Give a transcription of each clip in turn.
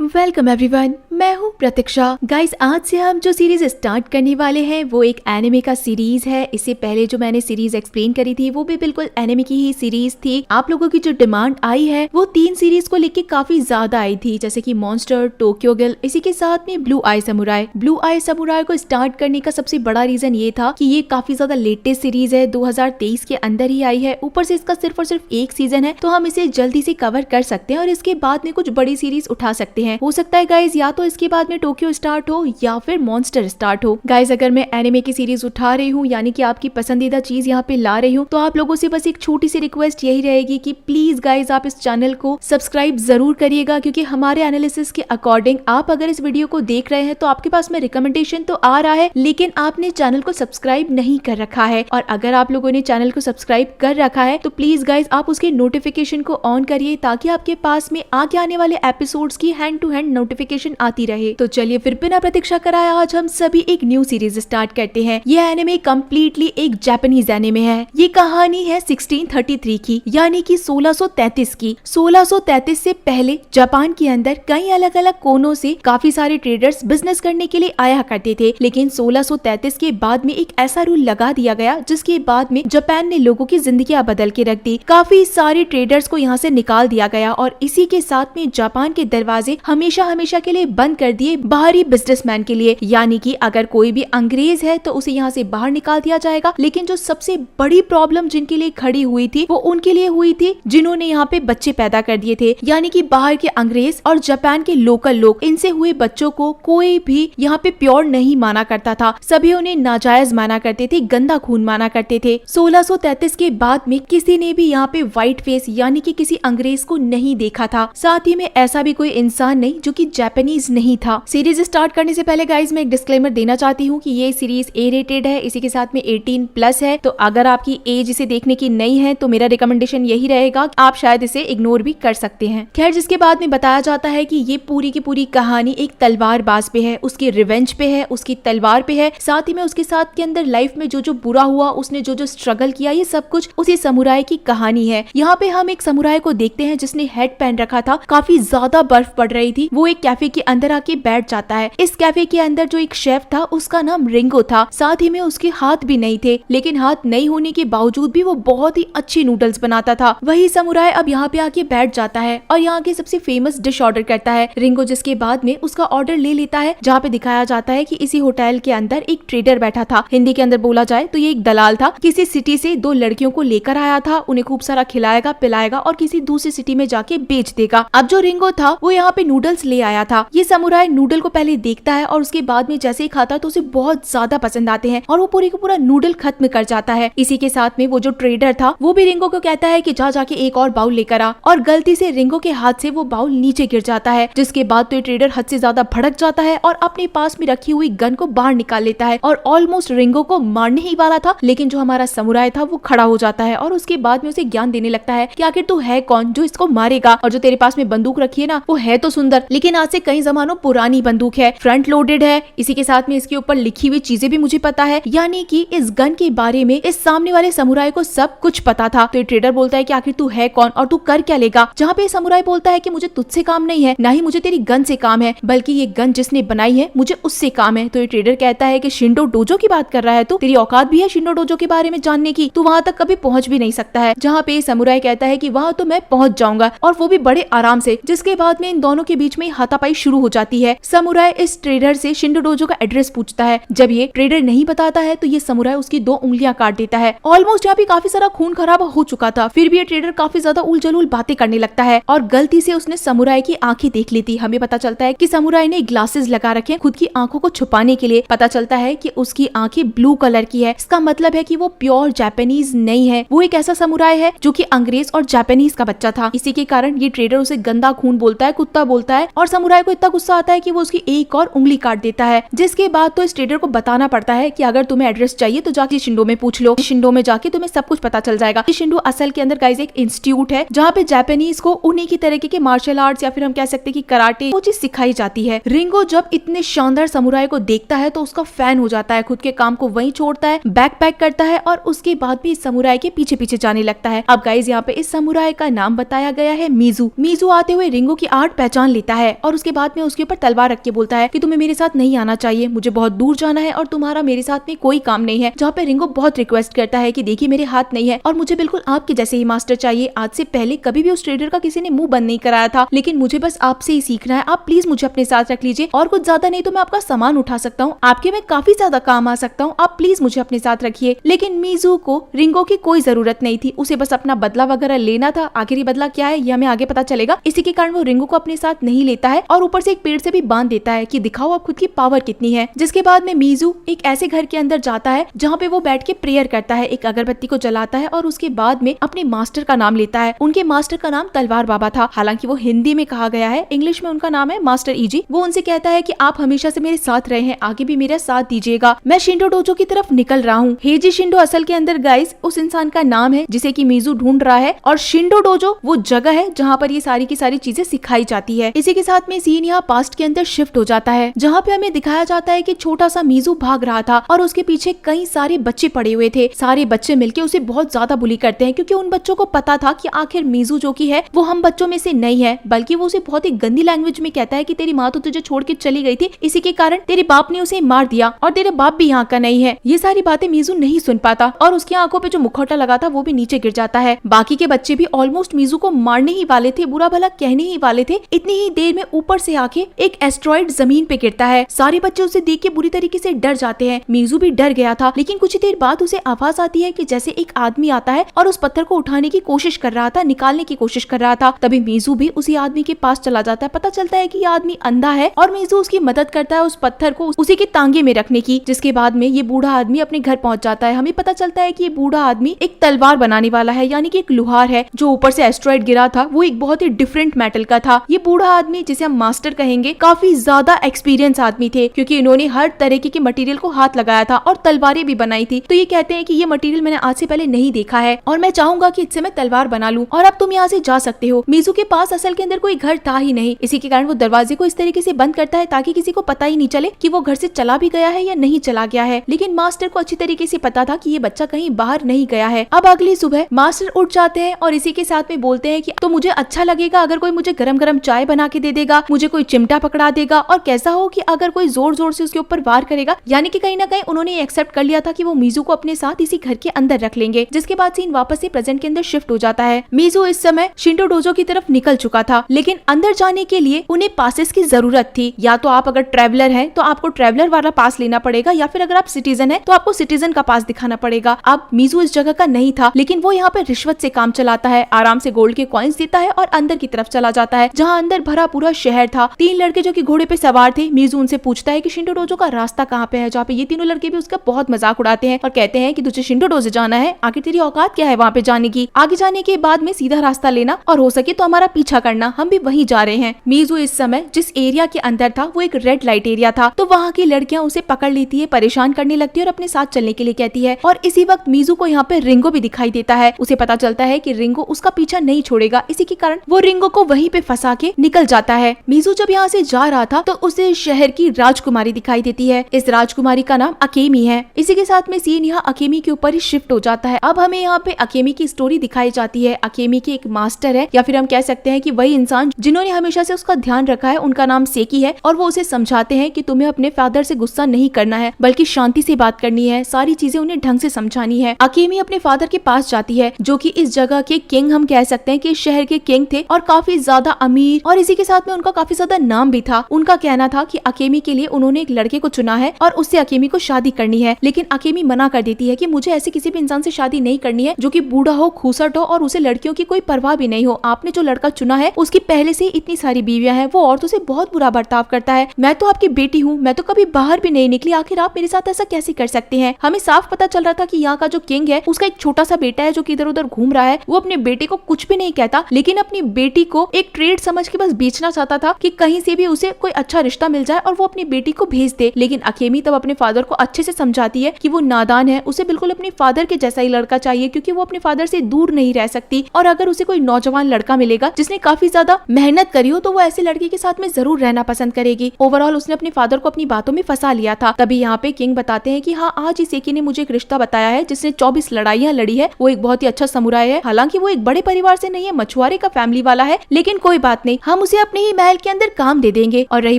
Welcome everyone, मैं हूँ प्रतीक्षा। Guys, आज से हम जो सीरीज स्टार्ट करने वाले हैं वो एक एनिमे का सीरीज है। इससे पहले जो मैंने सीरीज एक्सप्लेन करी थी वो भी बिल्कुल एनिमे की ही सीरीज थी। आप लोगों की जो डिमांड आई है वो 3 सीरीज को लेके काफी ज्यादा आई थी, जैसे कि मॉन्स्टर, टोक्यो गर्ल, इसी के साथ में blue eye samurai. Blue eye samurai को स्टार्ट करने का सबसे बड़ा रीजन ये था कि ये काफी ज्यादा लेटेस्ट सीरीज है, 2023 के अंदर ही आई है। ऊपर से इसका सिर्फ और सिर्फ एक सीजन है, तो हम इसे जल्दी से कवर कर सकते हैं और इसके बाद में कुछ बड़ी सीरीज उठा सकते हैं। हो सकता है गाइज या तो इसके बाद में टोक्यो स्टार्ट हो या फिर मॉन्स्टर स्टार्ट हो। गाइज, अगर मैं एनिमे की सीरीज उठा रही हूँ, यानी कि आपकी पसंदीदा चीज यहाँ पे ला रही हूँ, तो आप लोगों से बस एक छोटी सी रिक्वेस्ट यही रहेगी कि प्लीज गाइज आप इस चैनल को सब्सक्राइब जरूर करिएगा, क्योंकि हमारे एनालिसिस के अकॉर्डिंग आप अगर इस वीडियो को देख रहे हैं तो आपके पास में रिकमेंडेशन तो आ रहा है, लेकिन आपने चैनल को सब्सक्राइब नहीं कर रखा है। और अगर आप लोगों ने चैनल को सब्सक्राइब कर रखा है तो प्लीज गाइज आप उसके नोटिफिकेशन को ऑन करिए, ताकि आपके पास में आगे आने वाले एपिसोड्स की हैंड टू हैंड नोटिफिकेशन आती रहे। तो चलिए फिर बिना प्रतीक्षा कराए आज हम सभी एक न्यू सीरीज स्टार्ट करते हैं। ये एनिमे कम्प्लीटली एक जापानीज एनिमे है। ये कहानी है 1633 की, यानी कि 1633 की। 1633 से पहले जापान के अंदर कई अलग अलग कोनों से काफी सारे ट्रेडर्स बिजनेस करने के लिए आया करते थे, लेकिन 1633 के बाद में एक ऐसा रूल लगा दिया गया जिसके बाद में जापान ने लोगों की जिंदगियां बदल के रख दी। काफी सारे ट्रेडर्स को यहाँ से निकाल दिया गया और इसी के साथ में जापान के दरवाजे हमेशा के लिए बंद कर दिए बाहरी बिजनेसमैन के लिए। यानी कि अगर कोई भी अंग्रेज है तो उसे यहाँ से बाहर निकाल दिया जाएगा। लेकिन जो सबसे बड़ी प्रॉब्लम जिनके लिए खड़ी हुई थी वो उनके लिए हुई थी जिन्होंने यहाँ पे बच्चे पैदा कर दिए थे, यानी कि बाहर के अंग्रेज और जापान के लोकल लोग, इनसे हुए बच्चों को कोई भी यहाँ पे प्योर नहीं माना करता था। सभी उन्हें नाजायज माना करते थे, गंदा खून माना करते थे। 1633 के बाद में किसी ने भी यहाँ पे व्हाइट फेस यानी कि किसी अंग्रेज को नहीं देखा था। साथ ही में ऐसा भी कोई इंसान नहीं जो कि जापानीज नहीं था। सीरीज स्टार्ट करने से पहले गाइज मैं एक डिस्क्लेमर देना चाहती हूँ कि ये सीरीज ए रेटेड है, इसी के साथ में 18+ है। तो अगर आपकी एज इसे देखने की नहीं है तो मेरा रिकमेंडेशन यही रहेगा, आप शायद इसे इग्नोर भी कर सकते हैं। खैर, जिसके बाद में बताया जाता है कि ये पूरी की पूरी कहानी एक तलवारबाज पे है, उसकी रिवेंज पे है, उसकी तलवार पे है। साथ ही में उसके साथ के अंदर लाइफ में जो जो बुरा हुआ, उसने जो जो स्ट्रगल किया, ये सब कुछ उसी समुराय की कहानी है। यहाँ पे हम एक समुराय को देखते हैं जिसने हेड पहन रखा था। काफी ज्यादा बर्फ पड़ रही थी। वो एक कैफे के अंदर आके बैठ जाता है। इस कैफे के अंदर जो एक शेफ था उसका नाम रिंगो था। साथ ही में उसके हाथ भी नहीं थे, लेकिन हाथ नहीं होने के बावजूद भी वो बहुत ही अच्छी नूडल्स बनाता था। वही समुराय अब यहाँ पे आके बैठ जाता है और यहाँ के सबसे फेमस डिश ऑर्डर करता है रिंगो, जिसके बाद में उसका ऑर्डर ले लेता है। जहाँ पे दिखाया जाता है कि इसी होटल के अंदर एक ट्रेडर बैठा था। हिंदी के अंदर बोला जाए तो ये एक दलाल था। किसी सिटी से 2 लड़कियों को लेकर आया था, उन्हें खूब सारा खिलाएगा पिलाएगा और किसी दूसरी सिटी में जाके बेच देगा। अब जो रिंगो था वो यहाँ पे नूडल्स ले आया था। ये समुराय नूडल को पहले देखता है और उसके बाद में जैसे ही खाता है तो उसे बहुत ज्यादा पसंद आते हैं और वो पूरी का पूरा नूडल खत्म कर जाता है। इसी के साथ में वो जो ट्रेडर था वो भी रिंगो को कहता है कि जा जाके एक और बाउल लेकर आ, और गलती से रिंगो के हाथ से वो बाउल नीचे गिर जाता है। जिसके बाद तो ये ट्रेडर हद से ज्यादा भड़क जाता है और अपने पास में रखी हुई गन को बाहर निकाल लेता है और ऑलमोस्ट रिंगो को मारने ही वाला था, लेकिन जो हमारा समुराय था वो खड़ा हो जाता है और उसके बाद में उसे ज्ञान देने लगता है कि आखिर तू है कौन जो इसको मारेगा, और जो तेरे पास में बंदूक रखी है ना वो है तो सुंदर, लेकिन आज से कई जमानों पुरानी बंदूक है, फ्रंट लोडेड है। इसी के साथ में इसके ऊपर लिखी हुई चीजें भी मुझे पता है, यानी कि इस गन के बारे में इस सामने वाले समुराय को सब कुछ पता था। तो ये ट्रेडर बोलता है कि आखिर तू है कौन और तू कर क्या लेगा। जहाँ पे समुराय बोलता है कि मुझे तुझसे काम नहीं है, ना ही मुझे तेरी गन से काम है, बल्कि ये गन जिसने बनाई है मुझे उससे काम है। तो ये ट्रेडर कहता है कि शिंडो डोजो की बात कर रहा है, तो तेरी औकात भी है शिंडो डोजो के बारे में जानने की, तू वहाँ तक कभी पहुँच भी नहीं सकता है। जहाँ पे समुराय कहता है कि वहाँ तो मैं पहुँच जाऊंगा, और वो भी बड़े आराम से। जिसके बाद में इन दोनों के बीच में हाथापाई शुरू हो जाती है। समुराय इस ट्रेडर से शिंडो डोजो का एड्रेस पूछता है। जब ये ट्रेडर नहीं बताता है तो ये समुराय उसकी 2 उंगलियां काट देता है। ऑलमोस्ट यहाँ पे काफी सारा खून खराबा हो चुका था, फिर भी ये ट्रेडर काफी ज्यादा उलझुल बातें करने लगता है और गलती से उसने समुराय की आंखें देख ली थी। हमें पता चलता है कि समुराय ने ग्लासेस लगा रखे हैं खुद की आंखों को छुपाने के लिए। पता चलता है कि उसकी आंखें ब्लू कलर की है। इसका मतलब है कि वो प्योर जापानीज नहीं है, वो एक ऐसा समुराय है जो कि अंग्रेज और जापानीज का बच्चा था। इसी के कारण ये ट्रेडर उसे गंदा खून बोलता है, कुत्ता बोलता है, और समुराय को इतना गुस्सा आता है कि वो उसकी एक और उंगली काट देता है। जिसके बाद तो इस ट्रेडर को बताना पड़ता है कि अगर तुम्हें एड्रेस चाहिए तो जाके शिंडो में पूछ लो, शिंडो में जाके तुम्हें सब कुछ पता चल जाएगा। शिंडो असल के अंदर गाइस एक इंस्टीट्यूट है जहाँ पे जापानीज को उन्हीं की तरीके के मार्शल आर्ट्स या फिर हम कह सकते हैं कि कराटे वो चीज सिखाई जाती है। रिंगो जब इतने शानदार समुराय को देखता है तो उसका फैन हो जाता है, खुद के काम को वहीं छोड़ता है, बैक पैक करता है और उसके बाद भी इस समुराय के पीछे पीछे जाने लगता है। अब गाइस यहाँ पे इस समुराय का नाम बताया गया है मीजू। मीजू आते हुए रिंगो की आर्ट पहचान लेता है और उसके बाद में उसके ऊपर तलवार रख के बोलता है कि तुम्हें मेरे साथ नहीं आना चाहिए, मुझे बहुत दूर जाना है और तुम्हारा मेरे साथ में कोई काम नहीं है। जहाँ पे रिंगो बहुत रिक्वेस्ट करता है कि देखिए मेरे हाथ नहीं है और मुझे बिल्कुल आपके जैसे ही मास्टर चाहिए। आज से पहले कभी भी उस ट्रेडर का किसी ने मुंह बंद नहीं कराया था, लेकिन मुझे बस आपसे ही सीखना है। आप प्लीज मुझे अपने साथ रख लीजिए और कुछ ज्यादा नहीं तो मैं आपका सामान उठा सकता हूँ, आपके मैं काफी ज्यादा काम आ सकता हूँ, आप प्लीज मुझे अपने साथ रखिए। लेकिन मीजू को रिंगो की कोई जरूरत नहीं थी, उसे बस अपना बदला वगैरह लेना था। आखिरी बदला क्या है ये हमें आगे पता चलेगा। इसी के कारण वो रिंगो को अपने साथ नहीं लेता है और ऊपर से एक पेड़ से भी बांध देता है कि दिखाओ आप खुद की पावर कितनी है। जिसके बाद में मीजू एक ऐसे घर के अंदर जाता है जहाँ पे वो बैठ के प्रेयर करता है, एक अगरबत्ती को जलाता है और उसके बाद में अपने मास्टर का नाम लेता है। उनके मास्टर का नाम तलवार बाबा था, हालांकि वो हिंदी में कहा गया है, इंग्लिश में उनका नाम है मास्टर ईजी। वो उनसे कहता है कि आप हमेशा से मेरे साथ रहे हैं, आगे भी मेरा साथ दीजिएगा, मैं शिंडो डोजो की तरफ निकल रहा हूँ। हेजी शिंडो असल के अंदर गाइस उस इंसान का नाम है जिसे कि मीजू ढूंढ रहा है और शिंडो डोजो वो जगह है जहाँ पर ये सारी की सारी चीजें सिखाई जाती है। इसी के साथ में सीन यहाँ पास्ट के अंदर शिफ्ट हो जाता है जहाँ पे हमें दिखाया जाता है कि छोटा सा मीजू भाग रहा था और उसके पीछे कई सारे बच्चे पड़े हुए थे। सारे बच्चे मिलके उसे बहुत ज्यादा बुली करते हैं क्योंकि उन बच्चों को पता था कि आखिर मीजू जो की है वो हम बच्चों में से नहीं है, बल्कि वो उसे बहुत ही गंदी लैंग्वेज में कहता है कि तेरी माँ तो तुझे छोड़ के चली गई थी, इसी के कारण तेरे बाप ने उसे मार दिया और तेरे बाप भी यहाँ का नहीं है। ये सारी बातें मीजू नहीं सुन पाता और उसकी आंखों पे जो मुखौटा लगा था वो भी नीचे गिर जाता है। बाकी के बच्चे भी ऑलमोस्ट मीजू को मारने ही वाले थे, बुरा भला कहने ही वाले थे। इतनी ही देर में ऊपर से आके एक एस्ट्रॉइड जमीन पे गिरता है। सारे बच्चे उसे देख के बुरी तरीके से डर जाते हैं। मीजू भी डर गया था, लेकिन कुछ देर बाद उसे आवाज आती है कि जैसे एक आदमी आता है और उस पत्थर को उठाने की कोशिश कर रहा था, निकालने की कोशिश कर रहा था। तभी मीजू भी उसी आदमी के पास चला जाता है। पता चलता है कि ये आदमी अंधा है और मीजू उसकी मदद करता है उस पत्थर को उसी के तांगे में रखने की। जिसके बाद में ये बूढ़ा आदमी अपने घर पहुंच जाता है। हमें पता चलता है कि ये बूढ़ा आदमी एक तलवार बनाने वाला है, यानी कि एक लोहार है। जो ऊपर से एस्ट्रॉइड गिरा था वो एक बहुत ही डिफरेंट मेटल का था। ये बूढ़ा आदमी जिसे हम मास्टर कहेंगे काफी ज्यादा एक्सपीरियंस आदमी थे क्योंकि इन्होंने हर तरीके के मटेरियल को हाथ लगाया था और तलवारें भी बनाई थी। तो ये कहते हैं कि ये मटेरियल मैंने आज से पहले नहीं देखा है और मैं चाहूंगा कि इससे मैं तलवार बना लूं और अब तुम यहाँ से जा सकते हो। मीजू के पास असल के अंदर कोई घर था ही नहीं, इसी के कारण वो दरवाजे को इस तरीके से बंद करता है ताकि किसी को पता ही नहीं चले कि वो घर से चला भी गया है या नहीं चला गया है। लेकिन मास्टर को अच्छी तरीके से पता था कि ये बच्चा कहीं बाहर नहीं गया है। अब अगली सुबह मास्टर उठ जाते हैं और इसी के साथ में बोलते हैं कि तो मुझे अच्छा लगेगा अगर कोई मुझे गरम गरम चाय बना के दे देगा, मुझे कोई चिमटा पकड़ा देगा और कैसा हो कि अगर कोई जोर जोर से उसके ऊपर वार करेगा। यानी कि कहीं ना कहीं उन्होंने एक्सेप्ट कर लिया था कि वो मीजू को अपने साथ इसी घर के अंदर रख लेंगे। जिसके बाद सीन वापस से प्रेजेंट के अंदर शिफ्ट हो जाता है। मीजू इस समय शिंडो डोजो की तरफ निकल चुका था, लेकिन अंदर जाने के लिए उन्हें पासेस की जरूरत थी। या तो आप अगर ट्रेवलर हैं तो आपको ट्रेवलर वाला पास लेना पड़ेगा या फिर अगर आप सिटीजन हैं तो आपको सिटीजन का पास दिखाना पड़ेगा। अब मीजू इस जगह का नहीं था, लेकिन वो यहाँ पे रिश्वत से काम चलाता है, आराम से गोल्ड के कॉइन्स देता है और अंदर की तरफ चला जाता है जहाँ अंदर भरा पूरा शहर था। 3 लड़के जो कि घोड़े पे सवार थे। मीजू उनसे पूछता है कि शिंडो डोजो का रास्ता कहाँ पे है, जहाँ पे ये तीनों लड़के भी उसका बहुत मजाक उड़ाते हैं और कहते हैं कि तुझे शिंडो डोजो जाना है, आखिर तेरी औकात क्या है वहाँ पे जाने की। आगे जाने के बाद में सीधा रास्ता लेना और हो सके तो हमारा पीछा करना, हम भी वहीं जा रहे हैं। मीजू इस समय जिस एरिया के अंदर था वो एक रेड लाइट एरिया था, तो वहाँ की लड़कियां उसे पकड़ लेती है, परेशान करने लगती है और अपने साथ चलने के लिए कहती है। और इसी वक्त मीजू को यहाँ पे रिंगो भी दिखाई देता है। उसे पता चलता है कि रिंगो उसका पीछा नहीं छोड़ेगा, इसी के कारण वो रिंगो को वहीं पे फंसा के निकल जाता है। मीजू जब यहाँ से जा रहा था तो उसे शहर की राजकुमारी दिखाई देती है। इस राजकुमारी का नाम अकेमी है। इसी के साथ में सीन यहाँ अकेमी के ऊपर ही शिफ्ट हो जाता है। अब हमें यहाँ पे अकेमी की स्टोरी दिखाई जाती है। अकेमी की एक मास्टर है या फिर हम कह सकते हैं कि वही इंसान जिन्होंने हमेशा से उसका ध्यान रखा है, उनका नाम सेकी है और वो उसे समझाते हैं कि तुम्हें अपने फादर से गुस्सा नहीं करना है बल्कि शांति से बात करनी है, सारी चीजें उन्हें ढंग से समझानी है। अकेमी अपने फादर के पास जाती है जो कि इस जगह के किंग, हम कह सकते हैं कि इस शहर के किंग थे और काफी ज्यादा अमीर और इसी के साथ में उनका काफी ज्यादा नाम भी था। उनका कहना था कि अकेमी के लिए उन्होंने एक लड़के को चुना है और उससे अकेमी को शादी करनी है, लेकिन अकेमी मना कर देती है कि मुझे ऐसे किसी भी इंसान से शादी नहीं करनी है जो कि बूढ़ा हो, खूसट हो और उसे लड़कियों की कोई परवाह भी नहीं हो। आपने जो लड़का चुना है उसकी पहले से ही इतनी सारी बीवियां हैं, वो औरतों से बहुत बुरा बर्ताव करता है। मैं तो आपकी बेटी हूँ, मैं तो कभी बाहर भी नहीं निकली, आखिर आप मेरे साथ ऐसा कैसे कर सकते हैं। हमें साफ पता चल रहा था कि यहाँ का जो किंग है उसका एक छोटा सा बेटा है जो कि इधर उधर घूम रहा है। वो अपने बेटे को कुछ भी नहीं कहता, लेकिन अपनी बेटी को एक ट्रेड समझ के बस बेचना चाहता था कि कहीं से भी उसे कोई अच्छा रिश्ता मिल जाए और वो अपनी बेटी को भेज दे। लेकिन अकेमी तब अपने फादर को अच्छे से समझाती है कि वो नादान है, उसे बिल्कुल अपने फादर के जैसा ही लड़का चाहिए क्योंकि वो अपने फादर से दूर नहीं रह सकती और अगर उसे कोई नौजवान लड़का मिलेगा जिसने काफी ज्यादा मेहनत करी हो तो वो ऐसे लड़के के साथ में जरूर रहना पसंद करेगी। ओवरऑल उसने अपने फादर को अपनी बातों में फंसा लिया था। तभी यहाँ पे किंग बताते हैं कि हाँ, आज ही सेकी ने मुझे एक रिश्ता बताया है जिसने 24 लड़ाइयाँ लड़ी है। वो एक बहुत ही अच्छा समुराय है, हालांकि वो एक बड़े परिवार से नहीं है, मछुआरे का फैमिली वाला है, लेकिन कोई बात नहीं, हम हम उसे अपने ही महल के अंदर काम दे देंगे, और रही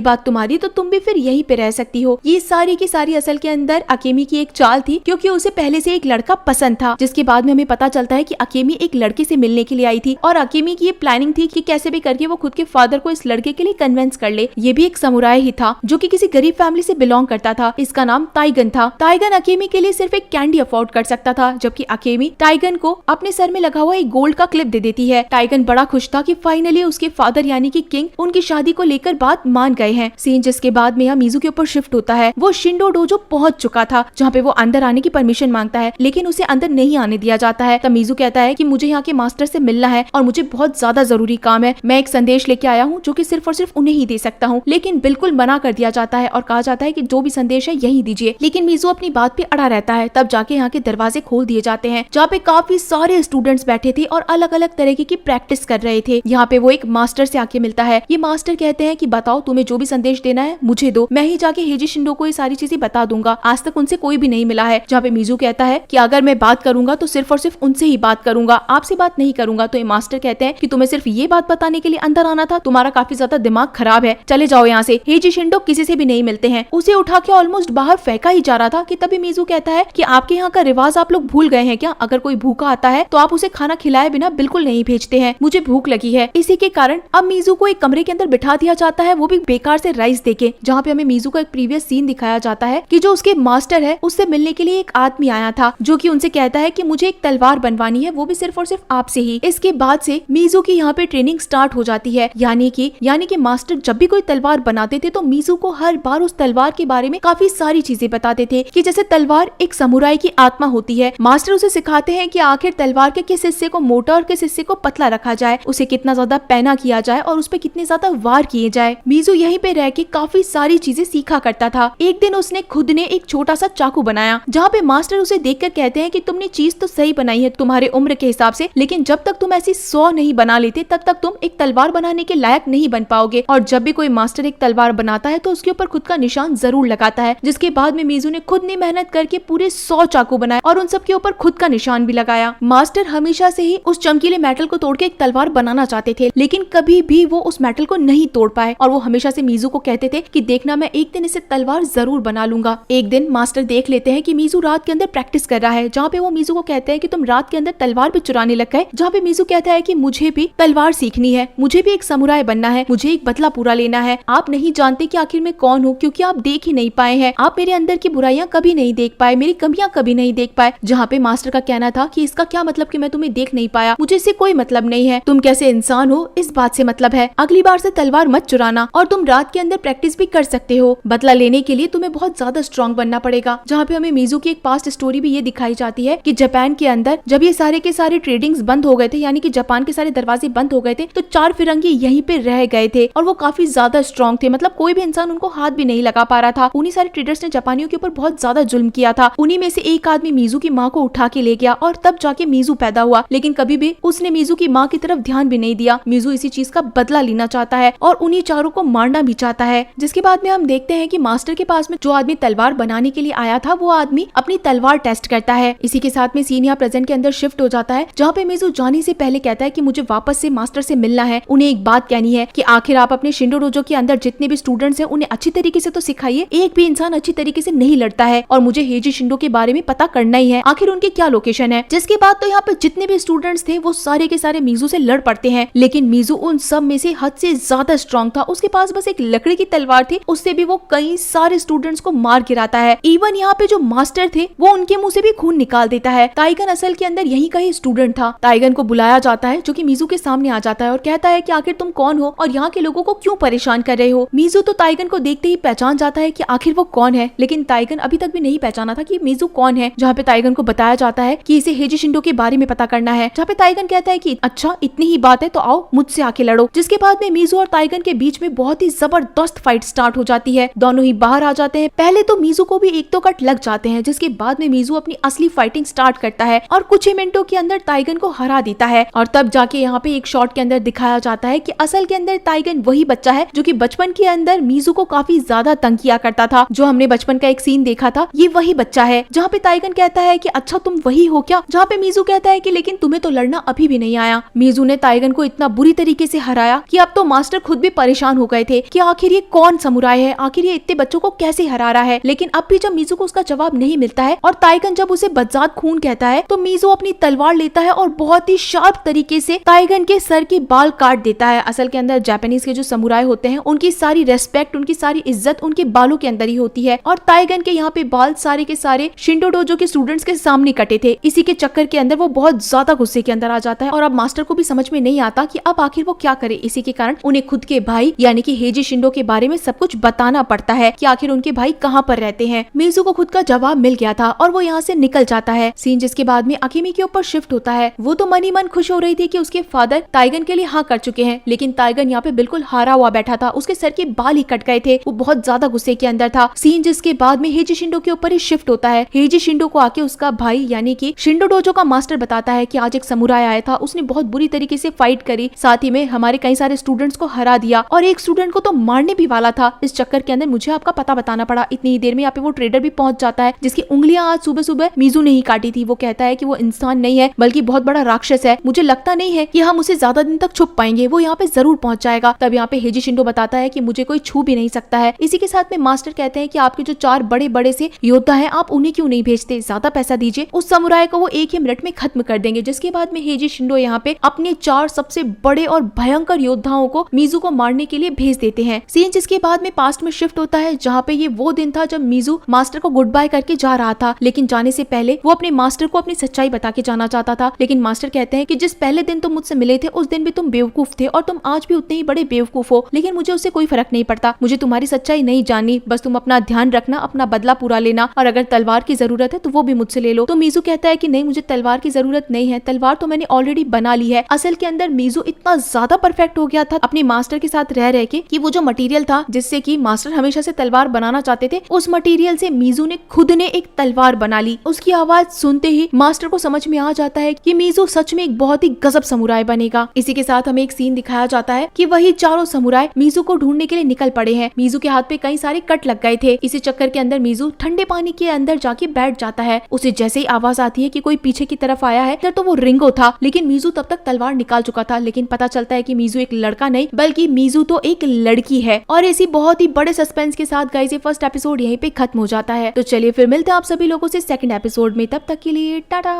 बात तुम्हारी तो तुम भी फिर यहीं पे रह सकती हो। ये सारी की सारी असल के अंदर अकेमी की एक चाल थी, क्योंकि उसे पहले से एक लड़का पसंद था, जिसके बाद में हमें पता चलता है कि अकेमी एक लड़के से मिलने के लिए आई थी, और अकेमी की ये प्लानिंग थी कि कैसे भी करके वो खुद के फादर को इस लड़के के लिए कन्विंस कर ले। ये भी एक समुराय ही था जो कि किसी गरीब फैमिली से बिलोंग करता था। इसका नाम ताइगन था। ताइगन अकेमी के लिए सिर्फ एक कैंडी अफोर्ड कर सकता था, जबकि अकेमी टाइगन को अपने सर में लगा हुआ एक गोल्ड का क्लिप दे देती है। टाइगन बड़ा खुश था कि फाइनली उसके फादर यानी कि किंग उनकी शादी को लेकर बात मान गए हैं। सीन जिसके बाद में यहाँ मीजू के ऊपर शिफ्ट होता है। वो शिंडो डोजो पहुंच चुका था, जहाँ पे वो अंदर आने की परमिशन मांगता है, लेकिन उसे अंदर नहीं आने दिया जाता है। तब मीजू कहता है कि मुझे यहाँ के मास्टर से मिलना है और मुझे बहुत ज्यादा जरूरी काम है। मैं एक संदेश लेके आया हूँ जो कि सिर्फ और सिर्फ उन्हें ही दे सकता हूँ, लेकिन बिल्कुल मना कर दिया जाता है और कहा जाता है कि जो भी संदेश है यही दीजिए। लेकिन मीजू अपनी बात पे अड़ा रहता है। तब जाके यहाँ के दरवाजे खोल दिए जाते हैं, जहाँ पे काफी सारे स्टूडेंट्स बैठे थे और अलग अलग तरीके की प्रैक्टिस कर रहे थे। यहाँ पे वो एक मास्टर से आके मिलता है। ये मास्टर कहते हैं कि बताओ तुम्हें जो भी संदेश देना है मुझे दो, मैं ही जाके हेजी शिंडो को ये सारी चीजें बता दूंगा। आज तक उनसे कोई भी नहीं मिला है। जहाँ पे मीजू कहता है कि अगर मैं बात करूंगा तो सिर्फ और सिर्फ उनसे ही बात करूंगा, आपसे बात नहीं करूंगा। तो ये मास्टर कहते हैं कि तुम्हें सिर्फ ये बात बताने के लिए अंदर आना था, तुम्हारा काफी ज्यादा दिमाग खराब है, चले जाओ यहाँ से। हेजी शिंडो किसी से भी नहीं मिलते हैं। उसे उठा के ऑलमोस्ट बाहर फेंका ही जा रहा था कि तभी मीजू कहता है कि आपके यहाँ का रिवाज आप लोग भूल गए हैं क्या? अगर कोई भूखा आता है तो आप उसे खाना खिलाए बिना बिल्कुल नहीं भेजते हैं। मुझे भूख लगी है। इसी के कारण अब मीजू को एक कमरे के अंदर बिठा दिया जाता है, वो भी बेकार से राइस देके। जहाँ पे हमें मीजू का एक प्रीवियस सीन दिखाया जाता है कि जो उसके मास्टर है उससे मिलने के लिए एक आदमी आया था, जो कि उनसे कहता है कि मुझे एक तलवार बनवानी है, वो भी सिर्फ और सिर्फ आपसे ही। इसके बाद से मीजू की यहाँ पे ट्रेनिंग स्टार्ट हो जाती है। यानी कि मास्टर जब भी कोई तलवार बनाते थे तो मीजू को हर बार उस तलवार के बारे में काफी सारी चीजें बताते थे, कि जैसे तलवार एक समुराई की आत्मा होती है। मास्टर उसे सिखाते हैं कि आखिर तलवार के किस हिस्से को मोटा और किस हिस्से को पतला रखा जाए, उसे कितना ज्यादा पैना किया जाए और उस पर कितने ज्यादा वार किए जाए। मीजू यहीं पे रह के काफी सारी चीजें सीखा करता था। एक दिन उसने खुद ने एक छोटा सा चाकू बनाया, जहाँ पे मास्टर उसे देखकर कहते हैं कि तुमने चीज तो सही बनाई है तुम्हारे उम्र के हिसाब से, लेकिन जब तक तुम ऐसी 100 नहीं बना लेते तब तक तुम एक तलवार बनाने के लायक नहीं बन पाओगे। और जब भी कोई मास्टर एक तलवार बनाता है तो उसके ऊपर खुद का निशान जरूर लगाता है। जिसके बाद में मीजू ने खुद ने मेहनत करके पूरे 100 चाकू बनाए और उन सब के ऊपर खुद का निशान भी लगाया। मास्टर हमेशा से ही उस चमकीले मेटल को तोड़ के एक तलवार बनाना चाहते थे, लेकिन कभी भी वो उस मेटल को नहीं तोड़ पाए, और वो हमेशा से मीजू को कहते थे कि देखना मैं एक दिन इसे तलवार जरूर बना लूंगा। एक दिन मास्टर देख लेते हैं कि मीजू रात के अंदर प्रैक्टिस कर रहा है, जहाँ पे वो मीजू को कहते हैं कि तुम रात के अंदर तलवार भी चुराने लग गए। जहाँ पे मीजू कहता है कि मुझे भी तलवार सीखनी है, मुझे भी एक समुराय बनना है, मुझे एक बदला पूरा लेना है। आप नहीं जानते कि आखिर मैं कौन हूँ, क्योंकि आप देख ही नहीं पाए हैं। आप मेरे अंदर की बुराइयां कभी नहीं देख पाए, मेरी कमियां कभी नहीं देख पाए। जहाँ पे मास्टर का कहना था कि इसका क्या मतलब कि मैं तुम्हें देख नहीं पाया, मुझे इससे कोई मतलब नहीं है, तुम कैसे इंसान हो इस बात से मतलब है। अगली बार से तलवार मत चुराना और तुम रात के अंदर प्रैक्टिस भी कर सकते हो। बदला लेने के लिए तुम्हें बहुत ज्यादा स्ट्रॉन्ग बनना पड़ेगा। जहाँ पे हमें मीजू की एक पास्ट स्टोरी भी ये दिखाई जाती है कि जापान के अंदर जब ये सारे के सारे ट्रेडिंग्स बंद हो गए थे, यानी कि जापान के सारे दरवाजे बंद हो गए थे, तो 4 फिरंगी यहीं पे रह गए थे और वो काफी ज्यादा स्ट्रॉन्ग थे। मतलब कोई भी इंसान उनको हाथ भी नहीं लगा पा रहा था। उन्हीं सारे ट्रेडर्स ने जापानियों के ऊपर बहुत ज्यादा जुल्म किया था। उन्हीं में से एक आदमी मीजू की माँ को उठा के ले गया और तब जाके मीजू पैदा हुआ, लेकिन कभी भी उसने मीजू की माँ की तरफ ध्यान भी नहीं दिया। मीजू इसी चीज का बदला लेना चाहता है और उन्हीं चारों को मारना भी चाहता है। जिसके बाद में हम देखते हैं कि मास्टर के पास में जो आदमी तलवार बनाने के लिए आया था, वो आदमी अपनी तलवार टेस्ट करता है। इसी के साथ में सीन यहाँ प्रेजेंट के अंदर शिफ्ट हो जाता है, जहाँ पे मीजू जाने से पहले कहता है कि मुझे वापस से मास्टर से मिलना है। उन्हें एक बात कहनी है कि आखिर आप अपने शिंडो डोजो के अंदर जितने भी स्टूडेंट्स हैं उन्हें अच्छी तरीके से तो सिखाइए। एक भी इंसान अच्छी तरीके से नहीं लड़ता है और मुझे हेजी शिंडो के बारे में पता करना ही है, आखिर उनकी क्या लोकेशन है। जिसके बाद तो यहाँ पे जितने भी स्टूडेंट्स थे वो सारे के सारे मीजू से लड़ पड़ते हैं, लेकिन मीजू उन सब में से हद से ज्यादा स्ट्रॉन्ग था। उसके पास बस एक लकड़ी की तलवार थी, उससे भी वो कई सारे स्टूडेंट्स को मार गिराता है। इवन यहाँ पे जो मास्टर थे वो उनके मुंह से भी खून निकाल देता है। टाइगन असल के अंदर यही का ही स्टूडेंट था। टाइगन को बुलाया जाता है, जो कि मीजू के सामने आ जाता है और कहता है कि आखिर तुम कौन हो और यहाँ के लोगों को क्यों परेशान कर रहे हो। मीजू तो टाइगन को देखते ही पहचान जाता है कि आखिर वो कौन है, लेकिन टाइगन अभी तक भी नहीं पहचाना था कि मीजू कौन है। जहाँ पे टाइगन को बताया जाता है कि इसे हेजी शिंडो के बारे में पता करना है। जहाँ पे टाइगन कहता है कि अच्छा इतनी ही बात है तो आओ मुझसे आके लड़ो। जिसके बाद में मीजू और टाइगन के बीच में बहुत ही जबरदस्त फाइट स्टार्ट हो जाती है। दोनों ही बाहर आ जाते हैं। पहले तो मीजू को भी एक दो कट लग जाते हैं, जिसके बाद में मीजू अपनी असली फाइटिंग स्टार्ट करता है और कुछ ही मिनटों के अंदर टाइगन को हरा देता है। और तब जाके यहाँ पे एक शॉट के अंदर दिखाया जाता है कि असल के अंदर टाइगन वही बच्चा है जो कि बचपन के अंदर मीजू को काफी ज्यादा तंग किया करता था। जो हमने बचपन का एक सीन देखा था, ये वही बच्चा है। जहाँ पे टाइगन कहता है कि अच्छा तुम वही हो क्या। जहाँ पे मीजू कहता है कि लेकिन तुम्हें तो लड़ना अभी भी नहीं आया। मीजू ने टाइगन को इतना बुरी तरीके से हराया आया कि अब तो मास्टर खुद भी परेशान हो गए थे कि आखिर ये कौन समुराय है, आखिर ये इतने बच्चों को कैसे हरा रहा है। लेकिन अब भी जब मीजू को उसका जवाब नहीं मिलता है और ताइगन जब उसे बदजात खून कहता है तो मीजू अपनी तलवार लेता है और बहुत ही शार्प तरीके से ताइगन के सर के बाल काट देता है। असल के अंदर जापानीज के जो समुराय होते हैं उनकी सारी रेस्पेक्ट, उनकी सारी इज्जत उनके बालों के अंदर ही होती है और ताइगन के यहाँ पे बाल सारे के सारे शिंडो डोजो के स्टूडेंट्स के सामने कटे थे। इसी के चक्कर के अंदर वो बहुत ज्यादा गुस्से के अंदर आ जाता है और अब मास्टर को भी समझ में नहीं आता कि अब आखिर वो क्या करे। इसी के कारण उन्हें खुद के भाई यानी कि हेजी शिंडो के बारे में सब कुछ बताना पड़ता है कि आखिर उनके भाई कहाँ पर रहते हैं। मीजू को खुद का जवाब मिल गया था और वो यहाँ से निकल जाता है। सीन जिसके बाद में अकीमी के ऊपर शिफ्ट होता है। वो तो मन ही मन खुश हो रही थी कि उसके फादर ताइगन के लिए हाँ कर चुके हैं, लेकिन ताइगन यहाँ पे बिल्कुल हारा हुआ बैठा था। उसके सर के बाल ही कट गए थे। वो बहुत ज्यादा गुस्से के अंदर था। सीन जिसके बाद में हेजी शिंडो के ऊपर ही शिफ्ट होता है। हेजी शिंडो को आके उसका भाई यानी कि शिंडो डोजो का मास्टर बताता है कि आज एक समुराय आया था, उसने बहुत बुरी तरीके से फाइट करी, साथ ही में हमारे कई सारे स्टूडेंट्स को हरा दिया और एक स्टूडेंट को तो मारने भी वाला था। इस चक्कर के अंदर मुझे आपका पता बताना पड़ा। इतनी ही देर में यहाँ पे वो ट्रेडर भी पहुंच जाता है जिसकी उंगलियां आज सुबह सुबह मीजू ने ही काटी थी। वो कहता है कि वो इंसान नहीं है बल्कि बहुत बड़ा राक्षस है, मुझे लगता नहीं है कि हम उसे ज्यादा दिन तक छुप पाएंगे, वो यहाँ पे जरूर पहुंच जाएगा। तब यहाँ पे हेजी शिंडो बताता है कि मुझे कोई छू भी नहीं सकता है। इसी के साथ में मास्टर कहते हैं कि आपके जो 4 बड़े बड़े से योद्धा हैं आप उन्हें क्यों नहीं भेजते, ज्यादा पैसा दीजिए, उस समुराय को वो एक ही मिनट में खत्म कर देंगे। जिसके बाद में हेजी शिंडो यहाँ पे अपने 4 सबसे बड़े और भयंकर योद्धाओं को मीजू को मारने के लिए भेज देते हैं। सीन जिसके बाद में पास्ट में शिफ्ट होता है जहाँ पे ये वो दिन था जब मीजू मास्टर को गुड बाय करके जा रहा था, लेकिन जाने से पहले वो अपने मास्टर को अपनी सच्चाई बता के जाना चाहता था। लेकिन मास्टर कहते हैं कि जिस पहले दिन तुम मुझसे मिले थे उस दिन भी तुम बेवकूफ थे और तुम आज भी उतने ही बड़े बेवकूफ हो, लेकिन मुझे उससे कोई फर्क नहीं पड़ता, मुझे तुम्हारी सच्चाई नहीं जाननी, बस तुम अपना ध्यान रखना, अपना बदला पूरा लेना और अगर तलवार की जरूरत है तो वो भी मुझसे ले लो। तो मीजू कहता है कि नहीं, मुझे तलवार की जरूरत नहीं है, तलवार तो मैंने ऑलरेडी बना ली है। असल के अंदर मीजू इतना ज्यादा परफेक्ट हो गया था अपने मास्टर के साथ रह रह के कि वो जो मटेरियल था जिससे कि मास्टर हमेशा से तलवार बनाना चाहते थे, उस मटेरियल से मीजू ने खुद ने एक तलवार बना ली। उसकी आवाज सुनते ही मास्टर को समझ में आ जाता है कि मीजू सच में एक बहुत ही गजब समुराय बनेगा। इसी के साथ हमें एक सीन दिखाया जाता है कि वही चारों समुराय मीजू को ढूंढने के लिए निकल पड़े हैं। मीजू के हाथ पे कई सारे कट लग गए थे। इसी चक्कर के अंदर मीजू ठंडे पानी के अंदर जाके बैठ जाता है। उसे जैसे ही आवाज आती है कि कोई पीछे की तरफ आया है तो वो रिंगो था, लेकिन मीजू तब तक तलवार निकाल चुका था। लेकिन पता चलता है कि मीजू एक लड़का नहीं बल्कि मीजू तो एक लड़की है। और इसी बहुत ही बड़े सस्पेंस के साथ गाइस ये फर्स्ट एपिसोड यहीं पे खत्म हो जाता है। तो चलिए फिर मिलते हैं आप सभी लोगों से सेकंड एपिसोड में, तब तक के लिए टाटा।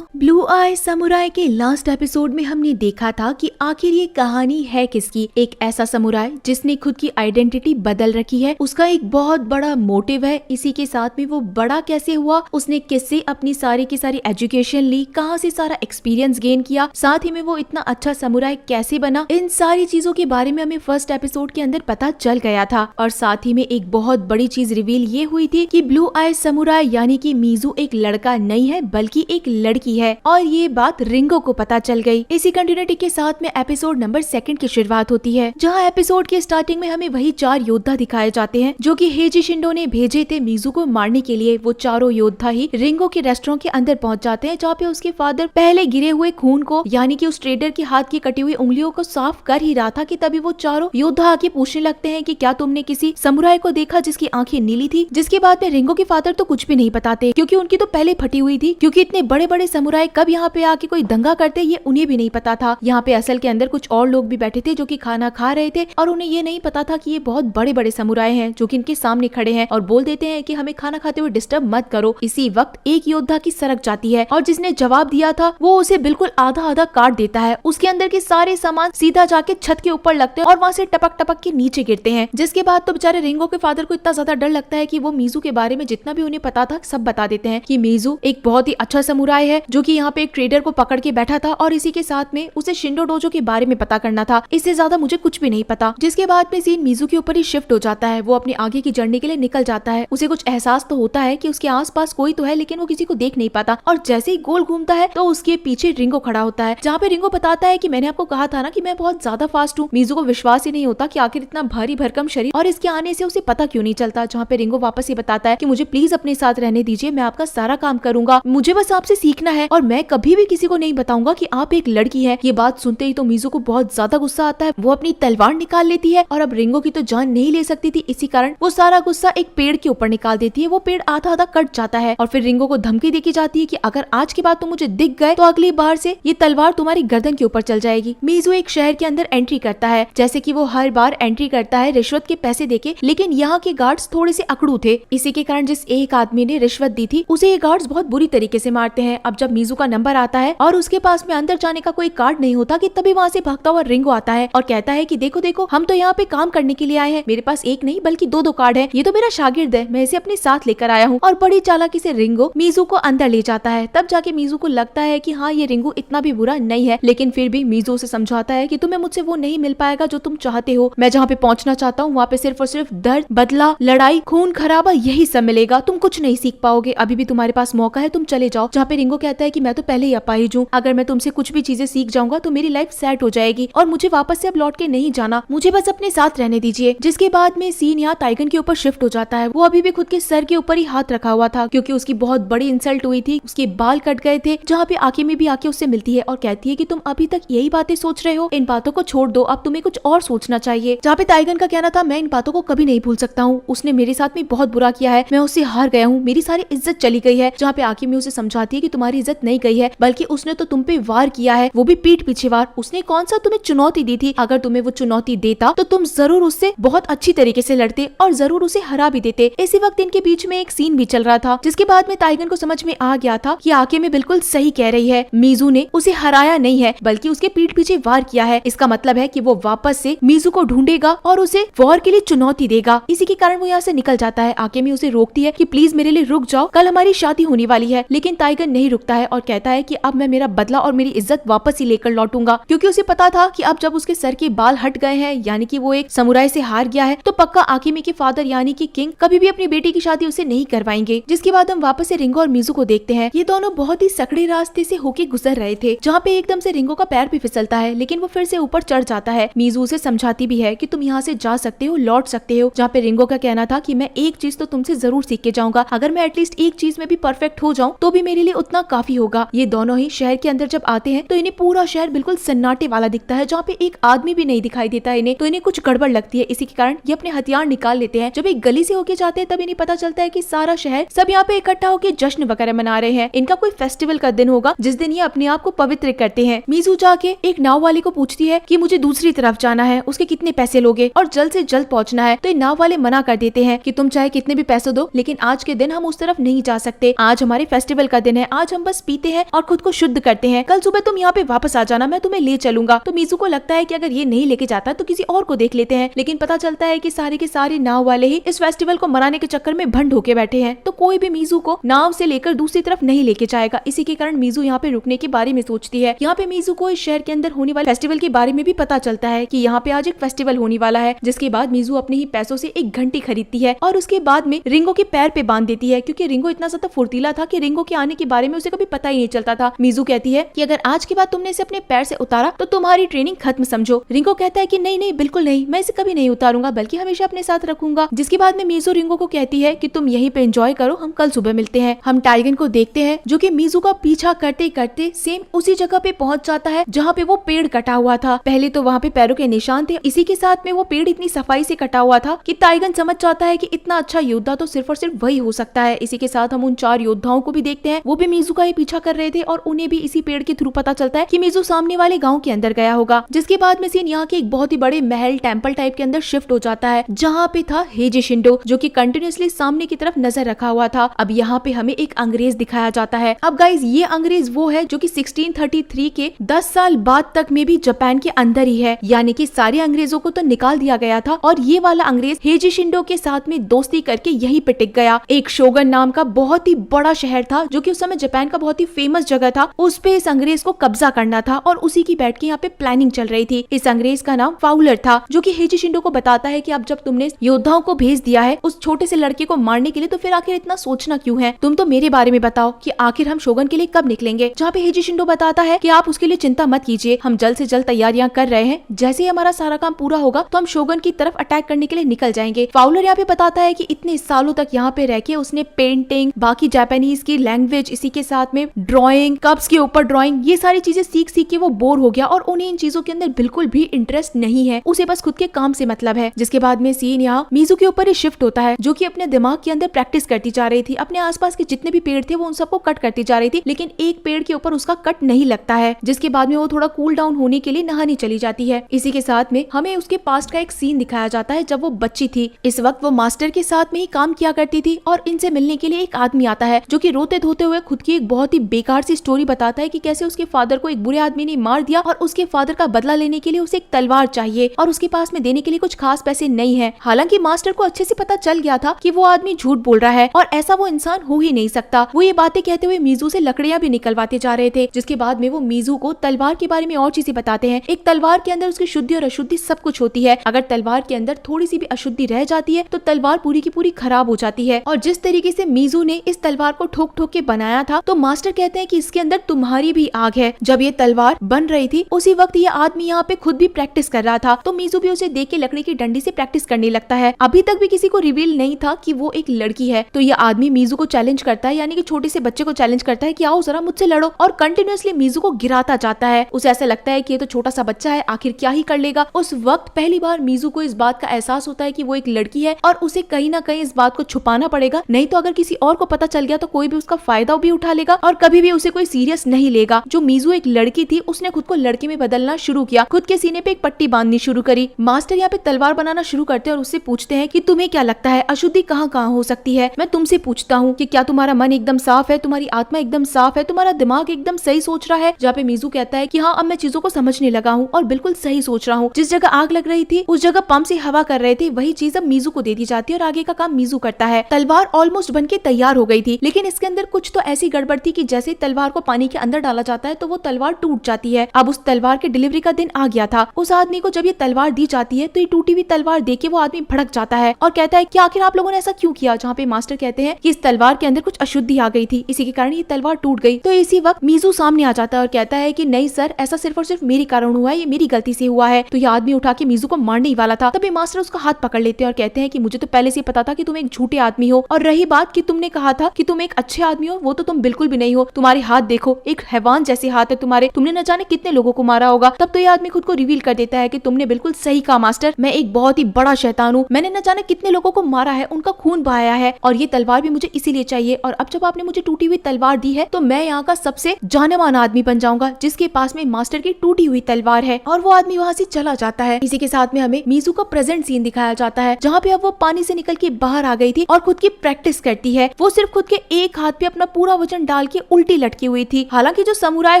ब्लू आई समुराय के लास्ट एपिसोड में हमने देखा था कि आखिर ये कहानी है किसकी। एक ऐसा समुराय जिसने खुद की आइडेंटिटी बदल रखी है, उसका एक बहुत बड़ा मोटिव है। इसी के साथ में वो बड़ा कैसे हुआ, उसने किससे अपनी सारी की सारी एजुकेशन ली, कहाँ से सारा एक्सपीरियंस गेन किया, साथ ही में वो इतना अच्छा समुराय कैसे बना, इन सारी चीजों के बारे में हमें फर्स्ट एपिसोड के अंदर पता चल गया था। और साथ ही में एक बहुत बड़ी चीज रिवील ये हुई थी कि ब्लू आई समुराय यानी कि मीजू एक लड़का नहीं है बल्कि एक लड़की है और ये बात रिंगो को पता चल गई। इसी कंटिन्यूटी के साथ में एपिसोड नंबर 2 की शुरुआत होती है, जहाँ एपिसोड के स्टार्टिंग में हमें वही 4 योद्धा दिखाए जाते हैं जो कि हेजी शिंडो ने भेजे थे मीजू को मारने के लिए। वो चारों योद्धा ही रिंगो के रेस्टोरेंट के अंदर पहुंच जाते हैं, जहाँ पे उसके फादर पहले गिरे हुए खून को यानी कि उस ट्रेडर के हाथ की कटी हुई उंगलियों को साफ कर ही रहा था कि तभी वो चारों योद्धा आके पूछने लगते हैं कि क्या तुमने किसी समुराय को देखा जिसकी आंखें नीली थी। जिसके बाद में रिंगो के फादर तो कुछ भी नहीं बताते क्योंकि उनकी तो पहले फटी हुई थी, क्योंकि इतने बड़े बड़े समुराय कब यहाँ पे आके कोई दंगा करते ये उन्हें भी नहीं पता था। यहाँ पे असल के अंदर कुछ और लोग भी बैठे थे जो कि खाना खा रहे थे और उन्हें ये नहीं पता था कि ये बहुत बड़े बड़े समुराय हैं जो कि इनके सामने खड़े हैं और बोल देते हैं कि हमें खाना खाते हुए डिस्टर्ब मत करो। इसी वक्त एक योद्धा की सरक जाती है और जिसने जवाब दिया था वो उसे बिल्कुल आधा आधा काट देता है। उसके अंदर के सारे सामान सीधा जाके छत के ऊपर लगते हैं और वहाँ से टपक टपक के नीचे गिरते हैं। जिसके बाद तो बेचारे रिंगो के फादर को इतना ज्यादा डर लगता है कि वो मीजू के बारे में जितना भी उन्हें पता था सब बता देते हैं कि मीजू एक बहुत ही अच्छा समुराय है जो कि यहाँ पे एक ट्रेडर को पकड़ के बैठा था और इसी के साथ में उसे शिंडो डोजो के बारे में पता करना था, इससे ज्यादा मुझे कुछ भी नहीं पता। जिसके बाद में सीन मीजू के ऊपर ही शिफ्ट हो जाता है। वो अपने आगे की जर्नी के लिए निकल जाता है। उसे कुछ एहसास तो होता है कि उसके आसपास कोई तो है लेकिन वो किसी को देख नहीं पाता और जैसे ही गोल घूमता है तो उसके पीछे रिंगो खड़ा होता है, जहाँ पे रिंगो बताता है कि मैंने आपको कहा था ना कि मैं बहुत ज्यादा फास्ट हूँ। मीजू को विश्वास ही नहीं होता कि आखिर इतना भारी भरकम शरीर और इसके आने से उसे पता क्यों नहीं चलता। जहाँ पे रिंगो वापस ही बताता है कि मुझे प्लीज अपने साथ रहने दीजिए, मैं आपका सारा काम करूंगा, मुझे बस आपसे सीखना है और मैं कभी भी किसी को नहीं बताऊंगा कि आप एक लड़की है। ये बात सुनते ही तो मीजू को बहुत ज्यादा गुस्सा आता है। वो अपनी तलवार निकाल लेती है और अब रिंगो की तो जान नहीं ले सकती थी, इसी कारण वो सारा गुस्सा एक पेड़ के ऊपर निकाल देती है। वो पेड़ आधा आधा कट जाता है और फिर रिंगो को धमकी देके जाती है कि अगर आज के बाद तुम मुझे दिख गए तो अगली बार से ये तलवार तुम्हारी गर्दन के ऊपर चल जाएगी। मीजू एक शहर के अंदर एंट्री करता है। जैसे कि वो हर बार एंट्री करता है रिश्वत के पैसे देके, लेकिन यहाँ के गार्ड्स थोड़े से अकड़ू थे। इसी के कारण जिस एक आदमी ने रिश्वत दी थी उसे ये गार्ड्स बहुत बुरी तरीके से मारते हैं। अब जब मीजू का नंबर आता है और उसके पास में अंदर जाने का कोई कार्ड नहीं होता कि तभी वहाँ से भागता हुआ रिंगो आता है और कहता है कि देखो देखो, हम तो यहाँ पे काम करने के लिए आए हैं, मेरे पास एक नहीं बल्कि दो कार्ड है, ये तो मेरा शागिर्द है, मैं इसे अपने साथ लेकर आया हूँ। और बड़ी चालाकी से रिंगो मीजू को अंदर ले जाता है। तब जाके मीजू को लगता है कि हाँ, ये रिंगो इतना भी बुरा नहीं है, लेकिन फिर भी मीजू उसे समझाता है कि तुम्हें मुझसे वो नहीं मिल पाएगा जो तुम चाहते हो। मैं जहाँ पे पहुँचना चाहता हूँ वहाँ पे सिर्फ और सिर्फ दर्द, बदला, लड़ाई, खून खराबा यही सब मिलेगा, तुम कुछ नहीं सीख पाओगे, अभी भी तुम्हारे पास मौका है, तुम चले जाओ। जहाँ पे रिंगो कहता है कि मैं तो पहले ही अपाहिज हूँ, अगर मैं तुमसे कुछ भी चीजें सीख जाऊंगा तो मेरी लाइफ सेट हो जाएगी और मुझे वापस से अब लौट के नहीं जाना, मुझे बस अपने साथ रहने दीजिए। जिसके बाद में सीन यहाँ टाइगन के ऊपर शिफ्ट हो जाता है। वो अभी भी खुद के सर के ऊपर ही हाथ रखा हुआ था क्योंकि उसकी बहुत बड़ी इंसल्ट हुई थी, उसके बाल कट गए थे। जहाँ पे आकिमी भी आके उससे मिलती है और कहती है कि तुम अभी तक यही बातें सोच रहे हो, इन बातों को छोड़ दो, अब तुम्हें कुछ और सोचना चाहिए। जहाँ पे टाइगन का कहना था मैं इन बातों को कभी नहीं भूल सकता हूँ, उसने मेरे साथ में बहुत बुरा किया है, मैं उससे हार गया हूँ, मेरी सारी इज्जत चली गई है। जहाँ पे आकिमी उसे समझाती है कि तुम्हारी इज्जत नहीं गई है, बल्कि उसने तो तुम पे वार किया है, वो भी पीठ पीछे वार। उसने कौन सा तुम्हें चुनौती दी थी, अगर तुम्हें वो चुनौती देता तो तुम जरूर उससे बहुत अच्छी तरीके से लड़ते और जरूर उसे हरा भी देते। इसी वक्त इनके बीच में एक सीन भी चल रहा था जिसके बाद में टाइगन को समझ में आ गया था कि आकिमी बिल्कुल सही कह रही है, मीजू ने उसे हराया नहीं है बल्कि उसके पीठ पीछे वार किया है। इसका मतलब है कि वो वापस से मीजू को ढूंढेगा और उसे वॉर के लिए चुनौती देगा। इसी के कारण वो यहाँ से निकल जाता है। आकिमी उसे रोकती है कि प्लीज मेरे लिए रुक जाओ, कल हमारी शादी होने वाली है, लेकिन टाइगन नहीं रुकता है और कहता है कि अब मैं मेरा बदला और मेरी इज्जत वापस ही लेकर लौटूंगा, क्योंकि उसे पता था कि अब जब उसके सर के बाल हट गए हैं, यानी कि वो एक समुराई से हार गया है, तो पक्का आकिमी के फादर यानी कि किंग कभी भी अपनी बेटी की शादी उसे नहीं करवाएंगे। जिसके बाद हम वापस से रिंगो और मीजू को देखते हैं। ये दोनों बहुत ही सकड़े रास्ते से होके गुजर रहे थे, जहाँ पे एकदम से रिंगो का पैर भी फिसलता है, लेकिन वो फिर से ऊपर चढ़ जाता है। मीजू उसे समझाती भी है कि तुम यहाँ से जा सकते हो, लौट सकते हो। जहाँ पे रिंगो का कहना था कि मैं एक चीज तो तुमसे जरूर सीख के जाऊंगा, अगर मैं एटलीस्ट एक चीज में भी परफेक्ट हो जाऊं तो भी मेरे लिए उतना काफी होगा। ये दोनों ही शहर के अंदर जब आते हैं तो इन्हें पूरा शहर बिल्कुल सन्नाटे वाला दिखता है, जहाँ पे एक आदमी भी नहीं दिखाई देता इन्हें, तो इन्हें कुछ गड़बड़ लगती है। इसी के कारण ये अपने हथियार निकाल लेते हैं। जब एक गली से होके जाते हैं तब इन्हें पता चलता है कि सारा शहर सब यहाँ पे इकट्ठा होकर जश्न वगैरह मना रहे हैं। इनका कोई फेस्टिवल का दिन होगा जिस दिन ये अपने आप को पवित्र करते हैं। मीजू जाके एक नाव वाले को पूछती है कि मुझे दूसरी तरफ जाना है, उसके कितने पैसे लोगे और जल्द से जल्द पहुंचना है। तो ये नाव वाले मना कर देते हैं कि तुम चाहे कितने भी पैसे दो, लेकिन आज के दिन हम उस तरफ नहीं जा सकते, आज हमारे फेस्टिवल का दिन है, आज हम बस पीते हैं और खुद को शुद्ध करते हैं, कल सुबह तुम यहाँ पे वापस आ जाना, मैं तुम्हें ले चलूंगा। तो मीजू को लगता है कि अगर ये नहीं लेके जाता तो किसी और को देख लेते हैं, लेकिन पता चलता है कि सारे के सारे नाव वाले ही इस फेस्टिवल को मनाने के चक्कर में भंड होके बैठे हैं, तो कोई भी मीजू को नाव से लेकर दूसरी तरफ नहीं लेके जाएगा। इसी के कारण मीजू यहाँ पे रुकने के बारे में सोचती है। यहाँ पे मीजू को इस शहर के अंदर होने वाले फेस्टिवल के बारे में भी पता चलता है कि यहाँ पे आज एक फेस्टिवल होने वाला है। जिसके बाद मीजू अपने ही पैसों से एक घंटी खरीदती है और उसके बाद में रिंगो के पैर पे बांध देती है, क्योंकि रिंगो इतना ज्यादा फुर्तीला था कि रिंगो के आने के बारे में उसे कभी पता ही नहीं चलता था। मीजू कहती है कि अगर आज के बाद तुमने इसे अपने पैर से उतारा तो तुम्हारी ट्रेनिंग खत्म समझो। रिंगो कहता है कि नहीं नहीं बिल्कुल नहीं, मैं इसे कभी नहीं उतारूंगा बल्कि हमेशा अपने साथ रखूंगा। जिसके बाद में मीजू रिंगो को कहती है कि तुम यहीं पे एंजॉय करो, हम कल सुबह मिलते हैं। हम टाइगन को देखते हैं जो कि मीजू का पीछा करते करते सेम उसी जगह पे पहुंच जाता है जहाँ पे वो पेड़ कटा हुआ था। पहले तो वहाँ पे पैरों के निशान थे, इसी के साथ में वो पेड़ इतनी सफाई से कटा हुआ था कि टाइगन समझ जाता है कि इतना अच्छा योद्धा तो सिर्फ और सिर्फ वही हो सकता है। इसी के साथ हम उन 4 योद्धाओं को भी देखते हैं, वो भी मीजू का ही पीछा कर रहे थे और उन्हें भी इसी पेड़ के थ्रू पता चलता है कि मीजू सामने वाले गाँव के अंदर गया होगा। जिसके बाद में सीन यहाँ के एक बहुत ही बड़े महल टेम्पल टाइप के अंदर शिफ्ट हो जाता है, जहाँ पे था हेजी शिंडो जो कि कंटिन्यूअसली सामने की तरफ नजर रखा हुआ था। अब यहाँ पे हमें एक अंग्रेज दिखाया जाता है। अब गाइज ये अंग्रेज वो है जो कि 1633 के 10 साल बाद तक में भी जापान के अंदर ही है, यानी कि सारे अंग्रेजों को तो निकाल दिया गया था और ये वाला अंग्रेज हेजी शिंडो के साथ में दोस्ती करके यहीं पे टिक गया। एक शोगन नाम का बहुत ही बड़ा शहर था जो कि उस समय जापान का बहुत ही फेमस जगह था, उस पे इस अंग्रेज को कब्जा करना था और उसी की बैठ के यहाँ पे प्लानिंग चल रही थी। इस अंग्रेज का नाम फाउलर था जो कि हेजी शिंडो को बताता है कि अब जब तुमने योद्धाओं को भेज दिया है उस छोटे से लड़के को मारने के लिए, तो फिर आखिर इतना सोचना क्यों है, तुम तो मेरे बारे में बताओ कि आखिर हम शोगन के लिए कब निकलेंगे। जहाँ पे हेजी शिंडो बताता है कि आप उसके लिए चिंता मत कीजिए, हम जल्द से जल्द तैयारियां कर रहे हैं, जैसे ही हमारा सारा काम पूरा होगा तो हम शोगन की तरफ अटैक करने के लिए निकल जाएंगे। फाउलर यहाँ पे बताता है कि इतने सालों तक यहाँ पे रह के उसने पेंटिंग, बाकी जापानीज की लैंग्वेज, इसी के साथ में ड्राइंग, कप्स के ऊपर ड्राइंग, ये सारी चीजें सीख सीख के वो बोर हो गया और उन्हें इन चीजों के अंदर बिल्कुल भी इंटरेस्ट नहीं है, उसे बस खुद के काम से मतलब है। जिसके बाद में सीन यहाँ मीजू के ऊपर ही शिफ्ट होता है जो कि अपने दिमाग के अंदर प्रैक्टिस करती जा रही थी। अपने आसपास के जितने भी पेड़ थे वो उन सबको कट करती जा रही थी, लेकिन एक पेड़ के ऊपर उसका कट नहीं लगता है। जिसके बाद में वो थोड़ा कूल डाउन होने के लिए नहाने चली जाती है। इसी के साथ में हमें उसके पास्ट का एक सीन दिखाया जाता है जब वो बच्ची थी। इस वक्त वो मास्टर के साथ में ही काम किया करती थी और इनसे मिलने के लिए एक आदमी आता है जो कि रोते धोते हुए खुद की एक बहुत ही बेकार सी स्टोरी बताता है कि कैसे उसके फादर को एक बुरे आदमी ने मार दिया और उसके फादर का बदला लेने के लिए उसे एक तलवार चाहिए और उसके पास में देने के लिए कुछ खास पैसे नहीं है। हालांकि मास्टर को अच्छे से पता चल गया था कि वो आदमी झूठ बोल रहा है और ऐसा वो इंसान हो ही नहीं सकता। वो ये बातें कहते हुए मीजू से लकड़ियां भी निकलवाते जा रहे थे, जिसके बाद में वो मीजू को तलवार के बारे में और चीजें बताते हैं। एक तलवार के अंदर उसकी शुद्धि और अशुद्धि सब कुछ होती है। अगर तलवार के अंदर थोड़ी सी भी अशुद्धि रह जाती है तो तलवार पूरी की पूरी खराब हो जाती है। और जिस तरीके से मीजू ने इस तलवार को ठोक ठोक के बनाया था तो मास्टर कहते हैं कि इसके अंदर तुम्हारी भी आग है। जब ये तलवार बन रही थी उसी वक्त ये आदमी यहाँ पे खुद भी प्रैक्टिस कर रहा था, तो मीजू भी उसे देख के लकड़ी की डंडी से प्रैक्टिस करने लगता है। अभी तक भी किसी को रिवील नहीं था कि वो एक लड़की है। तो ये आदमी मीजू को चैलेंज करता है, यानी कि छोटे से बच्चे को चैलेंज करता है कि आओ जरा मुझसे लड़ो, और कंटिन्यूअसली मीजू को गिराता जाता है। उसे ऐसा लगता है कि ये तो छोटा सा बच्चा है, आखिर क्या ही कर लेगा। उस वक्त पहली बार मीजू को इस बात का एहसास होता है कि वो एक लड़की है और उसे कहीं ना कहीं इस बात को छुपाना पड़ेगा, नहीं तो अगर किसी और को पता चल गया तो कोई भी उसका फायदा भी उठा लेगा और कभी भी उसे कोई सीरियस नहीं लेगा। जो मीजू एक लड़की थी उसने खुद को लड़के में बदलना शुरू किया, खुद के सीने पे एक पट्टी बांधनी शुरू करी। मास्टर यहाँ पे तलवार बनाना शुरू करते हैं और उससे पूछते हैं कि तुम्हें क्या लगता है अशुद्धि कहाँ कहाँ हो सकती है। मैं तुमसे पूछता हूँ कि क्या तुम्हारा मन एकदम साफ है, तुम्हारी आत्मा एकदम साफ है, तुम्हारा दिमाग एकदम सही सोच रहा है। जहाँ पे मीजू कहता है कि हाँ अब मैं चीजों को समझने लगा हूँ और बिल्कुल सही सोच रहा हूँ। जिस जगह आग लग रही थी उस जगह पंप से हवा कर रहे थे, वही चीज अब मीजू को दे दी जाती है और आगे का काम मीजू करता है। तलवार ऑलमोस्ट बनके तैयार हो गई थी, लेकिन इसके अंदर कुछ तो ऐसी गड़बड़ थी कि जैसे तलवार को पानी के अंदर डाला जाता है तो वो तलवार टूट जाती है। अब उस तलवार के डिलीवरी का दिन आ गया था। उस आदमी को जब ये तलवार दी जाती है तो ये टूटी हुई तलवार देके वो आदमी भड़क जाता है और कहता है कि आखिर आप लोगों ने ऐसा क्यों किया। जहाँ पे मास्टर कहते हैं कि इस तलवार के अंदर कुछ अशुद्धि आ गई थी, इसी के कारण ये तलवार टूट गई। तो इसी वक्त मीजू सामने आ जाता है और कहता है कि नहीं सर, ऐसा सिर्फ और सिर्फ मेरे कारण हुआ है, ये मेरी गलती से हुआ है। तो ये आदमी उठा के मीजू को मारने ही वाला था, तभी मास्टर उसका हाथ पकड़ लेते हैं और कहते हैं कि मुझे तो पहले से पता था कि तुम एक झूठे आदमी हो, और रही बात कि तुमने कहा था कि तुम एक अच्छे आदमी हो, वो तो तुम बिल्कुल भी नहीं हो। तुम्हारे हाथ देखो, एक हैवान जैसे हाथ है तुम्हारे, तुमने न जाने कितने लोगों को मारा होगा। तब तो ये आदमी खुद को रिवील कर देता है कि तुमने बिल्कुल सही कहा मास्टर, मैं एक बहुत ही बड़ा शैतान हूँ, मैंने न जाने कितने लोगों को मारा है, उनका खून बहाया है और ये तलवार भी मुझे इसीलिए चाहिए। और अब जब आपने मुझे टूटी हुई तलवार दी है तो मैं यहाँ का सबसे जाने माना आदमी बन जाऊंगा जिसके पास में मास्टर की टूटी हुई तलवार है। और वो आदमी वहाँ से चला जाता है। इसी के साथ में हमें मीजू का प्रेजेंट सीन दिखाया जाता है जहाँ पे अब वो पानी से निकल के बाहर आ गई थी और खुद की प्रैक्टिस करती है। वो सिर्फ खुद के एक हाथ पे अपना पूरा वजन डाल के उल्टी लटकी हुई थी। हालांकि जो समुराय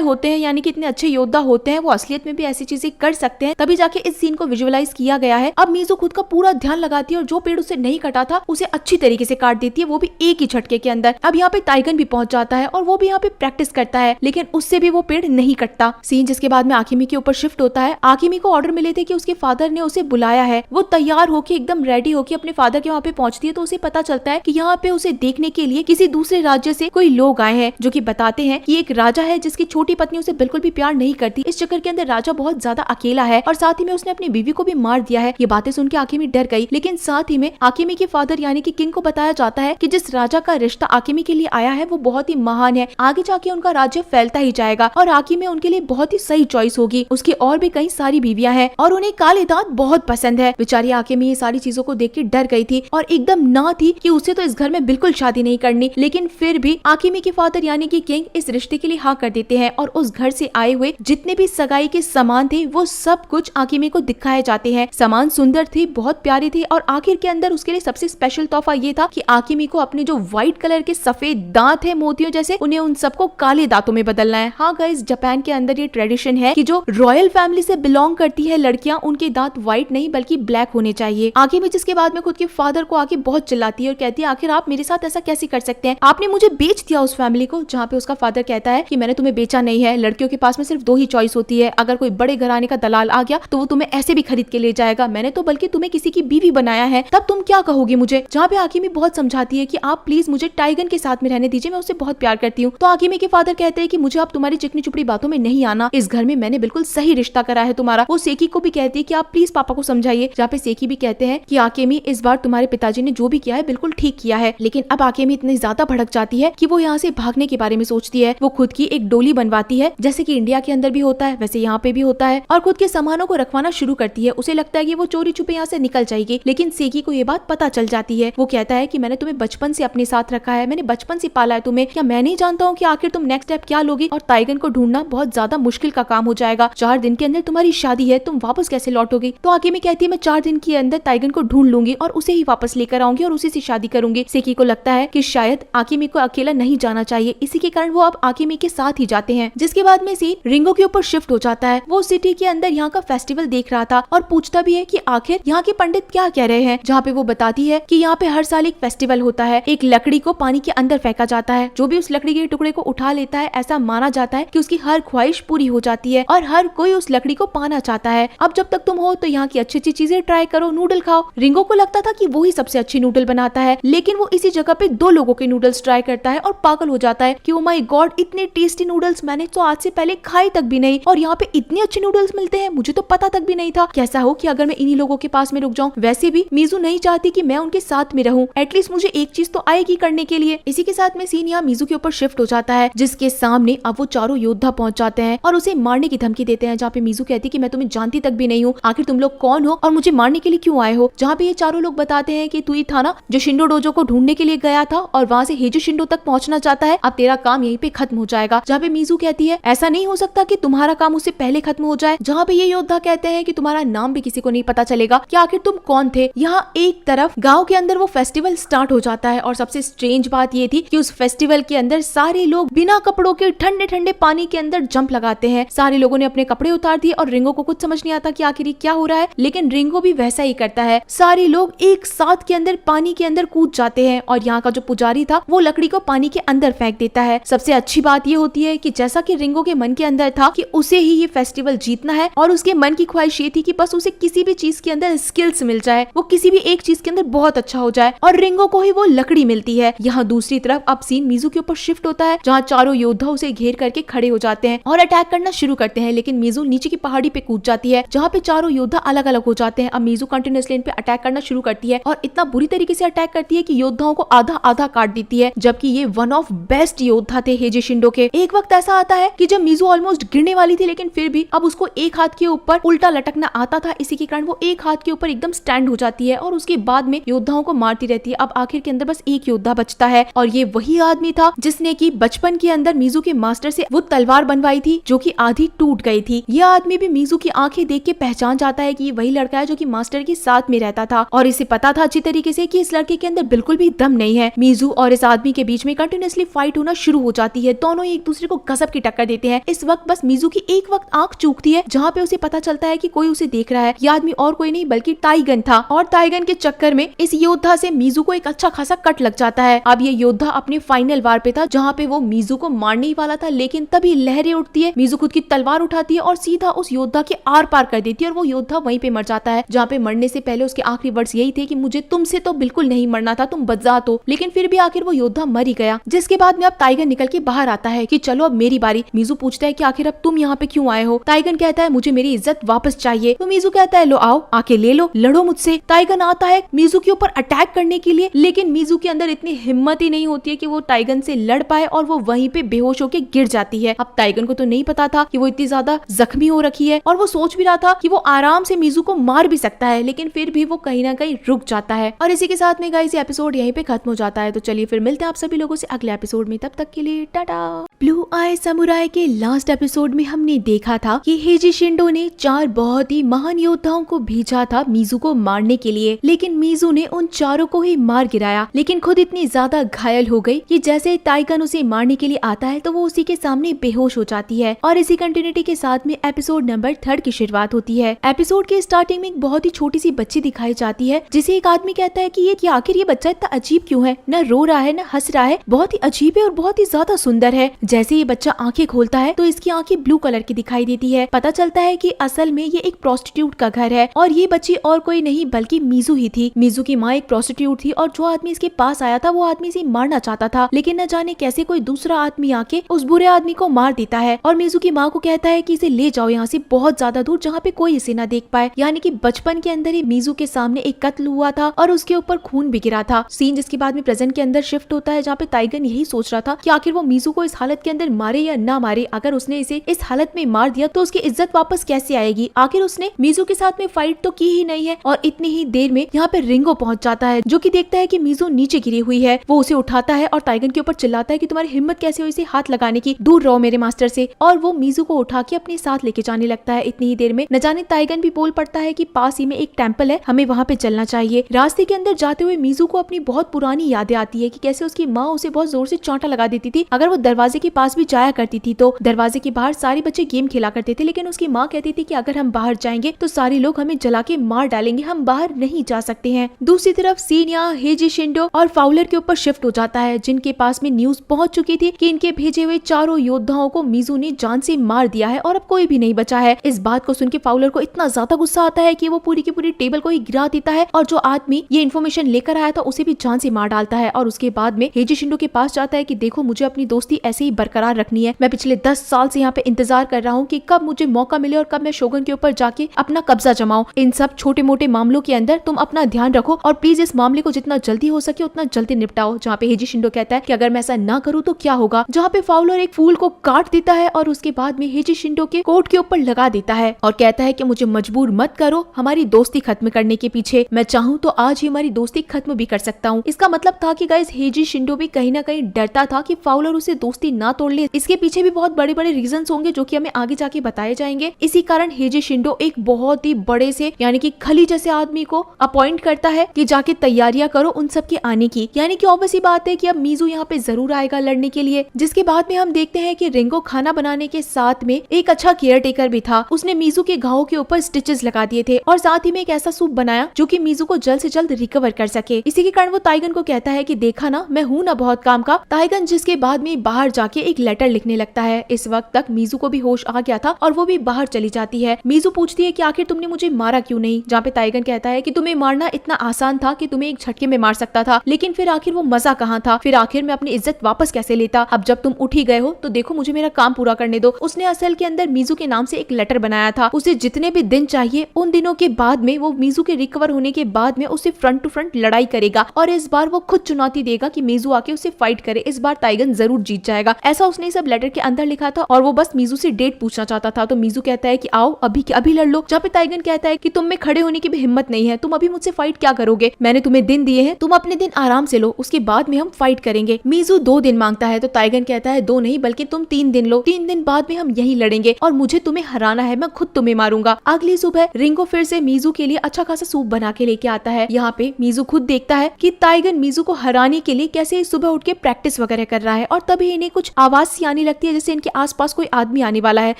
होते हैं यानी कि इतने अच्छे योद्धा होते हैं वो असलियत में भी ऐसी चीजें कर सकते हैं, तभी जाके इस सीन को विजुअलाइज किया गया है। अब मीजू खुद का पूरा ध्यान लगाती है और जो पेड़ उसे नहीं कटा था उसे अच्छी तरीके से काट देती है, वो भी एक ही झटके के अंदर। अब यहाँ पे टाइगन भी पहुंच जाता है और वो भी यहाँ पे प्रैक्टिस करता है, लेकिन उससे भी वो पेड़ नहीं कटता। सीन जिसके बाद में आकिमी के ऊपर शिफ्ट होता है। आकिमी को ऑर्डर मिले थे कि उसके फादर ने उसे बुलाया है। वो तैयार होके एकदम रेडी होके अपने फादर के वहाँ पे पहुंचती है तो उसे पता चलता है कि यहाँ पे उसे देखने के लिए किसी दूसरे राज्य से कोई लोग आए हैं जो कि बताते हैं कि एक राजा है जिसकी छोटी पत्नी उसे बिल्कुल भी प्यार नहीं करती। इस चक्कर के अंदर राजा बहुत ज्यादा अकेला है और साथ ही में उसने अपनी बीवी को भी मार दिया है। ये बातें सुन के आकिमी डर गई, लेकिन साथ ही में आकिमी के फादर यानी कि किंग को बताया जाता है कि जिस राजा का रिश्ता आकिमी के लिए आया है वो बहुत ही महान है, आगे जाके उनका राज्य फैलता ही जाएगा और आकिमी उनके लिए बहुत ही सही चॉइस होगी। उसकी और भी कई सारी बीवियां हैं और उन्हें काले दांत बहुत पसंद है। बेचारी आकिमी ये सारी चीजों को देख के डर गई थी और एकदम ना थी कि उसे तो इस घर में बिल्कुल शादी नहीं करनी, लेकिन फिर भी आकिमी के फादर यानी कि किंग इस रिश्ते के लिए हाँ कर देते हैं और उस घर से आए हुए जितने भी सगाई के सामान थे वो सब कुछ आकिमी को दिखाए जाते हैं। सामान सुंदर थे, बहुत प्यारे थे और आखिर के अंदर उसके लिए सबसे स्पेशल तोहफा ये था कि आकिमी को अपने जो व्हाइट कलर के सफेद दांत है मोतियों जैसे, उन्हें उन सबको काले दांतों में बदलना है। हाँ गाइस, जापान के अंदर ये ट्रेडिशन है कि जो रॉयल फैमिली से बिलोंग करती है लड़कियां, उनके दांत व्हाइट नहीं बल्कि ब्लैक होने चाहिए। आकिमी जिसके बाद में खुद के फादर को आके बहुत चिल्लाती है और कहती है आखिर आप मेरे साथ ऐसा कैसे कर सकते हैं, आपने मुझे बेच दिया उस फैमिली को। जहाँ पे उसका फादर कहता है कि मैंने तुम्हें बेचा नहीं है, लड़कियों के पास में सिर्फ दो ही चॉइस होती है, अगर कोई बड़े घराने का दलाल आ गया तो वो तुम्हें ऐसे भी खरीद के ले जाएगा, मैंने तो बल्कि तुम्हें किसी की बीवी बनाया है, तब तुम क्या कहोगी मुझे। जहाँ पे आकिमी बहुत समझाती है कि आप प्लीज मुझे टाइगन के साथ में रहने दीजिए, मैं उससे बहुत प्यार करती हूँ। तो आकिमी के फादर कहते हैं कि मुझे आप तुम्हारी चिकनी चुपड़ी बातों में नहीं आना, इस घर में मैंने बिल्कुल सही रिश्ता करा है तुम्हारा। वो सेकी को भी कहती है कि आप प्लीज पापा को समझाइए। जहाँ पे सेकी भी कहते हैं कि आकिमी इस बार तुम्हारे पिताजी ने जो भी किया है बिल्कुल ठीक किया है। लेकिन अब आकिमी इतनी ज्यादा भड़क जाती है कि वो यहाँ से भागने के बारे में सोचती है। वो खुद की एक डोली बनवाती है, जैसे कि इंडिया के अंदर भी होता है वैसे यहाँ पे भी होता है, और खुद के सामानों को रखवाना शुरू करती है। उसे लगता है कि वो चोरी छुपे यहाँ से निकल जाएगी, लेकिन सेकी को ये बात पता चल जाती है। वो कहता है कि मैंने तुम्हें बचपन से अपने साथ रखा है, मैंने बचपन से पाला है तुम्हें, क्या मैं नहीं जानता हूँ कि आखिर तुम नेक्स्ट स्टेप क्या लोगी, और टाइगन को ढूंढना बहुत ज्यादा मुश्किल का काम हो जाएगा। 4 दिन के अंदर तुम्हारी शादी है, तुम वापस कैसे लौटोगे? तो आकिमी कहती है मैं 4 दिन के अंदर ताइगन को ढूंढ लूंगी और उसे ही वापस लेकर आऊंगी और उसी से शादी करूंगी। सेकी को लगता है कि शायद आकिमी को अकेला नहीं जाना चाहिए, इसी के कारण वो अब आकिमी के साथ ही जाते हैं। जिसके बाद में सीन रिंगो के ऊपर शिफ्ट हो जाता है। वो सिटी के अंदर यहाँ का फेस्टिवल देख रहा था और पूछता भी है कि आखिर यहाँ के पंडित क्या कह रहे हैं, जहाँ पे वो बताती है कि यहाँ पे हर साल एक फेस्टिवल होता है, एक लकड़ी को पानी के अंदर फेंका जाता है, जो भी उस लकड़ी के टुकड़े को उठा लेता है ऐसा माना जाता है कि उसकी हर ख्वाहिश पूरी हो जाती है और हर कोई उस लकड़ी को पाना चाहता है। अब जब तक तुम हो तो यहाँ की अच्छी अच्छी चीजें ट्राई करो, नूडल खाओ। रिंगो को लगता था कि वो ही सबसे अच्छी नूडल बनाता है, लेकिन वो इसी जगह पे 2 लोगों के नूडल्स ट्राई करता है और पागल हो जाता है कि ओ माय गॉड, इतने टेस्टी नूडल्स मैंने तो आज से पहले खाए तक भी नहीं और यहाँ पे इतने अच्छे नूडल्स मिलते हैं, मुझे तो पता तक भी नहीं था। कैसा हो कि अगर मैं इन्हीं लोगों के पास में रुक जाऊं। वैसे भी मीजू नहीं चाहती कि मैं उनके साथ में रहूं, एटलीस्ट मुझे एक चीज तो आएगी करने के लिए। इसी के साथ में सीन यहाँ मीजू के ऊपर शिफ्ट हो जाता है, जिसके सामने अब वो चारों योद्धा पहुंच जाते हैं और उसे मारने की धमकी देते हैं, जहाँ पे मीजू कहती है कि मैं तुम्हें जानती तक भी नहीं हूँ, आखिर तुम लोग कौन हो और मुझे मारने के लिए क्यों आए हो। जहाँ पे ये चारों लोग बताते हैं कि तू ही था ना जो शिंडो डोजो को ढूंढने के लिए गया था और वहाँ से हेजो शिंडो तक पहुंचना चाहता है, अब तेरा काम यहीं पे खत्म हो जाएगा। जहाँ पे मीजू कहती है ऐसा नहीं हो सकता कि तुम्हारा काम उससे पहले खत्म हो जाए। जहाँ पे ये योद्धा कहते हैं कि तुम्हारा नाम भी किसी को नहीं पता चलेगा कि आखिर तुम कौन थे। यहाँ एक तरफ गाँव के अंदर वो फेस्टिवल स्टार्ट हो जाता है और सबसे स्ट्रेंज बात ये थी कि उस फेस्टिवल के अंदर सारे लोग बिना कपड़ों के ठंडे ठंडे पानी के अंदर जंप लगाते हैं। सारे लोगों ने अपने कपड़े उतार दिए और रिंगो को कुछ समझ नहीं आता कि आखिर क्या हो रहा है, लेकिन रिंगो भी वैसा ही करता है। सारे लोग एक साथ के अंदर पानी के अंदर कूद जाते हैं और यहाँ का जो पुजारी था वो लकड़ी को पानी के अंदर फेंक देता है। सबसे अच्छी बात ये होती है कि जैसा कि रिंगो के मन के अंदर था कि उसे ही ये फेस्टिवल जीतना है और उसके मन की ख्वाहिश ये थी कि बस उसे किसी भी चीज के अंदर स्किल्स मिल जाए, वो किसी भी एक चीज के अंदर बहुत अच्छा हो जाए और रिंगो को ही वो लकड़ी मिलती है। यहाँ दूसरी तरफ अब सीन मीजू के ऊपर शिफ्ट होता है, जहाँ चारों योद्धा उसे घेर करके खड़े हो जाते हैं और अटैक करना शुरू करते हैं, लेकिन मीजू नीचे की पहाड़ी पे कूद जाती है, जहाँ पे चारों योद्धा अलग अलग हो जाते हैं। अब मीजू कंटिन्यूअसली इन पे अटैक करना शुरू करती है और इतना बुरी तरीके से अटैक करती है कि योद्धाओं को आधा आधा काट देती है, जबकि ये वन ऑफ बेस्ट योद्धा थे हेजे शिंडो के। एक वक्त ऐसा आता है कि जब मीजू ऑलमोस्ट गिरने वाली थी, लेकिन फिर भी अब उसको एक हाथ के ऊपर उल्टा लटकना आता था, इसी के कारण वो एक हाथ के ऊपर एकदम स्टैंड हो जाती है और उसके बाद में योद्धाओं को मारती रहती है। अब आखिर के अंदर बस एक योद्धा बचता है और ये वही आदमी था जिसने की बचपन के अंदर मीजू के मास्टर से वो तलवार बनवाई थी जो कि आधी टूट गई थी। ये आदमी भी मीजू की आंखें देख के पहचान जाता है कि ये वही लड़का है जो कि मास्टर के साथ में रहता था और इसे पता था अच्छी तरीके से कि इस लड़के के अंदर बिल्कुल भी दम नहीं है। मीजू और इस आदमी के बीच में कंटिन्यूअसली फाइट होना शुरू हो जाती है, दोनों एक दूसरे को गजब की टक्कर देते हैं। इस वक्त बस मीजू की एक वक्त आंख चूकती है, जहाँ पे उसे पता चलता है कि कोई उसे देख रहा है। ये आदमी और कोई नहीं बल्कि टाइगन था और टाइगन के चक्कर में इस योद्धा से मीजू को एक अच्छा खासा कट लग जाता है। अब ये योद्धा अपने फाइनल वार पे था, जहाँ पे वो मीजू को मारने ही वाला था, लेकिन तभी लहरें उठती है, मीजू खुद की तलवार उठाती है और सीधा उस योद्धा के आर पार कर देती है और वो योद्धा वहीं पे मर जाता है। जहाँ पे मरने से पहले उसके आखिरी वर्ड्स यही थे कि मुझे तुमसे तो बिल्कुल नहीं मरना था, तुम बदजात हो, लेकिन फिर भी आखिर वो योद्धा मर ही गया। जिसके बाद में अब टाइगन निकल के बाहर आता है कि चलो अब मेरी बारी। मीजू पूछता है कि आखिर अब तुम यहाँ पे क्यों आए हो? टाइगन कहता है मुझे मेरी इज्जत वापस चाहिए। तो मीजू कहता है लो आओ, आके ले लो, लड़ो मुझसे। टाइगन आता है मीजू के ऊपर अटैक करने के लिए, लेकिन मीजू के अंदर इतनी हिम्मत ही नहीं होती है कि वो टाइगन से लड़ पाए और वो वहीं पे बेहोश होके गिर जाती है। अब टाइगन को तो नहीं पता था कि वो इतनी ज्यादा जख्मी हो रखी है और वो सोच भी रहा था कि वो आराम से मीजू को मार भी सकता है, लेकिन फिर भी वो कहीं ना कहीं रुक जाता है। और इसी के साथ में गाइस ये एपिसोड यहीं पे खत्म हो जाता है। तो चलिए फिर मिलते हैं आप सभी लोगों से अगले एपिसोड में, तब तक के लिए टाटा। ब्लू आई समुराई के लास्ट एपिसोड में हमने देखा था कि हेजी शिंडो ने 4 बहुत ही महान योद्धाओं को भेजा था मीजू को मारने के लिए, लेकिन मीजू ने उन चारों को ही मार गिराया, लेकिन खुद इतनी ज्यादा घायल हो गई कि जैसे टाइगन उसे मारने के लिए आता है तो वो उसी के सामने बेहोश हो जाती है। और इसी कंटिन्यूटी के साथ में एपिसोड नंबर 3 की शुरुआत होती है। एपिसोड के स्टार्टिंग में एक बहुत ही छोटी सी बच्ची दिखाई जाती है, जिसे एक आदमी कहता है कि आखिर ये बच्चा इतना अजीब क्यों है, न रो रहा है न हंस रहा है, बहुत ही अजीब है और बहुत ही ज्यादा सुंदर है। जैसे ये बच्चा आंखें खोलता है तो इसकी आंखें ब्लू कलर की दिखाई देती है। पता चलता है कि असल में ये एक प्रोस्टिट्यूट का घर है और ये बच्ची और कोई नहीं बल्कि मीजू ही थी। मीजू की माँ एक प्रोस्टिट्यूट थी और जो आदमी इसके पास आया था वो आदमी इसे मारना चाहता था, लेकिन न जाने कैसे कोई दूसरा आदमी आके उस बुरे आदमी को मार देता है और मीजू की माँ को कहता है कि इसे ले जाओ यहाँ से बहुत ज्यादा दूर, जहाँ पे कोई इसे ना देख पाए। यानी कि बचपन के अंदर ही मीजू के सामने एक कत्ल हुआ था और उसके ऊपर खून भी गिरा था। सीन जिसके बाद में प्रेजेंट के अंदर शिफ्ट होता है, जहाँ पे टाइगन यही सोच रहा था कि आखिर वो मीजू को इस हालत के अंदर मारे या ना मारे। अगर उसने इसे इस हालत में मार दिया तो उसकी इज्जत वापस कैसे आएगी? आखिर उसने मीजू के साथ में फाइट तो की ही नहीं है। और इतनी ही देर में यहाँ पे रिंगो पहुंच जाता है, जो कि देखता है कि मीजू नीचे गिरी हुई है। वो उसे उठाता है और टाइगन के ऊपर चिल्लाता है कि तुम्हारी हिम्मत कैसे हुई इसे हाथ लगाने की, दूर रहो मेरे मास्टर से। और वो मीजू को उठा के अपने साथ लेके जाने लगता है। इतनी ही देर में न जाने ताइगन भी बोल पड़ता है कि पास ही में एक टेंपल है, हमें वहाँ पे चलना चाहिए। रास्ते के अंदर जाते हुए मीजू को अपनी बहुत पुरानी यादें आती है कि कैसे उसकी माँ उसे बहुत जोर से चांटा लगा देती थी अगर वो दरवाजे के पास भी जाया करती थी। तो दरवाजे के बाहर सारे बच्चे गेम खेला करते थे, लेकिन उसकी माँ कहती थी कि अगर हम बाहर जाएंगे तो सारे लोग हमें जला के मार डालेंगे, हम बाहर नहीं जा सकते हैं। दूसरी तरफ सीन यहाँ हेजी शिंडो और फाउलर के ऊपर शिफ्ट हो जाता है, जिनके पास में न्यूज पहुंच चुकी थी कि इनके भेजे हुए चारों योद्धाओं को मीजू ने जान से मार दिया है और अब कोई भी नहीं बचा है। इस बात को सुन के फाउलर को इतना ज्यादा गुस्सा आता है कि वो पूरी की पूरी टेबल को ही गिरा देता है और जो आदमी ये इन्फॉर्मेशन लेकर आया था उसे भी जान से मार डालता है। और उसके बाद में हेजी शिंडो के पास जाता है कि देखो, मुझे अपनी दोस्ती ऐसे ही बरकरार रखनी है। मैं पिछले 10 साल से यहाँ पे इंतजार कर रहा हूँ कि कब मुझे मौका मिले और कब मैं शोगुन के ऊपर जाके अपना कब्जा जमाऊं। इन सब छोटे मोटे मामलों के अंदर तुम अपना ध्यान रखो और प्लीज इस मामले को जितना जल्दी हो सके उतना जल्दी निपटाओ। जहाँ पे हेजी शिंडो कहता है कि अगर मैं ऐसा ना करूँ तो क्या होगा, जहाँ पे फाउलर एक फूल को काट देता है और उसके बाद में हेजी शिंडो के कोट के ऊपर लगा देता है और कहता है कि मुझे मजबूर मत करो हमारी दोस्ती खत्म करने के पीछे, मैं चाहूँ तो आज ही हमारी दोस्ती खत्म भी कर सकता हूँ। इसका मतलब था कि गाइस हेजी शिंडो भी कहीं ना कहीं डरता था कि फाउलर उसे दोस्ती ना तोड़ ले। इसके पीछे भी बहुत बड़े बड़े रीजंस होंगे जो कि हमें आगे जाके बताए जाएंगे। इसी कारण हेजी शिंडो एक बहुत ही बड़े से यानी कि खली जैसे आदमी को अपॉइंट करता है कि जाके तैयारियां करो उन सब के आने की। यानी कि ऑब्वियस बात है कि अब मीजू यहाँ पे जरूर आएगा लड़ने के लिए। जिसके बाद में हम देखते हैं कि रिंगो खाना बनाने के साथ में एक अच्छा केयर टेकर भी था। उसने मीजू के घावों के ऊपर स्टिचेस लगा दिए थे और साथ ही में एक ऐसा सूप बनाया जो कि मीजू को जल्द से जल्द रिकवर कर सके। इसी के कारण वो ताइगन को कहता है कि देखा ना, मैं हूँ ना बहुत काम का। ताइगन जिसके बाद में बाहर जाके एक लेटर लिखने लगता है। इस वक्त तक मीजू को भी होश आ गया था और वो भी बाहर चली जाती है। मीजू पूछती है कि आखिर तुमने मुझे मारा क्यों नहीं, जहाँ पे ताइगन कहता है कि तुम्हें मारना इतना आसान था कि तुम्हें एक झटके में मार सकता था, लेकिन फिर आखिर वो मजा कहाँ था, फिर आखिर मैं अपनी इज्जत वापस कैसे लेता। अब जब तुम उठ ही गए हो तो देखो मुझे मेरा काम पूरा करने दो। उसने असल के अंदर मीजू के नाम से एक लेटर बनाया था। उसे जितने भी दिन चाहिए उन दिनों के बाद में वो मीजू के रिकवर होने के बाद में उसे फ्रंट टू फ्रंट लड़ाई करेगा और इस बार वो खुद चुनौती देगा कि मीजू आके उसे फाइट करे। इस बार ताइगन जरूर जीत जाएगा, ऐसा उसने सब लेटर के अंदर लिखा था और वो बस मीजू से डेट पूछना चाहता था। तो मीजू कहता है कि आओ अभी के अभी लड़ लो, जहाँ पे ताइगन कहता है कि तुम में खड़े होने की भी हिम्मत नहीं है, तुम अभी मुझसे फाइट क्या करोगे, मैंने तुम्हें दिन दिए हैं, तुम अपने दिन आराम से लो, उसके बाद में हम फाइट करेंगे। मीजू 2 दिन मांगता है तो ताइगन कहता है 2 नहीं बल्कि तुम 3 दिन लो, 3 दिन बाद में हम यही लड़ेंगे और मुझे तुम्हें हराना है, मैं खुद तुम्हें मारूंगा। अगली सुबह रिंगो फिर से मीजू के लिए अच्छा खासा सूप बना के लेके आता है। यहाँ पे मीजू खुद देखता है कि ताइगन मीजू को हराने के लिए कैसे सुबह उठ के प्रैक्टिस वगैरह कर रहा है और तभी इन्हें कुछ आवाज सी आने लगती है जैसे इनके आसपास कोई आदमी आने वाला है।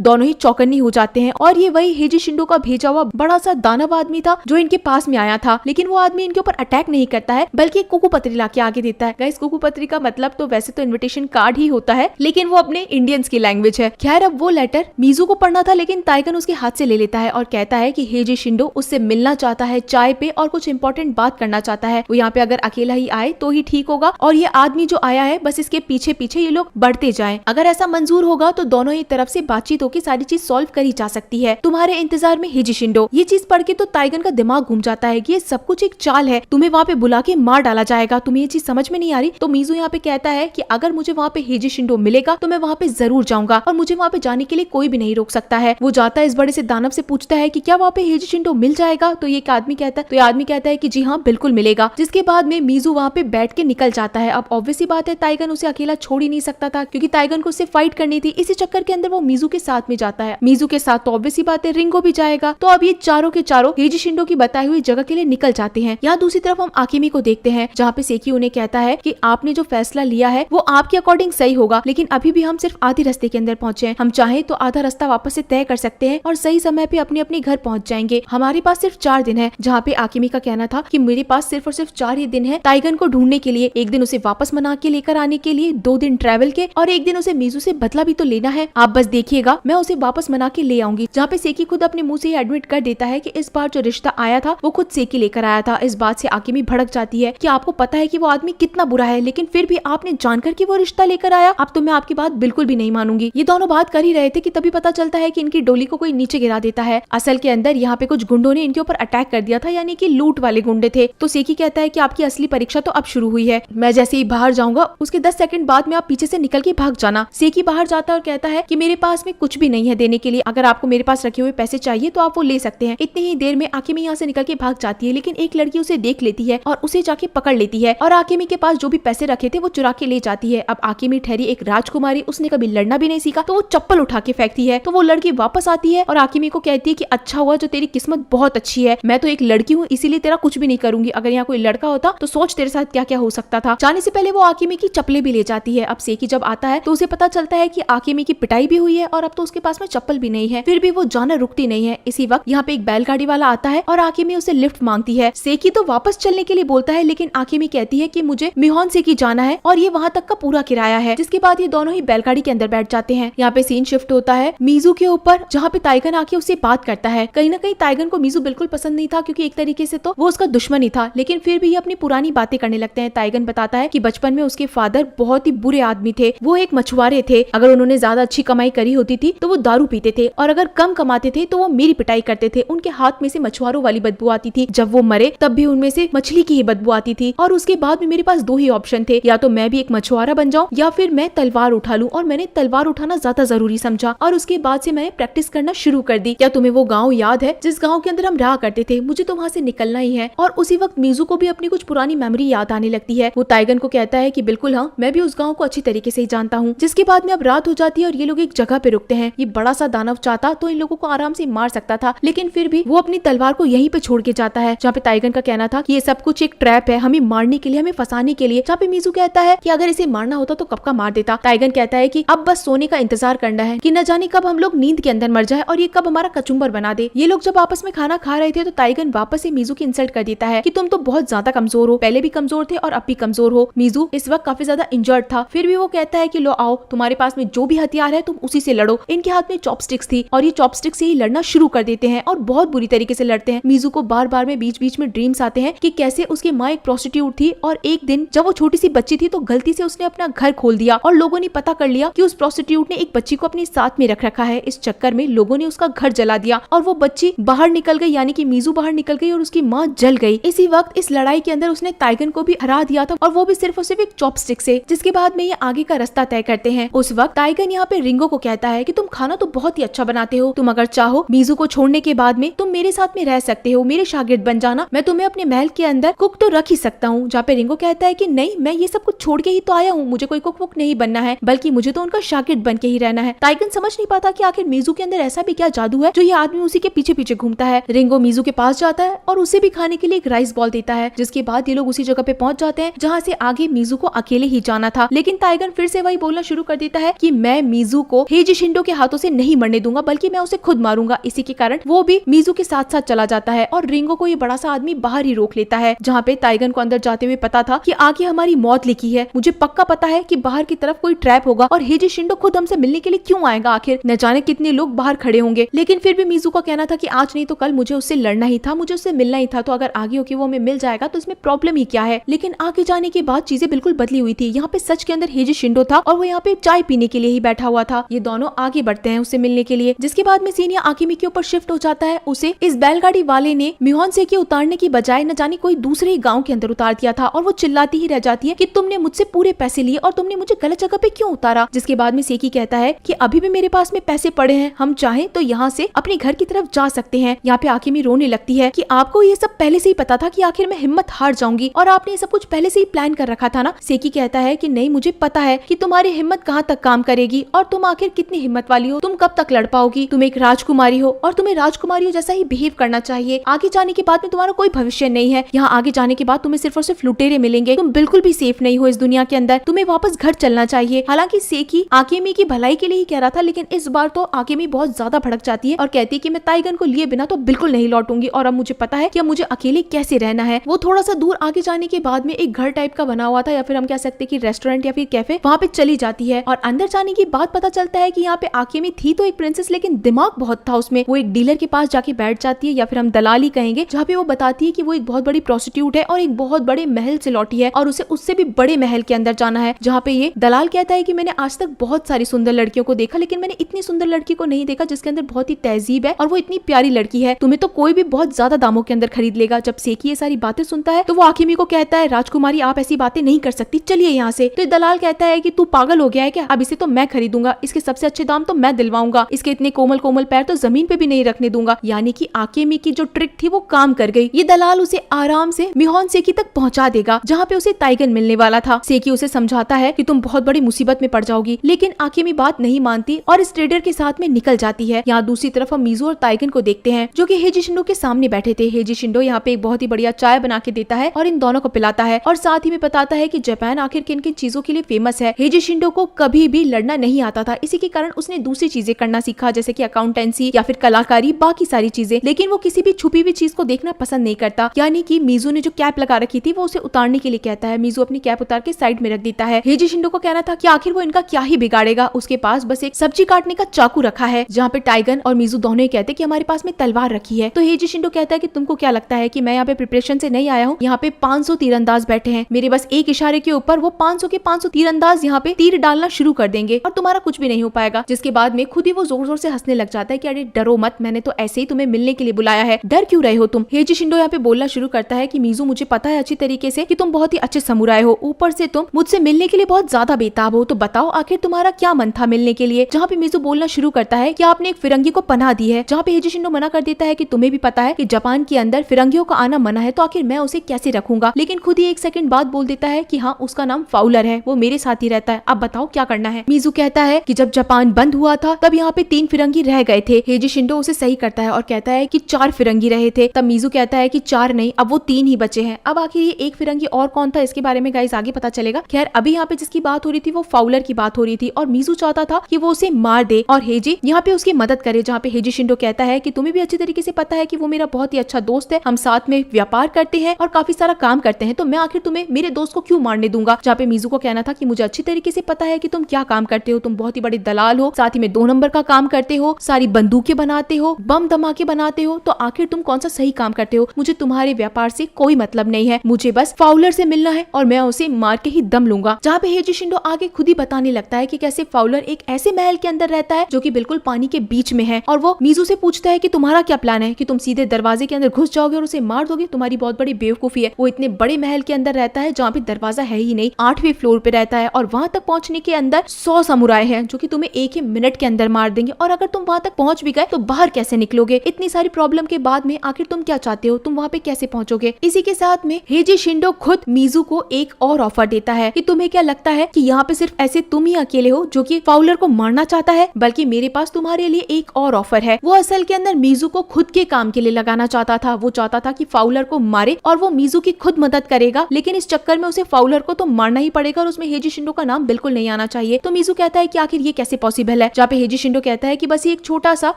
दोनों ही चौकन्नी हो जाते हैं और ये वही हेजी शिंडो का भेजा हुआ बड़ा सा दानव आदमी था जो इनके पास में आया था, लेकिन वो आदमी इनके ऊपर अटैक नहीं करता है बल्कि एक कुकू पत्री लाके आगे देता है। गाइस कुकू पत्री का मतलब तो वैसे तो इन्विटेशन कार्ड ही होता है, लेकिन वो अपने इंडियंस की लैंग्वेज है। खैर अब वो लेटर मीजू को पढ़ना था, लेकिन ताइगन उसके हाथ से ले लेता है और कहता है कि हेजी शिंडो उससे मिलना चाहता है चाय पे और कुछ इंपॉर्टेंट बात करना चाहता है। वो यहाँ पे अगर अकेला ही आए तो ही ठीक होगा और ये आदमी जो आया है बस इसके पीछे पीछे ये लोग बढ़ते जाएं। अगर ऐसा मंजूर होगा तो दोनों ही तरफ से बातचीत होकर सारी चीज सॉल्व करी जा सकती है। तुम्हारे इंतजार में हेजी शिंडो। ये चीज पढ़ के तो ताइगन का दिमाग घूम जाता है कि ये सब कुछ एक चाल है, तुम्हें वहाँ पे बुला के मार डाला जाएगा, तुम्हें ये चीज समझ में नहीं आ रही। तो मीजू यहाँ पे कहता है कि अगर मुझे वहाँ पे हेजी शिंडो मिलेगा तो मैं वहाँ पे जरूर जाऊंगा और मुझे वहाँ पे जाने के लिए कोई भी नहीं रोक सकता है। वो जाता है इस बड़े से दानव से पूछता है कि क्या वहाँ पे हेजी शिंडो मिल जाएगा, तो ये आदमी कहता है तो ये आदमी कहता है कि जी हाँ बिल्कुल मिलेगा। जिसके बाद में मीजू वहाँ पे बैठ के निकल जाता है। अब ऑब्वियस बात है ताइगन उसे अकेला छोड़ ही नहीं सकता था क्योंकि ताइगन को उससे फाइट करनी थी। इसी चक्कर के अंदर वो मीजू के साथ में जाता है। मीजू के साथ तो ऑब्वियस बात है रिंगो भी जाएगा। तो अब ये चारों के चारों हेजी शिंडो की बताई हुई जगह के लिए निकल जाते हैं। यहाँ दूसरी तरफ हम आकिमी को देखते हैं जहाँ पे सेकी उन्हें कहता है कि आपने जो फैसला लिया है वो आपके अकॉर्डिंग सही होगा, लेकिन अभी भी हम सिर्फ आधे रास्ते के अंदर पहुंचे हैं। हम चाहे तो आधा रास्ता वापस से तय कर सकते हैं और सही समय पे अपने अपने घर पहुंच जाएंगे। हमारे पास सिर्फ 4 दिन है। जहाँ पे आकिमी का कहना था कि मेरे पास सिर्फ और सिर्फ 4 ही दिन है ताइगन को ढूंढने के लिए। एक दिन उसे वापस मना के लेकर आने के लिए, 2 दिन ट्रैवल के और एक दिन उसे मीजू से बदला भी तो लेना है। आप बस देखिएगा मैं उसे वापस मना के ले आऊंगी। जहाँ पे सेकी खुद अपने मुंह से एडमिट कर देता है कि इस बार जो रिश्ता आया था वो खुद सेकी लेकर आया था। इस बात से आकिमी भड़क जाती है कि आपको पता है कि वो आदमी कितना बुरा है, लेकिन फिर भी आपने जानकर कि वो रिश्ता लेकर आया। अब तो मैं आपकी बात बिल्कुल भी नहीं मानूंगी। ये दोनों बात कर ही रहे थे कि तभी पता चलता है कि इनकी डोली को कोई नीचे गिरा देता है। असल के अंदर यहाँ पे कुछ गुंडों ने इनके ऊपर अटैक कर दिया था, यानी कि लूट वाले गुंडे थे। तो सेकी कहता है कि आपकी असली परीक्षा तो अब शुरू हुई है। मैं जैसे ही बाहर जाऊंगा उसके 10 सेकंड बाद में आप पीछे से निकल के भाग जाना। सेकी बाहर जाता है और कहता है कि मेरे पास में कुछ भी नहीं है देने के लिए, अगर आपको मेरे पास रखे हुए पैसे चाहिए तो आप वो ले सकते हैं। इतनी ही देर में आकिमी यहाँ से निकल के भाग जाती है, लेकिन एक लड़की उसे देख लेती है और उसे जाके पकड़ लेती है और आकिमी के पास जो भी पैसे रखे थे वो चुरा के ले जाती है। अब आकिमी ठहरी एक राजकुमारी, उसने कभी लड़ना भी नहीं सीखा तो वो चप्पल उठा के फेंक फेंकती है। तो वो लड़की वापस आती है और आकिमी को कहती है कि अच्छा हुआ जो तेरी किस्मत बहुत अच्छी है, मैं तो एक लड़की हूँ इसीलिए तेरा कुछ भी नहीं करूंगी, अगर यहाँ कोई लड़का होता तो सोच तेरे साथ क्या क्या हो सकता था। जाने से पहले वो आकिमी की चप्पलें भी ले जाती है। अब सेकी जब आता है तो उसे पता चलता है कि आकिमी की पिटाई भी हुई है और अब तो उसके पास में चप्पल भी नहीं है, फिर भी वो जाना रुकती नहीं है। इसी वक्त यहाँ पे एक बैलगाड़ी वाला आता है और आकिमी उसे लिफ्ट मांगती है। सेकी तो वापस चलने के लिए बोलता है लेकिन आकिमी कहती है कि मुझे मिहोन सेकी जाना है और ये वहाँ तक का पूरा किराया है। जिसके बाद ये दोनों ही बैलगाड़ी के अंदर बैठ जाते हैं। यहाँ पे सीन शिफ्ट होता है मीजू के ऊपर, जहाँ पे ताइगन आके उससे बात करता है। कहीं ना कहीं ताइगन को मीजू बिल्कुल पसंद नहीं था क्योंकि एक तरीके से तो वो उसका दुश्मन ही था, लेकिन फिर भी ये अपनी पुरानी बातें करने लगते हैं। ताइगन बताता है कि बचपन में उसके फादर बहुत ही बुरे आदमी थे, वो एक मछुआरे थे। अगर उन्होंने ज्यादा अच्छी कमाई करी होती थी तो वो दारू पीते थे और अगर कम कमाते थे तो वो मेरी पिटाई करते थे। उनके हाथ में से मछुआरों वाली बदबू आती थी, जब वो मरे तब भी उनमें से मछली की ही बदबू आती थी। और उसके बाद में मेरे पास दो ही ऑप्शन थे, या तो मैं भी एक मछुआरा बन जाऊं या फिर मैं तलवार उठा लूं। और मैंने तलवार उठाना ज्यादा जरूरी समझा और उसके बाद से मैंने प्रैक्टिस करना शुरू कर दी। क्या तुम्हें वो गाँव याद है जिस गाँव के अंदर हम रहा करते थे? मुझे तो वहाँ से निकलना ही है। और उसी वक्त मीजू को भी अपनी कुछ पुरानी मेमोरी याद आने लगती है। वो ताइगन को कहता है कि बिल्कुल हाँ, मैं भी उस गाँव को अच्छी तरीके से ही जानता हूँ। जिसके बाद में अब रात हो जाती है और ये लोग एक जगह पे रुकते हैं। ये बड़ा सा दानव चाहता तो इन लोगों को आराम से मार सकता था, लेकिन फिर भी वो अपनी तलवार को यहीं पे छोड़ के जाता है। जहाँ पे ताइगन का कहना था कि ये सब कुछ एक ट्रैप है, हमें मारने के लिए, हमें फंसाने के लिए। जहाँ पे मीजू कहता है कि अगर इसे मारना होता तो कब का मार देता। ताइगन कहता है कि अब बस सोने का इंतजार करना है कि न जाने कब हम लोग नींद के अंदर मर जाए और ये कब हमारा कचुम्बर बना दे। ये लोग जब आपस में खाना खा रहे थे तो ताइगन वापस से मीजू की इंसल्ट कर देता है कि तुम तो बहुत ज्यादा कमजोर हो, पहले भी कमजोर थे और अब भी कमजोर हो। मीजू इस वक्त काफी ज्यादा इंजर्ड था, फिर भी वो कहता है कि लो आओ, तुम्हारे पास में जो भी हथियार है तुम उसी से लड़ो। इनके हाथ में चॉपस्टिक्स थी और ये चॉपस्टिक्स से ही लड़ना शुरू कर देते हैं और बहुत बुरी तरीके से लड़ते हैं। मीजू को बार बार में बीच बीच में ड्रीम्स आते हैं कि कैसे उसकी माँ एक प्रोस्टिट्यूट थी और एक दिन जब वो छोटी सी बच्ची थी तो गलती से उसने अपना घर खोल दिया और लोगों ने पता कर लिया कि उस प्रोस्टिट्यूट ने एक बच्ची को अपने साथ में रख रखा है। इस चक्कर में लोगों ने उसका घर जला दिया और वो बच्ची बाहर निकल गई, यानी कि मीजू बाहर निकल गई और उसकी माँ जल गई। इसी वक्त इस लड़ाई के अंदर उसने ताइगन को भी हरा दिया था और वो भी सिर्फ और सिर्फ एक चॉपस्टिक से। जिसके बाद में ये आगे का रास्ता तय करते हैं। उस वक्त ताइगन यहाँ पे रिंगो को कहता है कि तुम खाना तो बहुत ही अच्छा बनाते हो, तुम अगर चाहो मीजू को छोड़ने के बाद में तुम मेरे साथ में रह सकते हो, मेरे शागिर्द बन जाना, मैं तुम्हें अपने महल के अंदर कुक तो रख ही सकता हूँ। जहाँ पे रिंगो कहता है कि नहीं, मैं ये सब कुछ छोड़ के ही तो आया हूँ, मुझे कोई कुक वुक नहीं बनना है, बल्कि मुझे तो उनका शागिर्द बन के ही रहना है। ताइगन समझ नहीं पाता कि आखिर मीजू के अंदर ऐसा भी क्या जादू है जो ये आदमी उसी के पीछे पीछे घूमता है। रिंगो मीजू के पास जाता है और उसे भी खाने के लिए एक राइस बॉल देता है। जिसके बाद ये लोग उसी जगह पे पहुंच जाते हैं जहाँ से आगे मीजू को अकेले ही जाना था। लेकिन ताइगन फिर से वही बोलना शुरू कर देता है कि मैं मीजू को हेजी शिंडो के हाथों से नहीं मरने दूंगा, बल्कि मैं उसे खुद मारूंगा। इसी के कारण वो भी मीजू के साथ साथ चला जाता है और रिंगो को ये बड़ा सा आदमी बाहर ही रोक लेता है। जहाँ पे ताइगन को अंदर जाते हुए पता था कि आगे हमारी मौत लिखी है, मुझे पक्का पता है कि बाहर की तरफ कोई ट्रैप होगा और हेजी शिंडो खुद हमसे मिलने के लिए क्यों आएगा, आखिर न जाने कितने लोग बाहर खड़े होंगे। लेकिन फिर भी मीजू का कहना था कि आज नहीं तो कल मुझे उससे लड़ना ही था, मुझे उससे मिलना ही था, तो अगर आगे होके वो हमें मिल जाएगा तो इसमें प्रॉब्लम ही क्या है। लेकिन आगे जाने के बाद चीजें बिल्कुल बदली हुई थी। यहाँ पे सच के अंदर हेजी शिंडो था और वो यहाँ पे चाय पीने के लिए ही बैठा हुआ था। ये दोनों आगे बढ़ते हैं उससे मिलने के लिए। जिसके बाद में सीन आकिमी के ऊपर शिफ्ट हो जाता है। उसे इस बैलगाड़ी वाले ने मिहोन सेकी उतारने की बजाय न जाने कोई दूसरे ही गाँव के अंदर उतार दिया था और वो चिल्लाती ही रह जाती है कि तुमने मुझसे पूरे पैसे लिए और तुमने मुझे गलत जगह पे क्यों उतारा। जिसके बाद में सेकी कहता है कि अभी भी मेरे पास में पैसे पड़े हैं, हम चाहे तो यहाँ से अपने घर की तरफ जा सकते हैं। यहाँ पे आकिमी रोने लगती है कि आपको ये सब पहले से ही पता था कि आखिर मैं हिम्मत हार जाऊंगी और आपने ये सब कुछ पहले से ही प्लान कर रखा था ना। सेकी कहता है कि नहीं, मुझे पता है कि तुम्हारी हिम्मत कहाँ तक काम करेगी और तुम आखिर कितनी हिम्मत वाली हो, तुम कब तक लड़ पाओगी। तुम एक राजकुमारी हो और तुम्हें राजकुमारियों जैसा ही बिहेव करना चाहिए। आगे जाने के बाद में तुम्हारा कोई भविष्य नहीं है। यहाँ आगे जाने के बाद तुम्हें सिर्फ और सिर्फ लुटेरे मिलेंगे, तुम बिल्कुल भी सेफ नहीं हो इस दुनिया के अंदर, तुम्हें वापस घर चलना चाहिए। हालांकि सेकी आकिमी की भलाई के लिए ही कह रहा था, लेकिन इस बार तो आकिमी बहुत ज्यादा भड़क जाती है और कहती है कि मैं ताइगन को लिए बिना तो बिल्कुल नहीं लौटूंगी और अब मुझे पता है कि अब मुझे अकेले कैसे रहना है। वो थोड़ा सा दूर आगे जाने के बाद में एक घर टाइप का बना हुआ था, या फिर हम कह सकते हैं कि रेस्टोरेंट या फिर कैफे, वहाँ पे चली जाती है और अंदर जाने के बाद पता चलता है कि यहाँ पे आकिमी थी तो एक प्रिंसेस, लेकिन दिमाग बहुत था उसमें। वो एक डीलर के पास जाके बैठ जाती है, या फिर हम दलाली कहेंगे, जहाँ पे वो बताती है कि वो एक बहुत बड़ी प्रोस्टिट्यूट है और एक बहुत बड़े महल से लौटी है और उसे उससे भी बड़े महल के अंदर जाना है। जहाँ पे ये दलाल कहता है कि मैंने आज तक बहुत सारी सुंदर लड़कियों को देखा, लेकिन मैंने इतनी सुंदर लड़की को नहीं देखा जिसके अंदर बहुत ही तहजीब है और वो इतनी प्यारी लड़की है, तुम्हें तो कोई भी बहुत ज्यादा दामों के अंदर खरीद लेगा। जब सेकी ये सारी बातें सुनता है तो वो आकिमी को कहता है, राजकुमारी आप ऐसी बातें नहीं कर सकती, चलिए यहाँ से। तो दलाल कहता है कि तू पागल हो गया है क्या, अब इसे तो मैं खरीदूंगा, इसके सबसे अच्छे दाम तो मैं दिलवाऊंगा, इसके इतने कोमल कोमल पैर तो जमीन पे भी नहीं रखने दूंगा। यानी कि आकिमी की जो ट्रिक थी वो काम कर गई। ये दलाल उसे आराम से मिहोन सेकी तक पहुंचा देगा, जहाँ पे उसे ताइगन मिलने वाला था। सेकी उसे समझाता है कि तुम बहुत बड़ी मुसीबत में पड़ जाओगी, लेकिन आकिमी बात नहीं मानती और और इस ट्रेडर के साथ में निकल जाती है। यहाँ दूसरी तरफ हम मीजू और ताइगन को देखते हैं जो कि हेजी शिंडो के सामने बैठे थे। हेजी शिंडो यहाँ पे एक बहुत ही बढ़िया चाय बना के देता है और इन दोनों को पिलाता है और साथ ही में बताता है कि जापान आखिर किन किन चीजों के लिए फेमस है। हेजी शिंडो को कभी भी लड़ना नहीं आता था, इसी के कारण उसने दूसरी चीजें करना सीखा जैसे कि अकाउंटेंसी या फिर कलाकारी, बाकी सारी चीजें। लेकिन वो किसी भी छुपी हुई चीज को देखना पसंद नहीं करता। यानी कि मीजू ने जो कैप लगा रखी थी वो उसे उतारने के लिए कहता है। मीजू अपनी कैप उतार के साइड में रख देता है। हेजी शिंडो को कहना था कि आखिर वो इनका क्या ही बिगाड़ेगा, उसके पास बस एक सब्जी काटने का चाकू रखा है। जहाँ पे टाइगन और मीजू दोनों ही कहते हैं कि हमारे पास में तलवार रखी है। तो हेजी शिंडो कहता है कि तुमको क्या लगता है कि मैं यहाँ पे प्रिपरेशन से नहीं आया हूँ? यहाँ पे 500 तीरंदाज बैठे हैं, मेरे बस एक इशारे के ऊपर वो 500 के 500 तीरंदाज यहाँ पे तीर डालना शुरू कर देंगे और तुम्हारा कुछ भी नहीं हो पाएगा। जिसके बाद में खुद ही वो जोर जोर से हंसने लग जाता है कि अरे डरो मत, मैंने तो ऐसे ही तुम्हें मिलने के लिए बुलाया है, डर क्यों रहे हो तुम? हेजी शिंडो यहाँ पे बोलना शुरू करता है कि मीजू मुझे पता है अच्छी तरीके से कि तुम बहुत ही अच्छे समुराई हो, ऊपर से तुम मुझसे मिलने के लिए बहुत ज्यादा बेताब हो, तो बताओ आखिर तुम्हारा क्या मन था मिलने के लिए? जहाँ पे मीजू बोलना शुरू करता है कि आपने एक फिरंगी को पनाह दी है। जहाँ पे हेजी शिंडो मना कर देता है कि तुम्हें भी पता है कि जापान के अंदर फिरंगियों का आना मना है, तो आखिर मैं उसे कैसे रखूंगा? लेकिन खुद ही एक सेकंड बाद बोल देता है कि हाँ उसका नाम फाउलर है, वो मेरे साथ ही रहता है, अब बताओ क्या करना है? मीजू कहता है कि जब जापान बंद हुआ था तब यहाँ पे 3 फिरंगी रह गए थे। हेजी शिंडो उसे सही करता है और कहता है कि 4 फिरंगी रहे थे। तब मीजू कहता है कि 4 नहीं, अब वो 3 ही बचे हैं। अब आखिर ये एक फिरंगी और कौन था इसके बारे में गाइस आगे पता चलेगा। खैर अभी यहाँ पे जिसकी बात हो रही थी वो फाउलर की बात हो रही थी और मीजू चाहता था कि वो उसे मार दे और हेजी यहाँ पे उसकी मदद करे। जहाँ पे हेजी शिंडो कहता है कि तुम्हें भी अच्छी तरीके से पता है कि वो मेरा बहुत ही अच्छा दोस्त है, हम साथ में व्यापार करते हैं और काफी सारा काम करते हैं, तो मैं आखिर तुम्हें मेरे दोस्त को क्यों मारने दूंगा? जहाँ पे मीजू को कहना था कि मुझे अच्छी तरीके से पता है कि तुम क्या काम करते हो, तुम बहुत ही बड़े दलाल हो, साथ ही में 2 नंबर का काम करते हो, सारी बंदूकें बनाते हो, बम धमाके बनाते हो, तो आखिर तुम कौन सा सही काम करते हो? मुझे तुम्हारे व्यापार से कोई मतलब नहीं है, मुझे बस फाउलर से मिलना है और मैं उसे मार के ही दम लूंगा। जहाँ पे हेजी शिंडो आगे खुद ही बताने लगता है कि कैसे फाउलर एक ऐसे महल के अंदर रहता है जो कि बिल्कुल पानी के बीच में है और वो मीजू से पूछता है कि तुम्हारा क्या प्लान है, कि तुम सीधे दरवाजे के अंदर घुस जाओगे और उसे मार दोगे? तुम्हारी बहुत बड़ी बेवकूफी है। वो इतने बड़े महल के अंदर रहता है जहाँ पे दरवाजा है ही नहीं, 8वें फ्लोर पे रहता है और वहां तक पहुंचने के अंदर 100 समुराई हैं जो कि तुम्हें 1 ही मिनट के अंदर मार देंगे और अगर तुम वहां तक पहुंच भी गए तो बाहर कैसे निकलोगे? इतनी सारी प्रॉब्लम के बाद में आखिर तुम क्या चाहते हो, तुम वहां पे कैसे पहुंचोगे? इसी के साथ में हेजी शिंडो खुद मीजू को एक और ऑफर देता है कि तुम्हें क्या लगता है कि यहाँ पे सिर्फ ऐसे तुम ही अकेले हो जो कि फाउलर को मारना चाहता है, बल्कि मेरे पास तुम्हारे लिए एक और ऑफर है। वो असल के अंदर मीजू को खुद के काम के लिए लगाना चाहता था, वो चाहता था कि फाउलर को मारे और वो मीजू की खुद मदद करेगा, लेकिन इस चक्कर में उसे फाउलर को तो मारना ही पड़ेगा और उसमें हेजी शिंडो का नाम बिल्कुल नहीं आना चाहिए। तो मीजू कहता है कि आखिर ये कैसे पॉसिबल है? जहाँ पे हेजी शिंडो कहता है कि बस ये एक छोटा सा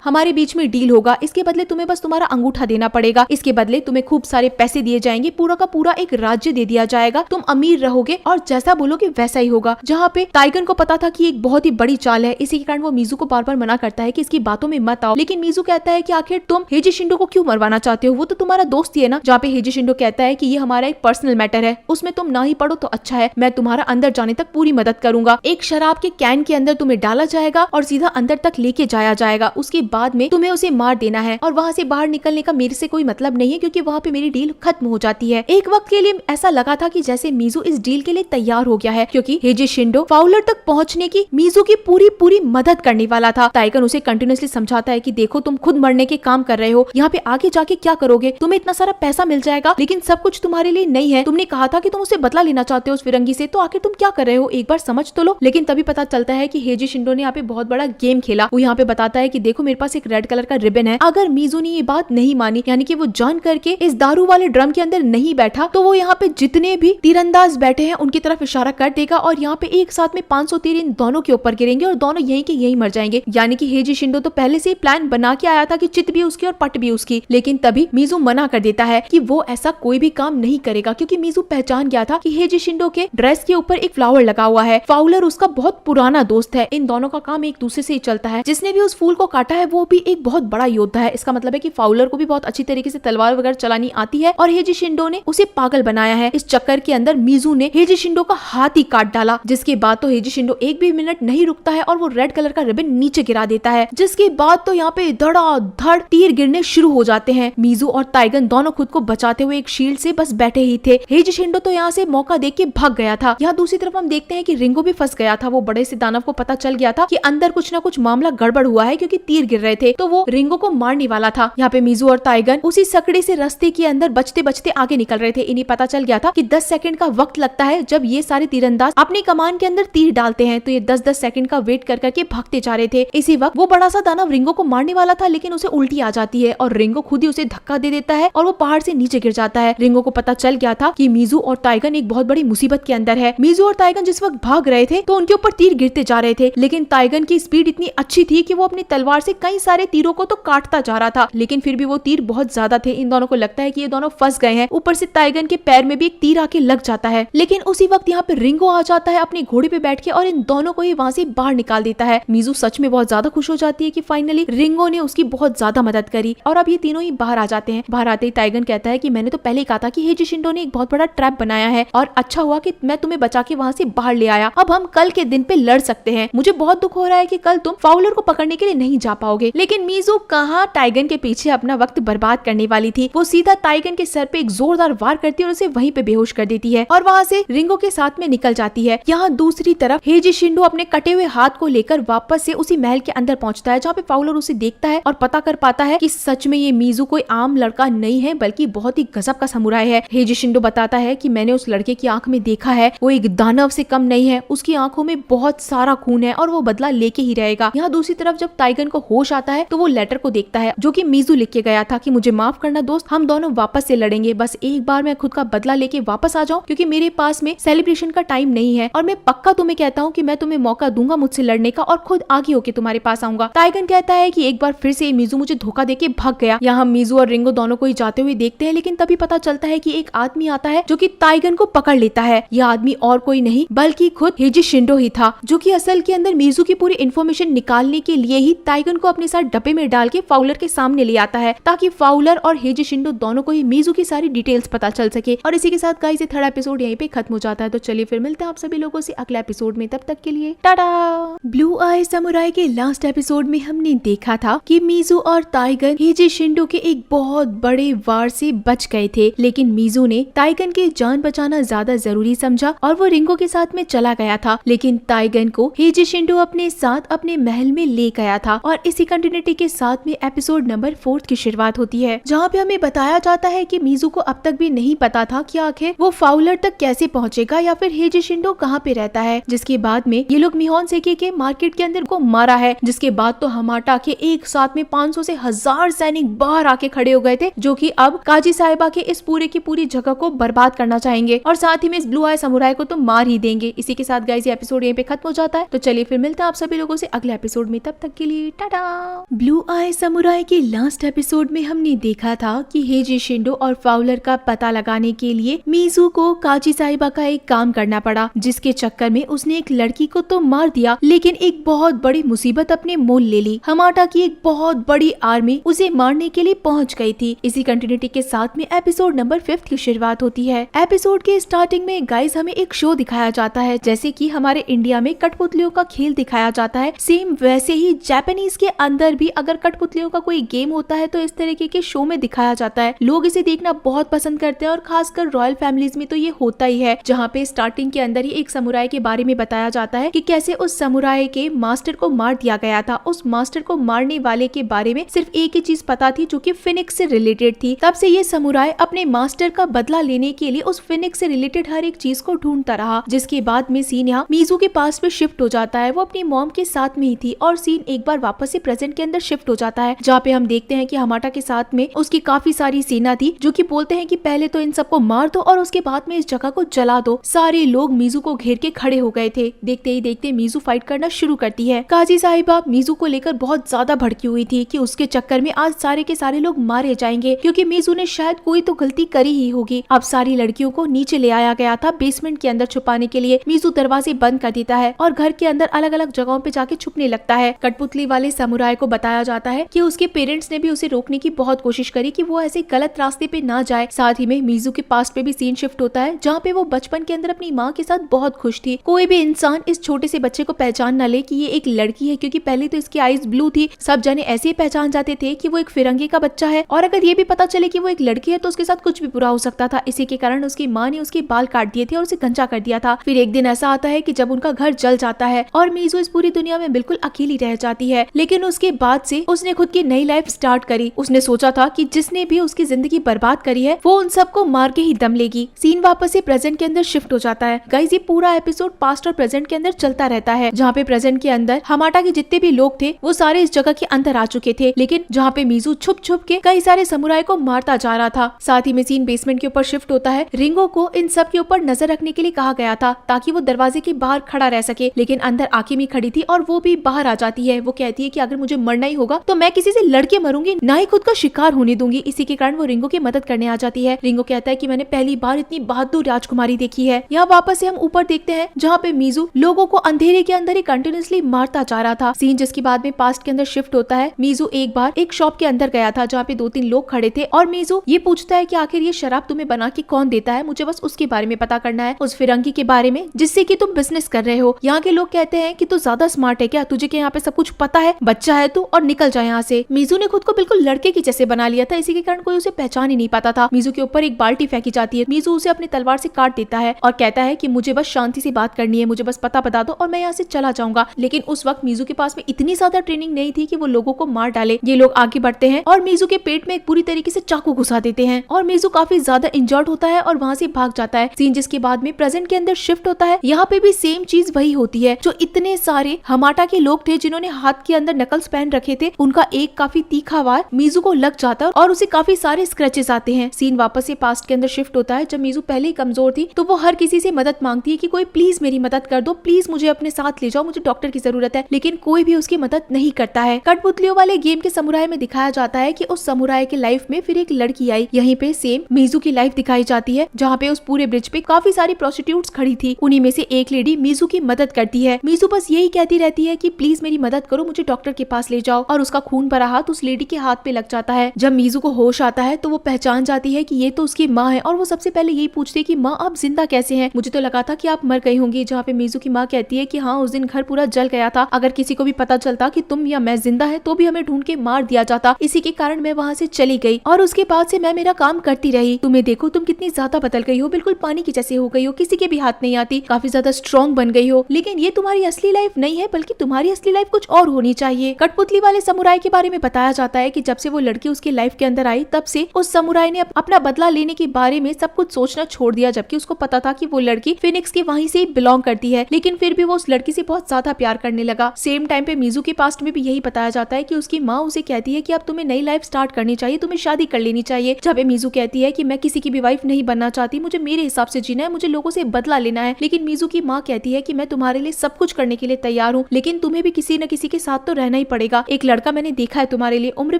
हमारे बीच में डील होगा, इसके बदले तुम्हें बस तुम्हारा अंगूठा देना पड़ेगा, इसके बदले तुम्हें खूब सारे पैसे दिए जाएंगे, पूरा का पूरा एक राज्य दे दिया जाएगा, तुम अमीर रहोगे और जैसा बोलोगे वैसा ही होगा। जहाँ पे टाइगन को पता था कि एक बहुत ही बड़ी चाल है, इसी के कारण वो मीजू को बार बार मना करता है कि इसकी बातों में मत आओ, लेकिन मीजू कहता है कि आखिर तुम हेजी शिंडो को क्यों मरवाना चाहते हो, वो तो तुम्हारा दोस्त ही है ना। जहाँ पे हेजी शिंडो कहता है कि ये हमारा एक पर्सनल मैटर है, उसमें तुम ना ही पढ़ो तो अच्छा है, मैं तुम्हारा अंदर जाने तक पूरी मदद करूंगा। एक शराब के कैन के अंदर तुम्हें डाला जाएगा और सीधा अंदर तक लेके जाया जाएगा, उसके बाद में तुम्हें उसे मार देना है और वहाँ से बाहर निकलने का मेरे से कोई मतलब नहीं है क्योंकि वहाँ पे मेरी डील खत्म हो जाती है। एक वक्त के लिए ऐसा लगा था कि जैसे मीजू इस डील के लिए तैयार हो गया है क्योंकि हेजी शिंडो फाउलर तक पहुँचने की मीजू की पूरी मदद करने वाला था। टाइगन उसे कंटिन्यूअसली समझाता है कि देखो तुम खुद मरने के काम कर रहे हो, यहाँ पे आगे जाके क्या करोगे, तुम्हें इतना सारा पैसा मिल जाएगा लेकिन सब कुछ तुम्हारे लिए नहीं है, तुमने कहा था कि तुम उसे बदला लेना चाहते हो उस फिरंगी से, तो आखिर तुम क्या कर रहे हो, एक बार समझ तो लो। लेकिन तभी पता चलता है कि हेजी शिंडो ने यहाँ पे बहुत बड़ा गेम खेला। वो यहाँ पे बताता है कि देखो मेरे पास एक रेड कलर का रिबन है, अगर मीजू ने ये बात नहीं मानी, यानी कि वो जान करके इस दारू वाले ड्रम के अंदर नहीं बैठा, तो वो यहाँ पे जितने भी तीरंदाज बैठे हैं उनकी तरफ इशारा कर देगा और यहाँ पे एक साथ में 500 तीर इन दोनों के ऊपर गिरेंगे और दोनों यहीं के यहीं मर जाएंगे। यानी कि हेजी शिंडो तो पहले से प्लान बना के आया था कि चित भी उसकी और पट भी उसकी, लेकिन तभी मीजू मना कर देता है कि वो ऐसा कोई भी काम नहीं करेगा क्योंकि मीजू पहचान गया था कि हेजी शिंडो के ड्रेस के ऊपर एक फ्लावर लगा हुआ है। फाउलर उसका बहुत पुराना दोस्त है, इन दोनों का काम एक दूसरे से ही चलता है। जिसने भी उस फूल को काटा है वो भी एक बहुत बड़ा योद्धा है, इसका मतलब है कि फाउलर को भी बहुत अच्छी तरीके से तलवार वगैरह चलानी आती है और हेजी शिंडो ने उसे पागल बनाया है। इस चक्कर के अंदर मीजू ने हेजी शिंडो का हाथ ही काट डाला, जिसके बाद तो हेजी शिंडो एक भी मिनट नहीं रुकता है और वो रेड कलर का रिबन नीचे गिरा देता है, जिसके बाद तो यहाँ पे धड़ाधड़ तीर गिरने शुरू हो जाते हैं। मीजू और टाइगन दोनों खुद को बचाते हुए एक शील्ड से बस बैठे ही थे। हेजी शिंडो तो यहाँ से मौका देख के भाग गया था। यहाँ दूसरी तरफ हम देखते हैं कि रिंगो भी फंस गया था। वो बड़े से दानव को पता चल गया था कि अंदर कुछ ना कुछ मामला गड़बड़ हुआ है क्योंकि तीर गिर रहे थे, तो वो रिंगो को मारने वाला था। यहाँ पे मीजू और टाइगन उसी सकड़े से रास्ते के अंदर बचते बचते आगे निकल रहे थे। इन्हें पता चल गया था कि 10 सेकंड का वक्त लगता है जब ये सारे तीरंदाज अपनी कमान के अंदर तीर डालते हैं, तो ये 10-10 सेकंड का वेट कर करके लेके भागते जा रहे थे। इसी वक्त वो बड़ा सा दानव रिंगो को मारने वाला था, लेकिन उसे उल्टी आ जाती है और रिंगो खुद ही उसे धक्का दे देता है और वो पहाड़ से नीचे गिर जाता है। रिंगो को पता चल गया था कि मीजू और टाइगन एक बहुत बड़ी मुसीबत के अंदर है। मीजू और टाइगन जिस वक्त भाग रहे थे तो उनके ऊपर तीर गिरते जा रहे थे, लेकिन टाइगन की स्पीड इतनी अच्छी थी कि वो अपनी तलवार से कई सारे तीरों को तो काटता जा रहा था, लेकिन फिर भी वो तीर बहुत ज्यादा थे। इन दोनों को लगता है कि ये दोनों फंस गए हैं। ऊपर से टाइगन के पैर में भी एक तीर आके लग जाता है, लेकिन उसी वक्त यहाँ पे रिंगो आ जाता है अपने घोड़े पे बैठ के और इन दोनों को ही वहाँ से बाहर निकाल देता है। मीजू सच में बहुत ज्यादा खुश हो जाती है कि फाइनली रिंगो ने उसकी बहुत ज्यादा मदद करी और अब ये तीनों ही बाहर आ जाते हैं। बाहर आते ही टाइगन कहता है कि मैंने तो पहले ही कहा था कि हेजी शिंडो ने एक बहुत बड़ा ट्रैप बनाया है और अच्छा हुआ कि मैं तुम्हें बचा के वहाँ से बाहर ले आया। अब हम कल के दिन पे लड़ सकते हैं। मुझे बहुत दुख हो रहा है कि कल तुम फाउलर को पकड़ने के लिए नहीं जा पाओगे। लेकिन मीजू कहाँ टाइगन के पीछे अपना वक्त बर्बाद करने वाली थी। वो सीधा टाइगन के सर पे एक जोरदार वार करती है और उसे वहीं पे बेहोश कर देती है और वहाँ से रिंगो के साथ में निकल जाती है। यहाँ दूसरी तरफ हेजी शिंडो अपने कटे हुए हाथ को लेकर वापस से उसी महल के अंदर पहुंचता है, जहाँ पे फाउलर उसे देखता है और पता कर पाता है कि सच में ये मीजू कोई आम लड़का नहीं है, बल्कि बहुत ही गजब का समुराई है। हेजी शिंडो बताता है कि मैंने उस लड़के की आंख में देखा है, वो एक दानव से कम नहीं है। उसकी आंखों में बहुत सारा खून है और वो बदला लेके ही रहेगा। यहाँ दूसरी तरफ जब टाइगन को होश आता है तो वो लेटर को देखता है जो कि मीजू लिख के गया था कि मुझे माफ करना दोस्त, हम दोनों वापस से लड़ेंगे, बस एक बार मैं खुद का बदला लेके वापस आ जाऊं, क्योंकि मेरे पास में सेलिब्रेशन का टाइम नहीं है और मैं पक्का तुम्हें कहता हूँ कि मैं तुम्हें मौका दूंगा मुझसे लड़ने का और खुद आगे होके तुम्हारे पास आऊंगा। टाइगन कहता है कि एक बार फिर से मीजू मुझे धोखा देके भाग गया। यहाँ मीजू और रिंगो दोनों को ही जाते हुए देखते हैं, लेकिन तभी पता चलता है कि एक आदमी आता है जो कि टाइगन को पकड़ लेता है। यह आदमी और कोई नहीं बल्कि खुद हेजी शिंडो ही था, जो कि असल के अंदर मीजू की पूरी इन्फॉर्मेशन निकालने के लिए ही टाइगन को अपने साथ डब्बे में डाल के फाउलर के सामने ले आता है, ताकि फाउलर और हेजी शिंडो दोनों को ही मीजू की सारी डिटेल्स पता चल सके। और इसी के साथ गाइस ये थर्ड एपिसोड यहीं पे खत्म हो जाता है। तो चलिए फिर मिलते हैं आप सभी लोगों से अगले एपिसोड में, तब तक के लिए टाटा। ब्लू आई समुराई के लास्ट एपिसोड में हमने देखा था कि मीजू और टाइगन हेजी शिंडो के एक बहुत बड़े वार से बच गए थे, लेकिन मीजू ने टाइगन की जान बचाना ज्यादा जरूरी समझा और वो रिंगो के साथ में चला गया था। लेकिन टाइगन को हेजी शिंडो अपने साथ अपने महल में ले गया था और इसी कंटिन्यूटी के साथ में एपिसोड नंबर 4 की शुरुआत होती है, जहाँ पे हमें बताया जाता है कि मीजू को अब तक भी नहीं पता था कि आखिर वो फाउलर तक कैसे पहुंचेगा या फिर हेजी शिंडो कहाँ पे रहता है। जिसके बाद में ये लोग मिहोन सेकी के मार्केट के अंदर को मारा है, जिसके बाद तो हमाटा के एक साथ में 500 से 1000 सैनिक बाहर आके खड़े हो गए थे, जो कि अब काजी साहिबा के इस पूरे की पूरी जगह को बर्बाद करना चाहेंगे और साथ ही में इस ब्लू आई समुराई को तो मार ही देंगे। इसी के साथ गाइस ये एपिसोड यहीं पे खत्म हो जाता है। तो चलिए फिर मिलते हैं आप सभी लोगों से अगले एपिसोड में, तब तक के लिए टाटा। ब्लू आई समुराई के लास्ट एपिसोड में हमने देखा था कि हेजी शिंडो और फाउलर का पता लगाने के लिए मीजू को काजी साहिबा का एक काम करना पड़ा, जिसके चक्कर में उसने एक लड़की को तो मार दिया, लेकिन एक बहुत बड़ी मुसीबत अपने मोल ले ली। हमाटा की एक बहुत बड़ी आर्मी उसे मारने के लिए पहुंच गई थी। इसी कंटिन्यूटी के साथ में एपिसोड नंबर 5 की शुरुआत होती है। एपिसोड के स्टार्टिंग में गाइस हमें एक शो दिखाया जाता है, जैसे कि हमारे इंडिया में कठपुतलियों का खेल दिखाया जाता है, सेम वैसे ही जापानीज के अंदर भी अगर कठपुतलियों का कोई गेम होता है तो इस तरीके के शो में दिखाया जाता है। लोग इसे देखना बहुत पसंद करते हैं और खासकर रॉयल फैमिलीज में तो ये होता ही है, जहाँ पे स्टार्टिंग के अंदर ही एक समुराई के बारे में बताया जाता है कि कैसे उस समुराई के मास्टर को मार दिया गया था। उस मास्टर को मारने वाले के बारे में सिर्फ एक ही चीज पता थी, जो कि फिनिक्स से रिलेटेड थी। तब से ये समुराई अपने मास्टर का बदला लेने के लिए उस फिनिक्स से रिलेटेड हर एक चीज को ढूंढता रहा। जिसके बाद में सीन यहाँ मीजू के पास पे शिफ्ट हो जाता है। वो अपनी मॉम के साथ में ही थी और सीन एक बार वापस से प्रेजेंट के अंदर शिफ्ट हो जाता है, जहाँ पे हम देखते हैं कि हमाटा के साथ में उसकी काफी सारी सेना थी, जो कि बोलते हैं कि पहले तो इन सबको मार दो और उसके बाद में इस जगह को जला दो। सारे लोग मीजू को घेर के खड़े हो गए थे। देखते ही देखते मीजू फाइट करना शुरू करती है। काजी साहिबा मीजू को लेकर बहुत ज्यादा भड़की हुई थी कि उसके चक्कर में आज सारे के सारे लोग मारे जाएंगे, क्योंकि मीजू ने शायद कोई तो गलती करी ही होगी। अब सारी लड़कियों को नीचे ले आया गया था बेसमेंट के अंदर छुपाने के लिए। मीजू दरवाजे बंद कर देता है और घर के अंदर अलग अलग जगहों पे जाके छुपने लगता है। कठपुतली वाले समुराई को बताया जाता है कि उसके पेरेंट्स ने भी उसे रोकने की बहुत कोशिश करी कि वो ऐसे गलत रास्ते पे ना जाए। साथ ही में मीजू के पास्ट पे भी सीन शिफ्ट होता है, जहाँ पे वो बचपन के अंदर अपनी माँ के साथ बहुत खुश थी। कोई भी इंसान इस छोटे से बच्चे को पहचान न ले कि ये एक लड़की है, क्योंकि पहले तो इसकी आईज ब्लू थी। सब जने ऐसे ही पहचान जाते थे कि वो एक फिरंगी का बच्चा है, और अगर ये भी पता चले कि वो एक लड़की है तो उसके साथ कुछ भी बुरा हो सकता था। इसी के कारण उसकी माँ ने उसके बाल काट दिए थे और उसे गंजा कर दिया था। फिर एक दिन ऐसा आता है कि जब उनका घर जल जाता है और मीजू इस पूरी दुनिया में बिल्कुल अकेली रह जाती है। लेकिन उसके बाद से उसने खुद की नई लाइफ स्टार्ट करी। उसने सोचा था कि जिसने भी उसकी जिंदगी बर्बाद करी है वो उन सबको मार के ही दम लेगी। सीन वापस से प्रेजेंट के अंदर शिफ्ट हो जाता है। गाइस ये पूरा एपिसोड पास्ट और प्रेजेंट के अंदर चलता रहता है, जहाँ पे प्रेजेंट प्रेजेंट के अंदर हमाटा के जितने भी लोग थे वो सारे इस जगह के अंदर आ चुके थे, लेकिन जहाँ पे मीजू छुप छुप के कई सारे समुराई को मारता जा रहा था। साथ ही में सीन बेसमेंट के ऊपर शिफ्ट होता है। रिंगो को इन सब के ऊपर नजर रखने के लिए कहा गया था ताकि वो दरवाजे के बाहर खड़ा रह सके, लेकिन अंदर आकिमी खड़ी थी और वो भी बाहर आ जाती है। वो कहती है कि अगर मुझे मरना ही होगा तो मैं किसी से लड़के मरूंगी, ना ही खुद का शिकार होने दूंगी। इसी के कारण वो रिंगो की मदद करने आ जाती है। रिंगो कहता है कि मैंने पहली बार इतनी बहादुर राजकुमारी देखी है। यहाँ वापस से हम ऊपर देखते हैं जहाँ पे मीजू लोगों को अंधेरे के अंदर ही कंटिन्यूसली मारता जा रहा था। सीन जिसके बाद में पास्ट के अंदर शिफ्ट होता है। मीजू एक बार एक शॉप के अंदर गया था जहाँ पे 2-3 लोग खड़े थे और मीजू ये पूछता है कि आखिर ये शराब तुम्हें बना के कौन देता है, मुझे बस उसके बारे में पता करना है, उस फिरंगी के बारे में जिससे कि तुम बिजनेस कर रहे हो। यहाँ के लोग कहते हैं कि तू ज्यादा स्मार्ट है क्या, तुझे क्या यहाँ पे सब कुछ पता है, बच्चा है तू और निकल जा यहाँ से। मीजू ने खुद को बिल्कुल लड़के की जैसे बना लिया था, इसी के कारण कोई उसे पहचान ही नहीं पाता था। मीजू के ऊपर एक बाल्टी फेंकी जाती है। मीजू उसे अपनी तलवार से काट देता है और कहता है कि मुझे बस शांति से बात करनी है, मुझे बस पता बता दो और मैं यहाँ से चला जाऊंगा। लेकिन उस वक्त मीजू के पास में इतनी ज्यादा ट्रेनिंग नहीं थी कि वो लोगों को मार डाले। ये लोग आगे बढ़ते हैं और मीजू के पेट में एक पूरी तरीके से चाकू घुसा देते हैं और मीजू काफी ज्यादा इंजर्ड होता है और वहाँ से भाग जाता है। सीन जिसके बाद में प्रेजेंट के अंदर शिफ्ट होता है। यहाँ पे भी सेम चीज वही होती है। जो इतने सारे हमाटा के लोग थे जिन्होंने हाथ के अंदर नकल्स पहन रखे थे, उनका एक काफी तीखा वार मीजू को लग जाता है और उसे काफी सारे स्क्रैचेस आते हैं। सीन वापस से पास्ट के अंदर शिफ्ट होता है। जब मीजू पहले ही कमजोर थी तो वो हर किसी से मदद मांगती है कि कोई प्लीज मेरी मदद कर दो, प्लीज मुझे अपने साथ ले जाओ, मुझे डॉक्टर की जरूरत है, लेकिन कोई भी उसकी मदद नहीं करता है। कठपुतलियों वाले गेम के समुराय में दिखाया जाता है कि उस समुराय के लाइफ में फिर एक लड़की आई। यहीं पे सेम मीजू की लाइफ दिखाई जाती है जहाँ पे उस पूरे ब्रिज पे काफी सारी प्रोस्टिट्यूट्स खड़ी थी। उन्हीं में से एक लेडी मीजू की मदद करती है। मीजू बस यही कहती रहती है कि प्लीज मेरी मदद करो, मुझे डॉक्टर के पास ले जाओ, और उसका खून भरा हाथ उस लेडी के हाथ पे लग जाता है। जब मीजू को होश आता है तो वो पहचान जाती है कि ये तो उसकी माँ है और वो सबसे पहले यही पूछती है कि माँ आप जिंदा कैसे हैं, मुझे तो लगा था कि आप मर गई होंगी। जहाँ पे मीजू की माँ कहती है कि हाँ उस दिन घर पूरा जल गया था, अगर किसी को भी पता चलता कि तुम या मैं जिंदा है तो भी हमें ढूंढ के मार दिया जाता, इसी के कारण मैं वहाँ से चली गई और उसके बाद से मैं मेरा काम करती रही। तुम्हें देखो तुम कितनी ज्यादा बदल गई हो, बिल्कुल पानी की जैसे हो गई हो, किसी के भी हाथ नहीं आती, काफी ज्यादा स्ट्रॉन्ग बन गई हो, लेकिन ये तुम्हारी असली लाइफ नहीं है, बल्कि तुम्हारी असली लाइफ कुछ और होनी चाहिए। कठपुतली वाले समुराय के बारे में बताया जाता है कि जब से वो लड़की उसकी लाइफ के अंदर आई तब से उस समुराय ने अपना बदला लेने के बारे में सब कुछ सोचना छोड़ दिया, जबकि उसको पता था कि वो लड़की फिनिक्स के वहीं से बिलोंग करती है, लेकिन फिर भी वो उस लड़की से बहुत ज्यादा प्यार करने लगा। सेम टाइम पे मीजू के पास्ट में भी यही बताया जाता है कि उसकी माँ उसे कहती है कि अब तुम्हें नई लाइफ स्टार्ट करनी चाहिए, तुम्हें शादी कर लेनी चाहिए। जब मीजू कहती है कि मैं किसी की भी वाइफ नहीं बनना चाहती, मुझे मेरे हिसाब से जीना है, मुझे लोगों से बदला लेना है, लेकिन मीजू की माँ कहती है कि मैं तुम्हारे लिए सब कुछ करने के लिए तैयार हूँ, लेकिन तुम्हें भी किसी न किसी के साथ तो रहना ही पड़ेगा। एक लड़का मैंने देखा है तुम्हारे लिए, उम्र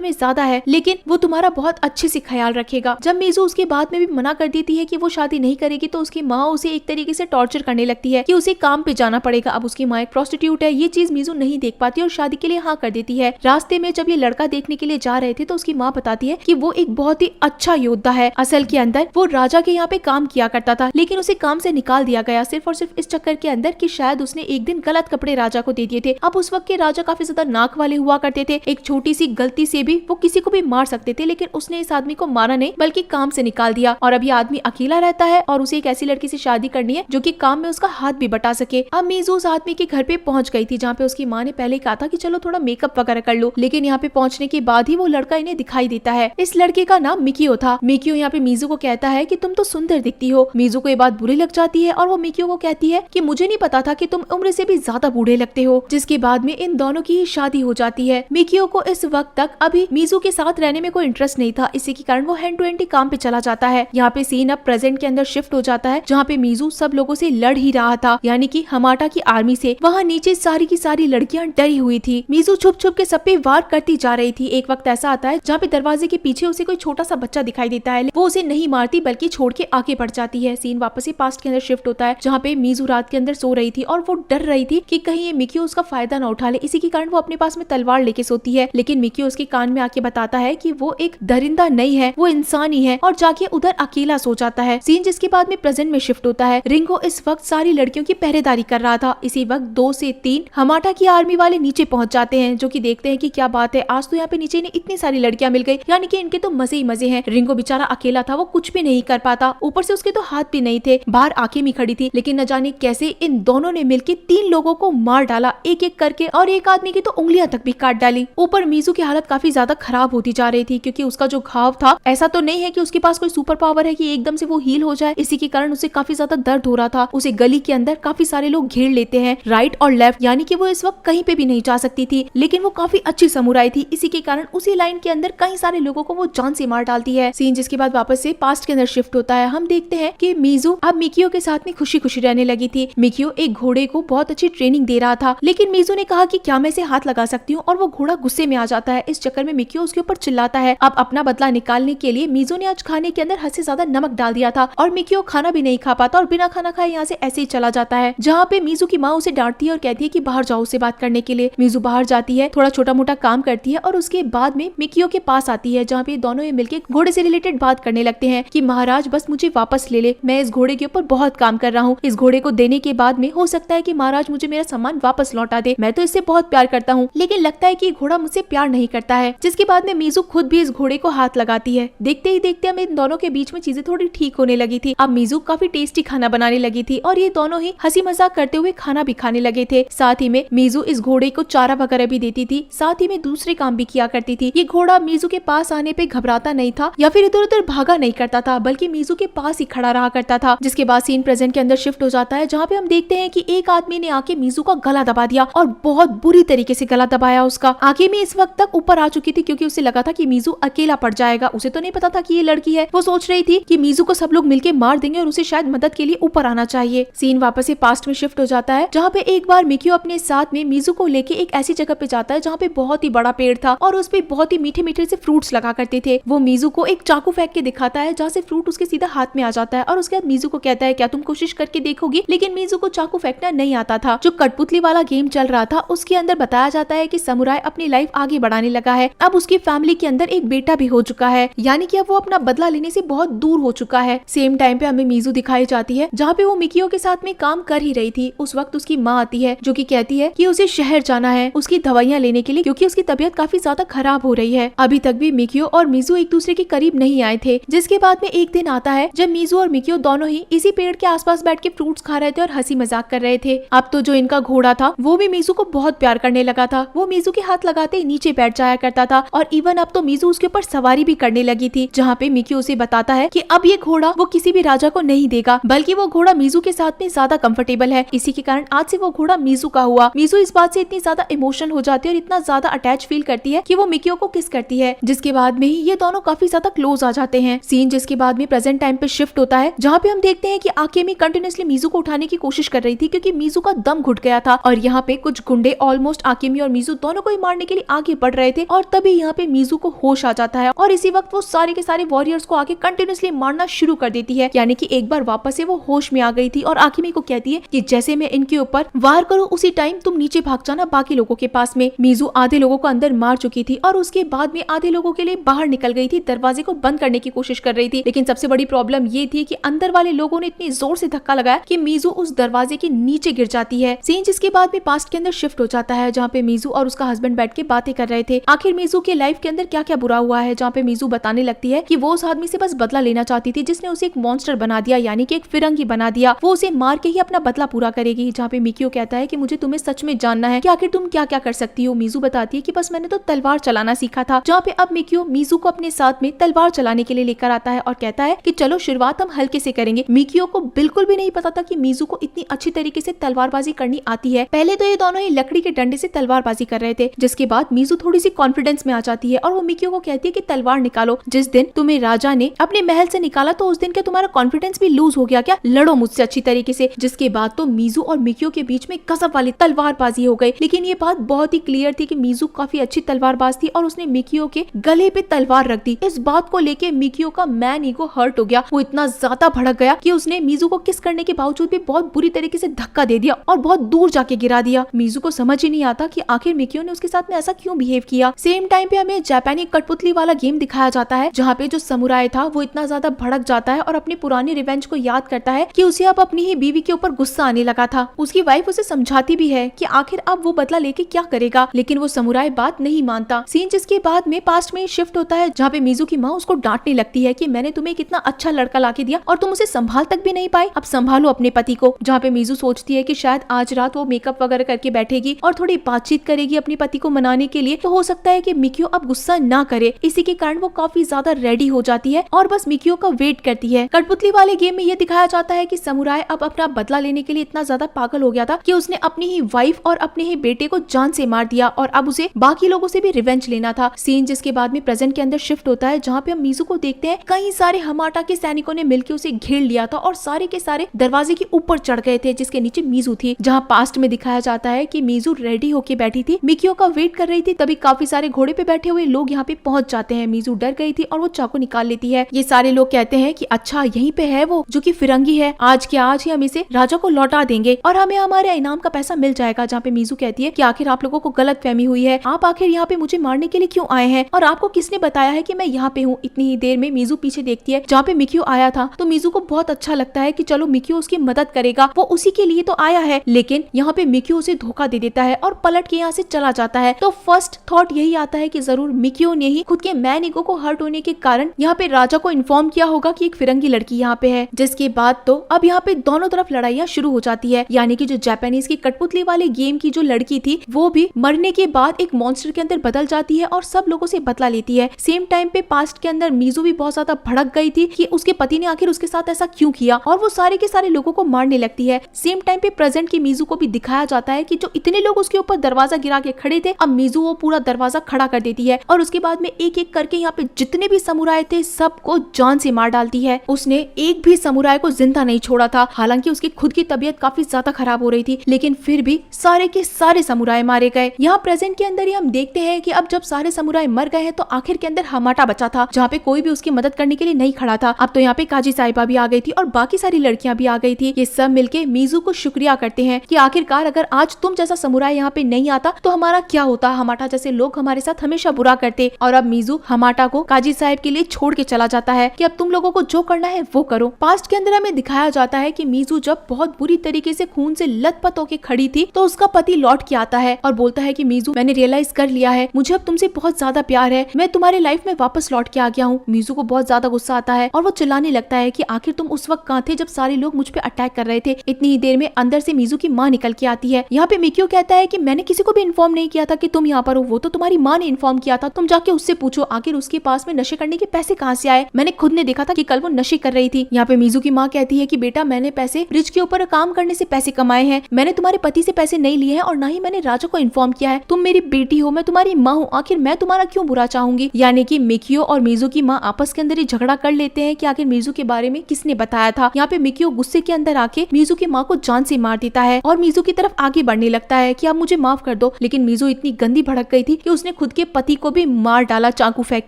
में ज्यादा है, लेकिन वो तुम्हारा बहुत अच्छे से ख्याल रखेगा। जब मीजू उसके बाद में भी मना कर देती है कि वो शादी नहीं करेगी तो उसकी माँ उसे एक तरीके से टॉर्चर करने लगती है कि उसे काम पे जाना पड़ेगा। अब उसकी माँ एक प्रोस्टिट्यूट है, ये चीज मीजू नहीं देख पाती और शादी के लिए हाँ कर देती है। रास्ते में जब ये लड़का देखने के लिए जा रहे थे तो उसकी माँ बताती है कि वो एक बहुत ही अच्छा योद्धा है, असल के अंदर वो राजा के यहाँ पे काम किया करता था, लेकिन उसे काम से निकाल दिया गया सिर्फ और सिर्फ इस चक्कर के अंदर कि शायद उसने एक दिन गलत कपड़े राजा को दे दिए थे। अब उस वक्त के राजा काफी ज्यादा नाक वाले हुआ करते थे, एक छोटी सी गलती से भी वो किसी को भी मार सकते थे, लेकिन उसने इस आदमी को मारा नहीं बल्कि काम से निकाल दिया। और अब ये आदमी अकेला रहता है और उसे एक ऐसी लड़की से शादी करनी है जो कि काम में उसका हाथ भी बटा सके। अब मीजू उस आदमी के घर पे पहुंच गई थी जहाँ पे उसकी माँ ने पहले कहा था कि चलो थोड़ा मेकअप वगैरह कर लो, लेकिन यहाँ पे पहुंचने के बाद ही वो लड़का इन्हें दिखाई देता है। इस लड़के का नाम मिकियो था। मिकियो यहाँ पे मीजू को कहता है कि तुम तो सुंदर दिखती हो। मीजू को ये बात बुरी लग जाती है और वो मिकियो को कहती है कि मुझे नहीं पता था कि तुम उम्र से भी ज्यादा बूढ़े लगते हो, जिसके बाद में इन दोनों की शादी हो जाती है। मिकियो को इस वक्त तक अभी मीजू के साथ रहने में कोई इंटरेस्ट नहीं था, इसी के कारण वो हैंड टू हैंड काम पे चला जाता है। यहाँ पे सीन अब प्रेजेंट के अंदर शिफ्ट हो जाता है जहाँ पे मीजू सब लोगों से लड़ ही रहा था, यानी कि हमाटा की आर्मी से। वहाँ नीचे सारी की सारी लड़कियां डरी हुई थी। मीजू छुप छुप के सब पे वार करती जा रही थी। एक वक्त ऐसा आता है जहाँ पे दरवाजे के पीछे उसे कोई छोटा सा बच्चा दिखाई देता है, वो उसे नहीं मारती बल्कि छोड़ के आगे बढ़ जाती है। सीन वापस से पास्ट के अंदर शिफ्ट होता है जहाँ पे मीजू रात के अंदर सो रही थी और वो डर रही थी कि कहीं ये मिकियो उसका फायदा ना उठा ले, इसी के कारण वो अपने पास में तलवार लेके सोती है। लेकिन मिकियो उसके कान में आके बताता है कि वो एक दरिंदा नहीं है, वो इंसान ही है, और जाके उधर अकेला सो जाता है। सीन जिसके बाद में प्रेजेंट में शिफ्ट होता है। रिंगो इस वक्त सारी लड़कियों की पहरेदारी कर रहा था। इसी वक्त 2 से 3 हमाटा की आर्मी वाले नीचे पहुंच जाते हैं, जो कि देखते हैं कि क्या बात है, आज तो यहाँ पे नीचे इन्हें इतनी सारी लड़कियां मिल गई, यानी कि इनके तो मजे ही मजे हैं। रिंगो बेचारा अकेला था, वो कुछ भी नहीं कर पाता, ऊपर से उसके तो हाथ भी नहीं थे। बाहर आकिमी खड़ी थी, लेकिन न जाने कैसे इन दोनों ने मिलकर 3 लोगों को मार डाला एक एक करके, और एक आदमी की तो उंगलियां तक भी काट डाली। ऊपर मीजू की हालत काफी ज्यादा खराब होती जा रही थी, क्योंकि उसका जो घाव था ऐसा तो नहीं है कि उसके पास कोई सुपर पावर है कि एकदम से वो हील हो जाए, इसी के कारण उसे काफी ज्यादा दर्द हो रहा था। उसे गली के अंदर काफी सारे लोग घेर लेते हैं, राइट और लेफ्ट, यानी कि वो इस वक्त कहीं पे भी नहीं जा सकती थी। लेकिन वो काफी अच्छी समुराई थी, इसी के कारण उसी लाइन के अंदर कई सारे लोगों को वो जान से मार डालती है। सीन जिसके बाद वापस से पास्ट के अंदर शिफ्ट होता है। हम देखते हैं कि मीजू अब मिकियो के साथ में खुशी खुशी रहने लगी थी। मिकियो एक घोड़े को बहुत अच्छी ट्रेनिंग दे रहा था, लेकिन मीजू ने कहा कि क्या मैं इसे हाथ लगा सकती हूँ, और वो घोड़ा गुस्से में आ जाता है। इस चक्कर में मिकियो उसके ऊपर चिल्लाता है। अब अपना बदला निकालने के लिए मीजू ने आज खाने के अंदर हद से ज्यादा नमक डाल दिया था, और मिकियो खाना भी नहीं खा पाता और बिना खाना खाए यहाँ से ऐसे ही चला जाता है। जहाँ पे मीजू की माँ उसे डांटती है और कहती है कि बाहर जाओ उससे बात करने के लिए। मीजू बाहर जाती है, थोड़ा छोटा मोटा काम करती है और उसके बाद में मिकियो के पास आती है, जहाँ पे दोनों ये मिलकर घोड़े से रिलेटेड बात करने लगते हैं कि महाराज बस मुझे वापस ले ले, मैं इस घोड़े के ऊपर बहुत काम कर रहा हूँ। इस घोड़े को देने के बाद में हो सकता है कि महाराज मुझे मेरा सामान वापस लौटा दे, मैं तो इससे बहुत प्यार करता हूँ, लेकिन लगता है कि घोड़ा मुझसे प्यार नहीं करता है। जिसके बाद में मीजू खुद भी इस घोड़े को हाथ लगाती है। देखते ही देखते हम इन दोनों के बीच में चीजें थोड़ी ठीक होने लगी थी। अब मीजू काफी टेस्टी खाना बनाने लगी थी और ये दोनों ही हंसी मजाक करते हुए खाना भी खाने लगे थे। साथ ही में मीजू इस घोड़े को चारा वगैरह भी देती थी, साथ ही में दूसरे काम भी किया करती थी। ये घोड़ा मीजू के पास आने पे घबराता नहीं था या फिर इधर उधर भागा नहीं करता था, बल्कि मीजू के पास ही खड़ा रहा करता था। जिसके बाद सीन प्रेजेंट के अंदर शिफ्ट हो जाता है, जहाँ पे हम देखते हैं कि एक आदमी ने आके मीजू का गला दबा दिया और बहुत बुरी तरीके से गला दबाया उसका। आगे में इस वक्त तक ऊपर आ चुकी थी, क्योंकि उसे लगा था कि मीजू अकेला पड़ जाएगा। उसे तो नहीं पता था कि ये लड़की है। वो सोच रही थी कि मीजू को सब लोग मिलके मार देंगे और उसे शायद मदद के लिए ऊपर आना चाहिए। सीन वापस से पास्ट में शिफ्ट हो जाता है, जहाँ पे एक बार मिकियो अपने साथ में मीजू को लेके एक ऐसी जगह पे जाता है जहाँ पे बहुत ही बड़ा पेड़ था और उस पे बहुत ही मीठे मीठे से फ्रूट्स लगा करते थे। वो मीजू को एक चाकू फेंक के दिखाता है, जहाँ से फ्रूट उसके सीधा हाथ में आ जाता है और उसके बाद मीजू को कहता है क्या तुम कोशिश करके देखोगी। लेकिन मीजू को चाकू फेंकना नहीं आता था। जो कठपुतली वाला गेम चल रहा था उसके अंदर बताया जाता है कि समुराई अपनी लाइफ आगे बढ़ाने लगा है। अब उसकी फैमिली के अंदर एक बेटा भी हो चुका है, यानी कि अब वो अपना बदला लेने से बहुत दूर हो चुका है। सेम टाइम पे हमें मीजू दिखाई जाती है, जहाँ पे वो मिकियो के साथ में काम कर ही रही थी। उस वक्त उसकी माँ आती है, जो कि कहती है कि उसे शहर जाना है उसकी दवाइयाँ लेने के लिए, क्योंकि उसकी तबीयत काफी ज्यादा खराब हो रही है। अभी तक भी मिकियो और मीजू एक दूसरे के करीब नहीं आए थे। जिसके बाद में एक दिन आता है जब मीजू और मिकियो दोनों ही इसी पेड़ के आसपास बैठ के फ्रूट्स खा रहे थे और हंसी मजाक कर रहे थे। अब तो जो इनका घोड़ा था वो भी मीजू को बहुत प्यार करने लगा था। वो मीजू के हाथ लगाते ही नीचे बैठ जाया करता था और इवन अब तो मीजू उसके ऊपर सवारी भी करने लगी थी, जहाँ पे मिकियो उसे बताता है कि अब ये घोड़ा वो किसी भी राजा को नहीं देगा, बल्कि वो घोड़ा मीजू के साथ में ज्यादा कंफर्टेबल है। इसी के कारण आज से वो घोड़ा मीजू का हुआ। मीजू इस बात से इतनी ज्यादा इमोशनल हो जाती है और इतना ज्यादा अटैच फील करती है कि वो मिकियो को किस करती है। जिसके बाद में ही ये दोनों काफी ज्यादा क्लोज आ जाते हैं। सीन जिसके बाद में प्रेजेंट टाइम पे शिफ्ट होता है, जहाँ पे हम देखते हैं कि आकेमी कंटिन्यूअसली मीजू को उठाने की कोशिश कर रही थी, क्योंकि मीजू का दम घुट गया था और यहाँ पे कुछ गुंडे ऑलमोस्ट आकेमी और मीजू दोनों को ही मारने के लिए आगे बढ़ रहे थे। और तभी यहाँ पे मीजू को होश आ जाता है और इसी वक्त वो सारे के सारे वॉरियर्स को आगे कंटिन्यूअसली मारना शुरू कर देती है। यानी कि एक बार वापस से वो होश में आ गई थी और आकेमी को कहती है कि जैसे मैं इनके ऊपर वार करूँ उसी टाइम तुम नीचे भाग जाना बाकी लोगों के पास में। मीजू आधे लोगों को अंदर मार चुकी थी और उसके बाद में आधे लोगों के लिए बाहर निकल गई थी, दरवाजे को बंद करने की कोशिश कर रही थी। लेकिन सबसे बड़ी प्रॉब्लम ये थी कि अंदर वाले लोगों ने इतनी जोर से धक्का लगाया कि मीजू उस दरवाजे के नीचे गिर जाती है। सीन जिसके बाद में पास्ट के अंदर शिफ्ट हो जाता है, जहाँ पे मीजू और उसका हस्बैंड बैठ के बातें कर रहे थे। आखिर मीजू के लाइफ के अंदर क्या क्या बुरा हुआ है, जहाँ पे मीजू बताने लगती है कि वो उस आदमी से बस बदला लेना चाहती थी जिसने उसे एक मॉन्स्टर बना दिया, यानी कि एक फिरंगी बना दिया। वो उसे मार के ही अपना बदला पूरा करेगी। जहाँ पे मिकियो कहता है कि मुझे तुम्हें सच में जानना है कि आखिर तुम क्या क्या कर सकती हो। मीजू बताती है कि बस मैंने तो तलवार चलाना सीखा था। जहाँ पे अब मिकियो मीजू को अपने साथ में तलवार चलाने के लिए लेकर आता है और कहता है कि चलो शुरुआत हम हल्के से करेंगे। मिकियो को बिल्कुल भी नहीं पता था कि मीजू को इतनी अच्छी तरीके से तलवारबाजी करनी आती है। पहले तो ये दोनों ही लकड़ी के डंडे से तलवारबाजी कर रहे थे, जिसके बाद मीजू थोड़ी सी कॉन्फिडेंस में आ जाती है और वो मिकियो को कहती है कि तलवार निकालो। जिस दिन तुम्हें राजा ने अपने महल से निकाला तो उस दिन क्या तुम्हारा कॉन्फिडेंस भी लूज हो गया क्या? लड़ो मुझसे अच्छी तरीके से। जिसके बाद तो मीजू और मिकियो के बीच में गजब वाली तलवारबाजी हो गई। लेकिन ये बात बहुत ही क्लियर थी कि मीजू काफी अच्छी तलवारबाज थी और उसने मिकियो के गले पे तलवार रख दी। इस बात को लेके मिकियो का मैन ईगो हर्ट हो गया। वो इतना ज्यादा भड़क गया कि उसने मीजू को किस करने के बावजूद भी बहुत बुरी तरीके से धक्का दे दिया और बहुत दूर जाके गिरा दिया। मीजू को समझ ही नहीं आता कि आखिर मिकियो ने उसके साथ में ऐसा क्यों बिहेव किया। सेम टाइम पे हमें जापानी कठपुतली वाला गेम दिखाया जाता है, जहाँ पे जो समुराई था वो इतना ज्यादा भड़क जाता है और अपनी पुरानी रिवेंज को याद करता है कि उसे अब अपनी ही बीवी के ऊपर गुस्सा आने लगा था। उसकी वाइफ उसे समझाती भी है कि आखिर अब वो बदला लेके क्या करेगा, लेकिन वो समुराई बात नहीं मानता। सीन जिसके बाद में पास्ट में शिफ्ट होता है, जहाँ पे मीजू की माँ उसको डांटने लगती है कि मैंने तुम्हें कितना अच्छा लड़का लाके दिया और तुम उसे संभाल तक भी नहीं पाए, अब संभालो अपने पति को। जहाँ पे मीजू सोचती है कि शायद आज रात वो मेकअप वगैरह करके बैठेगी और थोड़ी बातचीत करेगी अपने पति को मनाने के लिए, तो हो सकता है कि मिकियो अब गुस्सा ना करे। इसी के कारण वो काफी ज्यादा रेडी हो जाती है और बस मिकियो का वेट करती है। कठपुतली वाले गेम में ये दिखाया जाता है कि समुराई अब अपना बदला लेने के लिए इतना ज्यादा पागल हो गया था कि उसने उसने अपनी ही वाइफ और अपने ही बेटे को जान से मार दिया और अब उसे बाकी लोगों से भी रिवेंज लेना था। सीन जिसके बाद में प्रेजेंट के अंदर शिफ्ट होता है, जहाँ पे हम मीजू को देखते हैं कई सारे हमाटा के सैनिकों ने मिलकर उसे घेर लिया था और सारे के सारे दरवाजे के ऊपर चढ़ गए थे जिसके नीचे मीजू थी। जहाँ पास्ट में दिखाया जाता है कि मीजू रेडी होके बैठी थी, मिकियो का वेट कर रही थी, तभी काफी सारे घोड़े पे बैठे हुए लोग यहाँ पे पहुंच जाते हैं। मीजू डर गई थी और वो चाकू निकाल लेती है। ये सारे लोग कहते हैं कि अच्छा यहीं पे है वो जो कि फिरंगी है, आज के आज ही हम इसे राजा को लौटा देंगे और हमें हमारे इनाम का पैसा मिल जाएगा। जहाँ पे मीजू कहती है कि आखिर आप लोगों को गलत फहमी हुई है, आप आखिर यहाँ पे मुझे मारने के लिए क्यों आए हैं और आपको किसने बताया है कि मैं यहाँ पे हूँ। इतनी ही देर में मीजू पीछे देखती है जहाँ पे मिकियो आया था, तो मीजू को बहुत अच्छा लगता है कि चलो मिकियो उसकी मदद करेगा, वो उसी के लिए तो आया है। लेकिन यहाँ पे मिकियो उसे धोखा दे देता है और पलट के यहाँ से चला जाता है। तो फर्स्ट थॉट यही आता है कि जरूर मिकियो ने ही खुद के मैन ईगो को हर्ट होने के कारण यहाँ पे राजा को इन्फॉर्म किया होगा कि एक फिरंगी लड़की यहाँ पे है। जिसके बाद तो अब यहाँ पे दोनों तरफ लड़ाइयाँ शुरू हो जाती है, यानी कि जो जापानीज की कठपुतली वाले गेम की जो लड़की थी वो भी मरने के बाद एक मॉन्स्टर के अंदर बदल जाती है और सब लोगों से बदला लेती है। सेम टाइम पे पास्ट के अंदर मीजू भी बहुत ज्यादा भड़क गई थी कि उसके पति ने आखिर उसके साथ ऐसा क्यों किया और वो सारे के सारे लोगों को मारने लगती है। सेम टाइम पे प्रेजेंट की मीजू को भी दिखाया जाता है कि जो इतने लोग उसके ऊपर दरवाजा गिरा के खड़े थे, अब मीजू वो पूरा दरवाजा खड़ा कर देती है और उसके बाद में एक एक करके यहाँ पे जितने भी समुराय थे सबको जान से मार डालती है। उसने एक भी समुराय को जिंदा नहीं छोड़ा था, हालांकि उसकी खुद की तबीयत काफी ज्यादा खराब हो रही थी, लेकिन फिर भी सारे के सारे समुराय मारे गए। यहाँ प्रेजेंट के अंदर ही हम देखते हैं कि अब जब सारे समुराय मर गए हैं तो आखिर के अंदर हमाटा बचा था, जहाँ पे कोई भी उसकी मदद करने के लिए नहीं खड़ा था। अब तो यहाँ पे काजी साहिबा भी आ गई थी और बाकी सारी लड़कियां भी आ गई थी। ये सब मिलके मीजू को शुक्रिया करते हैं कि आखिरकार अगर आज तुम जैसा समुराय यहाँ पे नहीं आता तो हमारा क्या होता, हमाटा जैसे लोग हमारे साथ हमेशा बुरा करते। और अब मीजू हमाटा को काजी साहिब के लिए छोड़ के चला जाता है कि अब तुम लोगों को जो करना है वो करो। पास्ट के अंदर हमें दिखाया जाता है कि मीजू जब बहुत बुरी तरीके से खून से लथपथ होके खड़ी थी तो उसका पति लौट के आता है और बोलता है कि मीजू मैंने रियलाइज कर लिया है, मुझे अब तुमसे बहुत ज्यादा प्यार है, मैं तुम्हारी लाइफ में वापस लौट के आ गया हूँ। मीजू को बहुत ज्यादा गुस्सा आता है और वो चिल्लाने लगता है कि आखिर तुम उस वक्त कहाँ थे जब सारे लोग मुझ पे अटैक कर रहे थे। इतनी ही देर में अंदर से मीजू की माँ निकल के आती है। यहाँ पे मिकियो कहता है कि मैंने किसी को भी इन्फॉर्म नहीं किया था कि तुम यहाँ पर हो, वो तो तुम्हारी माँ ने इन्फॉर्म किया था, तुम जाके उससे पूछो आखिर उसके पास में नशे करने के पैसे कहाँ से आए, मैंने खुद ने देखा था कि कल वो नशे कर रही थी। यहाँ पे मीजू की माँ कहती है कि बेटा मैंने पैसे ब्रिज के ऊपर काम करने से पैसे कमाए हैं, मैंने तुम्हारे पति से पैसे नहीं लिए हैं और ना ही मैंने राजा को इन्फॉर्म किया है, तुम मेरी बेटी हो, मैं तुम्हारी माँ हूँ, आखिर मैं तुम्हारा क्यों बुरा चाहूंगी। यानी कि मिकियो और मीजू की माँ आपस के अंदर ही झगड़ा कर लेते हैं कि आखिर मीजू के बारे में किसने बताया था। यहाँ पे मिकियो गुस्से के अंदर आके मीजू की माँ को जान से मार देता है और मीजू की तरफ आगे बढ़ने लगता है कि आप मुझे माफ कर दो, लेकिन मीजू इतनी गंदी भड़क गई थी कि उसने खुद के पति को भी मार डाला चाकू फेंक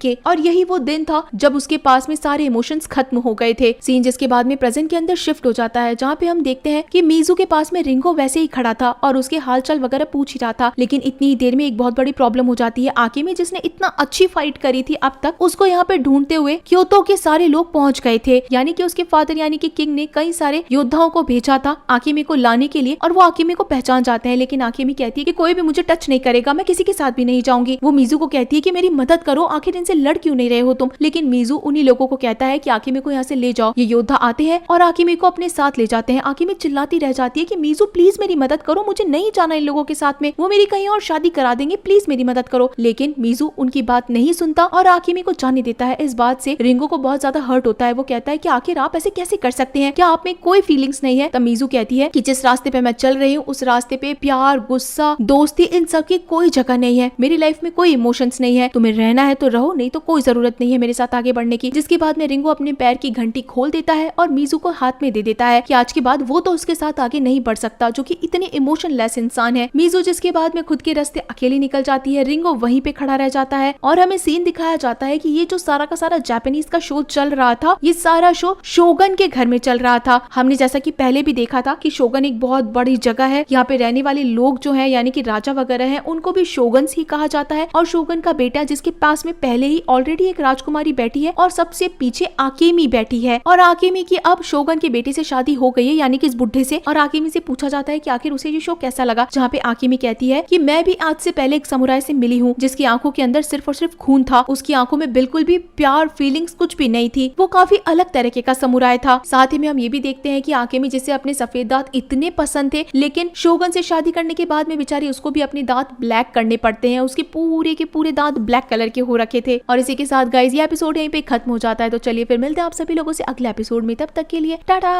के। और यही वो दिन था जब उसके पास में सारे इमोशंस खत्म हो गए थे। सीन जिसके बाद में प्रेजेंट के अंदर शिफ्ट हो जाता है, जहाँ पे हम देखते हैं कि मीजू के पास में रिंगो वैसे ही खड़ा था और उसके हालचाल वगैरह पूछ ही रहा था, लेकिन इतनी ही देर में एक बहुत बड़ी प्रॉब्लम हो जाती है। आकिमी जिसने इतना अच्छी फाइट करी थी अब तक, उसको यहाँ पे ढूंढते हुए क्योतो के सारे लोग पहुंच गए थे। यानी कि उसके फादर यानी कि किंग ने कई सारे योद्धाओं को भेजा था आकिमी को लाने के लिए और वो आकिमी को पहचान जाते हैं, लेकिन आकिमी कहती है कि कोई भी मुझे टच नहीं करेगा, मैं किसी के साथ भी नहीं जाऊंगी। वो मीजू को कहती है कि मेरी मदद करो, आखिर इनसे लड़ क्यों नहीं रहे हो तुम। लेकिन मीजू उन्हीं लोगों को कहता है कि आकिमी को यहाँ से ले जाओ। ये योद्धा आते हैं और आकिमी को अपने साथ ले जाते हैं। आकिमी चिल्लाती रह जाती है कि मीजू प्लीज मेरी मदद करो, मुझे नहीं जाना इन लोगों के साथ में, वो मेरी कहीं और शादी करा देंगे, प्लीज मेरी मदद करो। लेकिन मीजू उनकी बात नहीं सुनता और आकिमी को जाने देता है। इस बात से रिंगो को बहुत ज्यादा हर्ट होता है। वो कहता है कि आखिर आप ऐसे कैसे कर सकते हैं, क्या आप में कोई फीलिंग्स नहीं है। तब मीजू कहती है कि जिस रास्ते पे मैं चल रही हूँ उस रास्ते पे प्यार, गुस्सा, दोस्ती, इन सब की कोई जगह नहीं है, मेरी लाइफ में कोई इमोशंस नहीं है, तुम्हें रहना है तो रहो, नहीं तो कोई जरूरत नहीं है मेरे साथ आगे बढ़ने की। जिसके बाद में रिंगो अपने पैर की घंटी खोल देता है और मीजू को हाथ में दे देता है कि आज के बाद वो तो उसके साथ आगे नहीं बढ़ सकता जो कि इतने इमोशनलेस इंसान है। मीजू जिसके बाद में खुद के रास्ते अकेली निकल जाती है, रिंगो वहीं पे खड़ा रह जाता है और हमें सीन दिखाया जाता है कि ये जो सारा का सारा जापानीज का शो चल रहा था, ये सारा शो शोगन के घर में चल रहा था। हमने जैसा कि पहले भी देखा था कि शोगन एक बहुत बड़ी जगह है, यहाँ पे रहने वाले लोग जो है यानी कि राजा वगैरह है उनको भी शोगन्स ही कहा जाता है। और शोगन का बेटा जिसके पास में पहले ही ऑलरेडी एक राजकुमारी बैठी है और सबसे पीछे आकेमी बैठी है और आकेमी की अब शोगन के बेटे से शादी हो गई है यानी कि इस बुढ़े से। और आकेमी से पूछा जाता है कि आखिर उसे ये शो कैसा लगा, जहाँ पे आकेमी कहती है कि मैं भी आज से पहले एक समुराय से मिली हूँ जिसकी आंखों के अंदर सिर्फ और सिर्फ खून था, उसकी आंखों में बिल्कुल भी प्यार, फीलिंग्स कुछ भी नहीं थी, वो काफी अलग तरीके का समुराय था। साथ ही में हम ये भी देखते हैं कि आकेमी जिसे अपने सफेद दांत इतने पसंद थे, लेकिन शोगन से शादी करने के बाद में बेचारी उसको भी अपने दांत ब्लैक करने पड़ते हैं, उसके पूरे के पूरे दांत ब्लैक कलर के हो रखे थे। और इसी के साथ गाइस ये एपिसोड यहीं पे खत्म हो जाता है। तो चलिए फिर मिलते हैं आप सभी लोगों से अगले एपिसोड में, तब तक के लिए टाटा।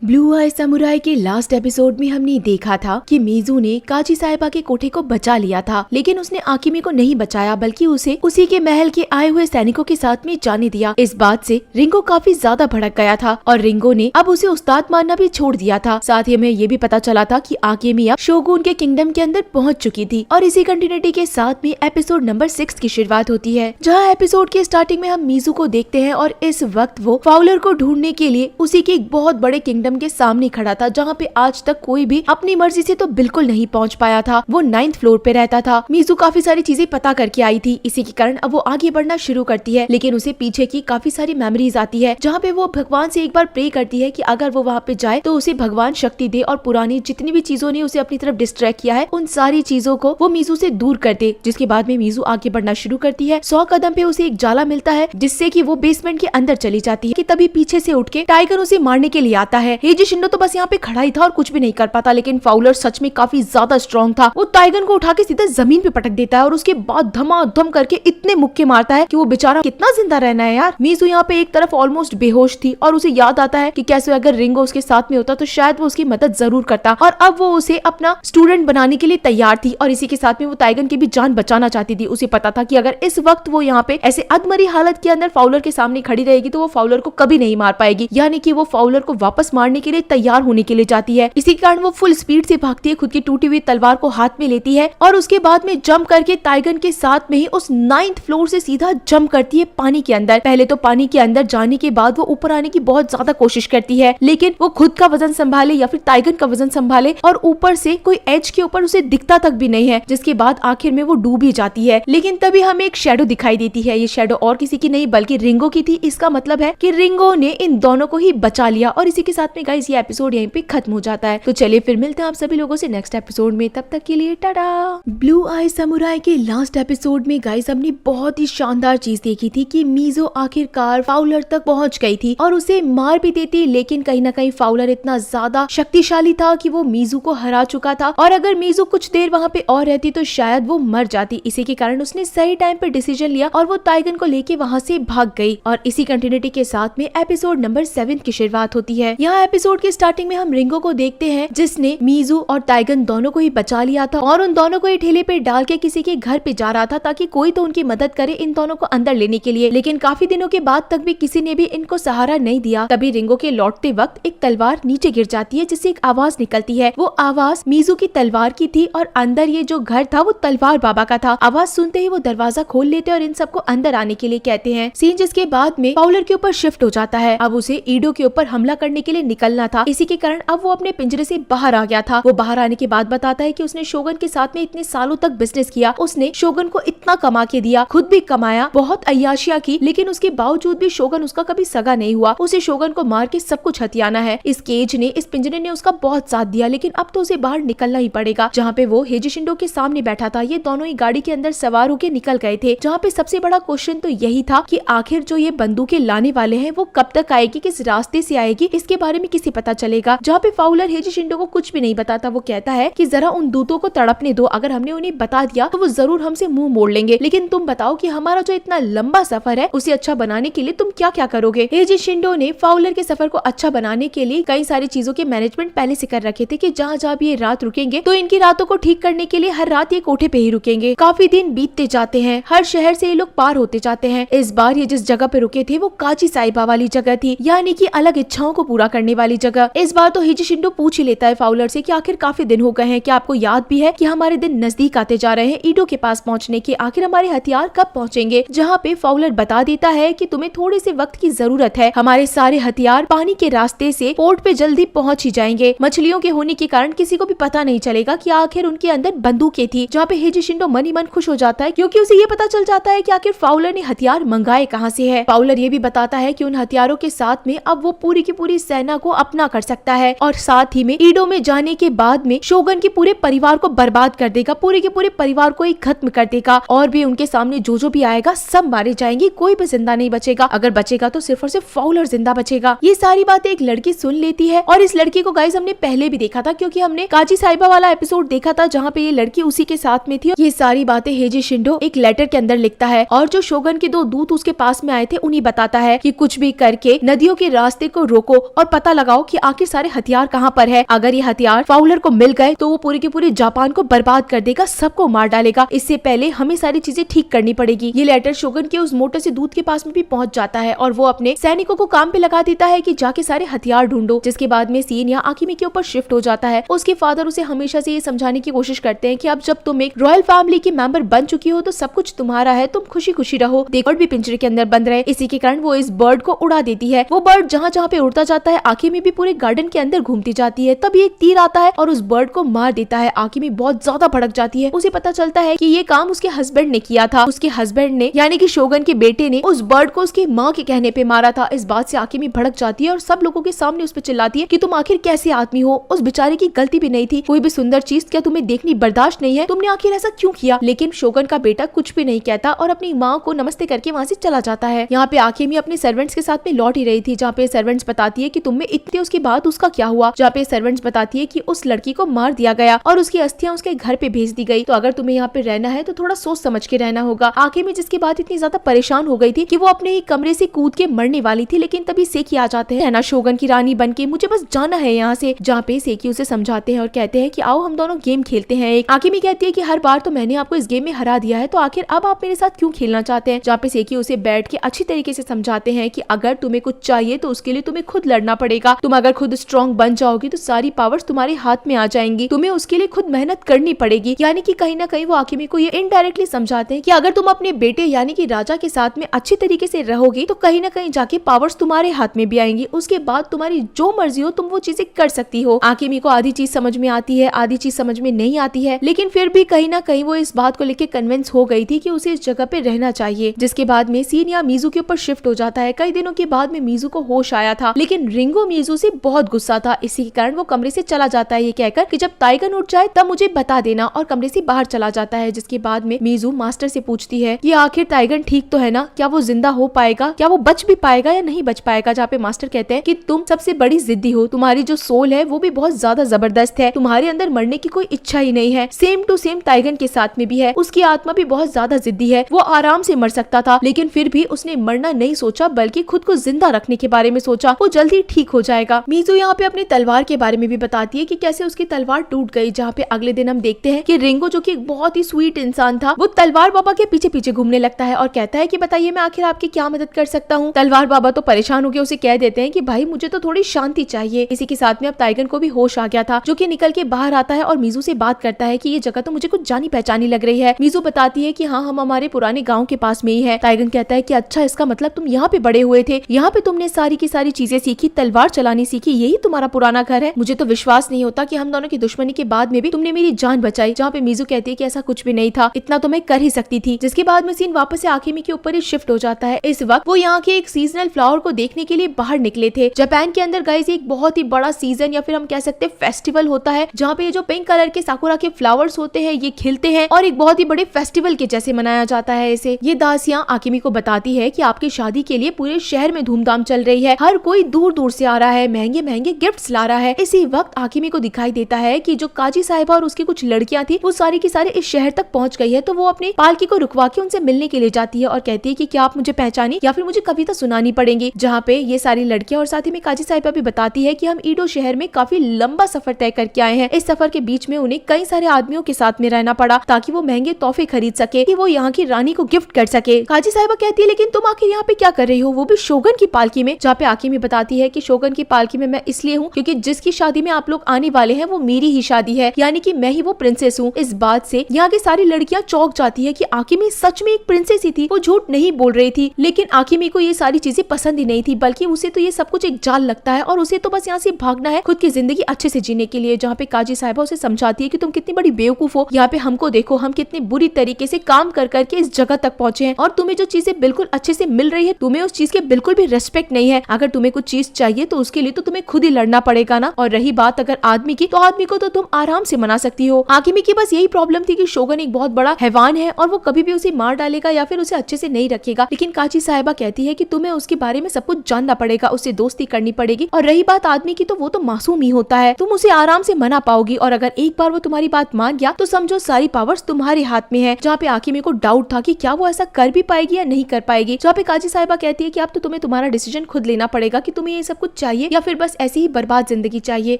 ब्लू आई समुराई के लास्ट एपिसोड में हमने नहीं देखा था कि मीजू ने काजी साहिबा के कोठे को बचा लिया था, लेकिन उसने आकिमी को नहीं बचाया बल्कि उसे उसी के महल के आए हुए सैनिकों के साथ में जाने दिया। इस बात से रिंगो काफी ज्यादा भड़क गया था और रिंगो ने अब उसे उस्ताद मानना भी छोड़ दिया था। साथ ही हमें ये भी पता चला था कि आकिमी अब शोगुन के किंगडम के अंदर पहुंच चुकी थी और इसी कंटिन्यूटी के साथ में एपिसोड नंबर 6 की शुरुआत होती है, जहां एपिसोड के स्टार्टिंग में हम मीजू को देखते हैं और इस वक्त वो फाउलर को ढूंढने के लिए उसी के एक बहुत बड़े किंगडम के सामने खड़ा था, जहाँ पे आज तक कोई भी अपनी मर्जी से तो बिल्कुल नहीं पहुँच पाया था। वो 9th फ्लोर पे रहता था। मीजू काफी सारी चीजें पता करके आई थी, इसी के कारण अब वो आगे बढ़ना शुरू करती है, लेकिन उसे पीछे की काफी सारी मेमोरीज आती है, जहाँ पे वो भगवान से एक बार प्रे करती है कि अगर वो वहाँ पे जाए तो उसे भगवान शक्ति दे और पुरानी जितनी भी चीजों ने उसे अपनी तरफ डिस्ट्रैक्ट किया है उन सारी चीजों को वो मीजू से दूर कर दे। जिसके बाद में मीजू आगे बढ़ना शुरू करती है। 100 कदम पे उसे एक जाला मिलता है जिससे कि वो बेसमेंट के अंदर चली जाती है कि तभी पीछे से उठ के टाइगर उसे मारने के लिए आता है। हेजी शिंडो तो बस यहाँ पे खड़ा ही था और कुछ भी नहीं कर पाता, लेकिन फाउलर सच में काफी ज्यादा स्ट्रॉन्ग था। वो टाइगर को उठा के सीधा जमीन पे पटक देता है और उसके बाद धमाधम करके इतने मुक्के मारता है कि वो बेचारा कितना जिंदा रहना है यार। मीजू यहाँ पे एक तरफ ऑलमोस्ट बेहोश थी और उसे याद आता है कि कैसे अगर रिंगो उसके साथ में होता तो शायद वो उसकी मदद जरूर करता, और अब वो उसे अपना स्टूडेंट बनाने के लिए तैयार थी और इसी के साथ में वो टाइगर की भी जान बचाना चाहती थी। उसे पता था कि अगर इस वक्त वो यहाँ पे ऐसे अधमरी हालत के अंदर फाउलर के सामने खड़ी रहेगी तो वो फाउलर को कभी नहीं मार पाएगी, यानी कि वो फाउलर को वापस मारने के लिए तैयार होने के लिए जाती है। इसी के कारण वो फुल स्पीड से भागती है, खुद की टूटी हुई तलवार को हाथ में लेती है और उसके बाद में जंप करके टाइगर के साथ में ही उस 9th फ्लोर से सीधा जंप करती है पानी के अंदर। पहले तो पानी के अंदर जाने के बाद वो ऊपर आने की बहुत ज्यादा कोशिश करती है, लेकिन वो खुद का वजन संभाले या फिर टाइगर का वजन संभाले और ऊपर से कोई एज के ऊपर उसे दिखता तक भी नहीं है, जिसके बाद आखिर में वो डूब ही जाती है। लेकिन तभी हमें एक शैडो दिखाई देती है। ये शैडो और किसी की नहीं बल्कि रिंगो की थी। इसका मतलब है कि रिंगो ने इन दोनों को ही बचा लिया और इसी के साथ में गाइस ये एपिसोड यहीं पे खत्म हो जाता है। तो चलिए फिर मिलते हैं आप सभी लोगों से नेक्स्ट एपिसोड में, तब तक के लिए टाटा। ब्लू आई समुराई के लास्ट एपिसोड में गाइस हमने बहुत ही शानदार चीज देखी थी कि मीजो आखिरकार फाउलर तक पहुंच गई थी और उसे मार भी देती, लेकिन कहीं ना कहीं फाउलर इतना ज्यादा शक्तिशाली था कि वो मीजू को हरा चुका था और अगर मीजू कुछ देर वहाँ पे और रहती तो शायद वो मर जाती। इसी के कारण उसने सही टाइम पे डिसीजन लिया और वो टाइगन को लेके वहाँ से भाग गई और इसी कंटिन्यूटी के साथ में एपिसोड नंबर 7 की शुरुआत होती है। यहाँ एपिसोड के स्टार्टिंग में हम रिंगो को देखते हैं जिसने मीजू और टाइगन दोनों को ही बचा लिया था और उन दोनों को ही ठेले पे डाल के किसी के घर पे जा रहा था ताकि कोई तो उनकी मदद करे इन दोनों को अंदर लेने के लिए, लेकिन काफी दिनों के बाद तक भी किसी ने भी इनको सहारा नहीं दिया। तभी रिंगो के लौटते वक्त एक तलवार नीचे गिर जाती है जिससे एक आवाज निकलती है। वो आवाज मीजू की तलवार की थी और अंदर ये जो घर था वो तलवार बाबा का था। आवाज सुनते ही वो दरवाजा खोल लेते और इन सबको अंदर आने के लिए कहते हैं। सीन जिसके बाद में फाउलर के ऊपर शिफ्ट हो जाता है। अब उसे ईडो के ऊपर हमला करने के लिए निकलना था, इसी के कारण अब वो अपने पिंजरे से बाहर आ गया था। वो बाहर आने के बाद बताता है कि उसने शोगन के साथ में इतने सालों तक बिजनेस किया, उसने शोगन को इतना कमा के दिया, खुद भी कमाया, बहुत अय्याशियां की, लेकिन उसके बावजूद भी शोगन उसका कभी सगा नहीं हुआ। उसे शोगन को मार के सब कुछ हथियाना है। इस केज ने, इस पिंजरे ने उसका बहुत साथ दिया, लेकिन अब तो उसे बाहर निकलना ही पड़ेगा। जहाँ पे वो हेजी शिंडो के सामने बैठा था, ये दोनों ही गाड़ी के अंदर सवार होके निकल गए थे। जहाँ पे सबसे बड़ा क्वेश्चन तो यही था कि आखिर जो ये बंदूकें लाने वाले हैं वो कब तक आएगी, किस रास्ते से आएगी, इसके बारे में किसे पता चलेगा। जहाँ पे फाउलर हेजी शिंडो को कुछ भी नहीं बताता। वो कहता है कि जरा उन दूतों को तड़पने दो, अगर हमने उन्हें बता दिया तो वो जरूर हमसे मुंह मोड़ लेंगे, लेकिन तुम बताओ कि हमारा जो इतना लंबा सफर है उसे अच्छा बनाने के लिए तुम क्या क्या करोगे। हेजी शिंडो ने फाउलर के सफर को अच्छा बनाने के लिए कई सारी चीजों के मैनेजमेंट पहले से कर रखे थे कि जहाँ जहाँ भी ये रात रुकेंगे तो इनकी रातों को ठीक करने के लिए हर रात ये कोठे पे ही रुकेंगे। काफी दिन बीतते जाते हैं, हर शहर से ये लोग पार होते जाते हैं। इस बार ये जिस जगह पे रुके थे वो काजी साहिबा वाली जगह थी, यानी कि अलग इच्छाओं को पूरा करने वाली जगह। इस बार तो हेजी शिंडो पूछ ही लेता है फाउलर से कि आखिर काफी दिन हो गए हैं, क्या आपको याद भी है कि हमारे दिन नजदीक आते जा रहे हैं ईडो के पास पहुंचने के, आखिर हमारे हथियार कब पहुंचेंगे। जहाँ पे फाउलर बता देता है कि तुम्हें थोड़े से वक्त की जरूरत है, हमारे सारे हथियार पानी के रास्ते से पोर्ट पे जल्दी पहुंच ही जाएंगे। मछलियों के होने के कारण किसी को भी पता नहीं चलेगा कि आखिर उनके अंदर बंदूकें थी। जहाँ पे हेजी शिंडो मन ही मन खुश हो जाता है क्योंकि उसे ये पता चल जाता है कि आखिर फाउलर ने हथियार मंगाए कहाँ से है। फाउलर ये भी बताता है कि उन हथियारों के साथ में अब वो पूरी की पूरी सेना को अपना कर सकता है और साथ ही में ईडो में जाने के बाद में शोगन के पूरे परिवार को बर्बाद कर देगा, पूरे के पूरे परिवार को ही खत्म कर देगा और भी उनके सामने जो भी आएगा सब मारे जाएंगे, कोई भी जिंदा नहीं बचेगा। अगर बचेगा तो सिर्फ और सिर्फ फाउलर जिंदा बचेगा। ये सारी बातें एक लड़की सुन लेती है और इस लड़की को गाइस हमने पहले भी देखा था क्योंकि हमने काजी साहिबा वाला एपिसोड देखा था जहाँ पे ये लड़की उसी के साथ में थी। ये सारी बातें हेजी शिंडो एक लेटर के अंदर लिखता है और जो शोगन के 2 दूत उसके पास में आए थे उन्हें बताता है कि कुछ भी करके नदियों के रास्ते को रोको और पता लगाओ कि आखिर सारे हथियार कहाँ पर है। अगर ये हथियार फाउलर को मिल गए तो वो पूरे के पूरे जापान को बर्बाद कर देगा, सबको मार डालेगा। इससे पहले हमें सारी चीजें ठीक करनी पड़ेगी। ये लेटर शोगन के उस मोटर से दूध के पास में भी पहुंच जाता है और वो अपने सैनिकों को काम पे लगा देता है कि जाके सारे हथियार ढूंढो। जिसके बाद में सीन यहाँ आकिमी के ऊपर शिफ्ट हो जाता है। उसके फादर उसे हमेशा से ये समझाने की कोशिश करते हैं कि अब जब तुम एक रॉयल फैमिली की मेंबर बन चुकी हो तो सब कुछ तुम्हारा है, तुम खुशी खुशी रहो। देखो भी पिंजरे के अंदर बंद रहे। इसी के कारण वो इस बर्ड को उड़ा देती है। वो बर्ड जहाँ जहाँ पे उड़ता जाता है आकिमी भी पूरे गार्डन के अंदर घूमती जाती है। तभी एक तीर आता है और उस बर्ड को मार देता है। आकिमी बहुत ज्यादा भड़क जाती है। उसे पता चलता है कि ये काम उसके हस्बैंड ने किया था। उसके हस्बैंड ने यानी कि शोगन के बेटे ने उस बर्ड को उसकी माँ के कहने पे मारा था। इस बात से आकिमी भड़क जाती है और सब लोगों के सामने उस पर चिल्लाती है कि तुम आखिर कैसे आदमी हो, उस बेचारे की गलती भी नहीं थी, कोई भी सुंदर चीज क्या तुम्हें देखनी बर्दाश्त नहीं है, तुमने आखिर ऐसा क्यों किया। लेकिन शोगन का बेटा कुछ भी नहीं कहता और अपनी माँ को नमस्ते करके वहाँ से चला जाता है। यहाँ पे आकिमी अपने सर्वेंट्स के साथ में लौट ही रही थी, जहाँ पे सर्वेंट्स बताती है कि तुम में इतने उसके बाद उसका क्या हुआ। जहाँ पे सर्वेंट्स बताती है कि उस लड़की को मार दिया गया और उसकी अस्थियां उसके घर पे भेज दी गई। तो अगर तुम्हें यहाँ पे रहना है तो थोड़ा सोच समझ के रहना होगा। आकिमी जिसके बाद इतनी ज्यादा परेशान हो गई थी कि वो अपने ही कमरे से कूद के मरने वाली थी, लेकिन तभी सेकी आ जाते हैं ना शोगन की रानी बन के, मुझे बस जाना है यहाँ से। जहाँ पे सेकी उसे समझाते हैं और कहते हैं कि आओ हम दोनों गेम खेलते हैं। एक आकिमी कहती है कि हर बार तो मैंने आपको इस गेम में हरा दिया है, तो आखिर अब आप मेरे साथ क्यों खेलना चाहते हैं। जहाँ पे सेकी उसे बैठ के अच्छी तरीके से समझाते हैं कि अगर तुम्हें कुछ चाहिए तो उसके लिए तुम्हें खुद लड़ना पड़ेगा। तुम अगर खुद स्ट्रॉन्ग बन जाओगी तो सारी पावर्स तुम्हारे हाथ में आ जाएंगी, तुम्हें उसके लिए खुद मेहनत करनी पड़ेगी। यानी कि कहीं ना कहीं वो आकिमी को ये इनडायरेक्टली समझाते हैं कि अगर तुम अपने बेटे यानी कि राजा के साथ में अच्छी तरीके से रहोगी तो कहीं ना कहीं जाके पावर्स तुम्हारे हाथ में भी आएंगी। उसके बाद तुम्हारी जो मर्जी हो तुम वो चीजें कर सकती हो। आकिमी को आधी चीज समझ में आती है, आधी चीज समझ में नहीं आती है, लेकिन फिर भी कहीं ना कहीं वो इस बात को लेकर कन्विंस हो गई थी कि उसे इस जगह पे रहना चाहिए। जिसके बाद में सीन या मीजू के ऊपर शिफ्ट हो जाता है। कई दिनों के बाद में मीजू को होश आया था, लेकिन रिंगो मीजू से बहुत गुस्सा था। इसी के कारण वो कमरे से चला जाता है ये कहकर कि जब टाइगन उठ जाए तब मुझे बता देना, और कमरे से बाहर चला जाता है। जिसके बाद में मीजू मास्टर से पूछती है कि आखिर टाइगन ठीक तो है ना, क्या वो जिंदा हो पाएगा, क्या वो बच भी पाएगा या नहीं बच पाएगा। जहाँ पे मास्टर कहते हैं कि तुम सबसे बड़ी जिद्दी हो, तुम्हारी जो सोल है वो भी बहुत ज्यादा जबरदस्त है, तुम्हारे अंदर मरने की कोई इच्छा ही नहीं है। सेम टू सेम टाइगन के साथ में भी है, उसकी आत्मा भी बहुत ज्यादा जिद्दी है। वो आराम से मर सकता था लेकिन फिर भी उसने मरना नहीं सोचा बल्कि खुद को जिंदा रखने के बारे में सोचा। वो जल्दी ठीक हो जाएगा। मीजू यहाँ पे अपनी तलवार के बारे में भी बताती है कि कैसे उसकी तलवार टूट गई। जहाँ पे अगले दिन हम देखते हैं कि रिंगो जो कि एक बहुत ही स्वीट इंसान था वो तलवार बाबा के पीछे पीछे घूमने लगता है और कहता है कि बताइए मैं आखिर आपकी क्या मदद कर सकता हूँ। तलवार बाबा तो परेशान होकर उसे कह देते हैं कि भाई मुझे तो थोड़ी शांति चाहिए। इसी के साथ में अब टाइगन को भी होश आ गया था, जो कि निकल के बाहर आता है और मीजू से बात करता है कि ये जगह तो मुझे कुछ जानी पहचानी लग रही है। मीजू बताती है कि हाँ हम हमारे पुराने गाँव के पास में ही है। टाइगन कहता है कि अच्छा इसका मतलब तुम यहाँ पे बड़े हुए थे, यहाँ पे तुमने सारी की सारी चीजें सीखी, तलवार चलानी सीखी, यही तुम्हारा पुराना घर है। मुझे तो विश्वास नहीं होता कि हम दोनों की दुश्मनी के बाद में भी तुमने मेरी जान बचाई। जहाँ पे मीजू कहती है कि ऐसा कुछ भी नहीं था, इतना तो मैं कर ही सकती थी। जिसके बाद में सीन वापस से आकिमी के ऊपर ही शिफ्ट हो जाता है। इस वक्त वो यहाँ के एक सीजनल फ्लावर को देखने के लिए बाहर निकले थे। जापान के अंदर गाइस एक बहुत ही बड़ा सीजन या फिर हम कह सकते हैं फेस्टिवल होता है, जहाँ पे ये जो पिंक कलर के साकुरा के फ्लावर्स होते हैं ये खिलते हैं और एक बहुत ही बड़े फेस्टिवल के जैसे मनाया जाता है इसे। ये दासियां आकिमी को बताती है कि आपकी शादी के लिए पूरे शहर में धूमधाम चल रही है, हर कोई दूर दूर से आ रहा है, महंगे महंगे गिफ्ट्स ला रहा है। इसी वक्त आकिमी को दिखाई देता है कि जो काजी साहिबा और उसकी कुछ लड़कियां थी वो सारी की सारी इस शहर तक पहुंच गई है। तो वो अपनी पालकी को रुकवा के उनसे मिलने के लिए जाती है और कहती है कि क्या आप मुझे पहचानी या फिर मुझे कविता सुनानी पड़ेगी। जहाँ पे ये सारी लड़कियां और साथ ही में काजी साहिबा भी बताती है कि हम ईडो शहर में काफी लंबा सफर तय करके आए हैं। इस सफर के बीच में उन्हें कई सारे आदमियों के साथ में रहना पड़ा ताकि वो महंगे तोहफे खरीद सके, कि वो यहाँ की रानी को गिफ्ट कर सके। काजी साहिबा कहती है लेकिन तुम आखिर यहाँ पे क्या कर रही हो, वो भी शोगन की पालकी में। जहाँ पे आकिमी बताती है कि शोगन की पालकी में मैं इसलिए हूँ क्योंकि जिसकी शादी में आप लोग आने वाले हैं वो मेरी ही शादी है, यानी कि मैं ही वो प्रिंसेस हूँ। इस बात से यहाँ की सारी लड़कियां चौंक जाती है कि आकिमी सच में एक प्रिंसेस ही थी, वो झूठ नहीं बोल रही थी। लेकिन आकिमी को ये सारी चीजें पसंद ही नहीं थी, बल्कि उसे तो ये सब कुछ एक जाल लगता है और उसे तो बस यहाँ से भागना है खुद की जिंदगी अच्छे से जीने के लिए। जहाँ पे काजी साहिबा उसे समझाती है कि तुम कितनी बड़ी बेवकूफ हो, यहाँ पे हमको देखो, हम कितने बुरी तरीके से काम कर करके इस जगह तक पहुंचे हैं और तुम्हें जो चीजें बिल्कुल अच्छे से मिल रही है तुम्हें उस चीज के बिल्कुल भी रेस्पेक्ट नहीं है। अगर तुम्हें कुछ चीज चाहिए तो उसके लिए तो तुम्हें खुद ही लड़ना पड़ेगा ना। और रही बात अगर आदमी की, तो आदमी को तो तुम आराम से मना सकती हो। आकिमी की बस यही प्रॉब्लम थी कि शोगन एक बहुत बड़ा हैवान है और वो कभी भी उसे मार डालेगा या फिर उसे अच्छे से नहीं रखेगा। लेकिन काजी साहिबा कहती है कि तुम्हें उसके बारे में सब कुछ जानना पड़ेगा, उससे दोस्ती करनी पड़ेगी। और रही बात आदमी की, तो वो तो मासूम ही होता है, तुम उसे आराम से मना पाओगी और अगर एक बार वो तुम्हारी बात मान गया तो समझो सारी पावर्स तुम्हारे हाथ में है। जहाँ पे आकिमी को डाउट था कि क्या वो ऐसा कर भी पाएगी या नहीं कर पाएगी। जहाँ पे काजी साहिबा कहती है कि अब तो तुम्हें तुम्हारा डिसीजन खुद लेना पड़ेगा कि तुम्हें ये सब कुछ चाहिए या फिर बस ऐसी ही बर्बाद जिंदगी चाहिए।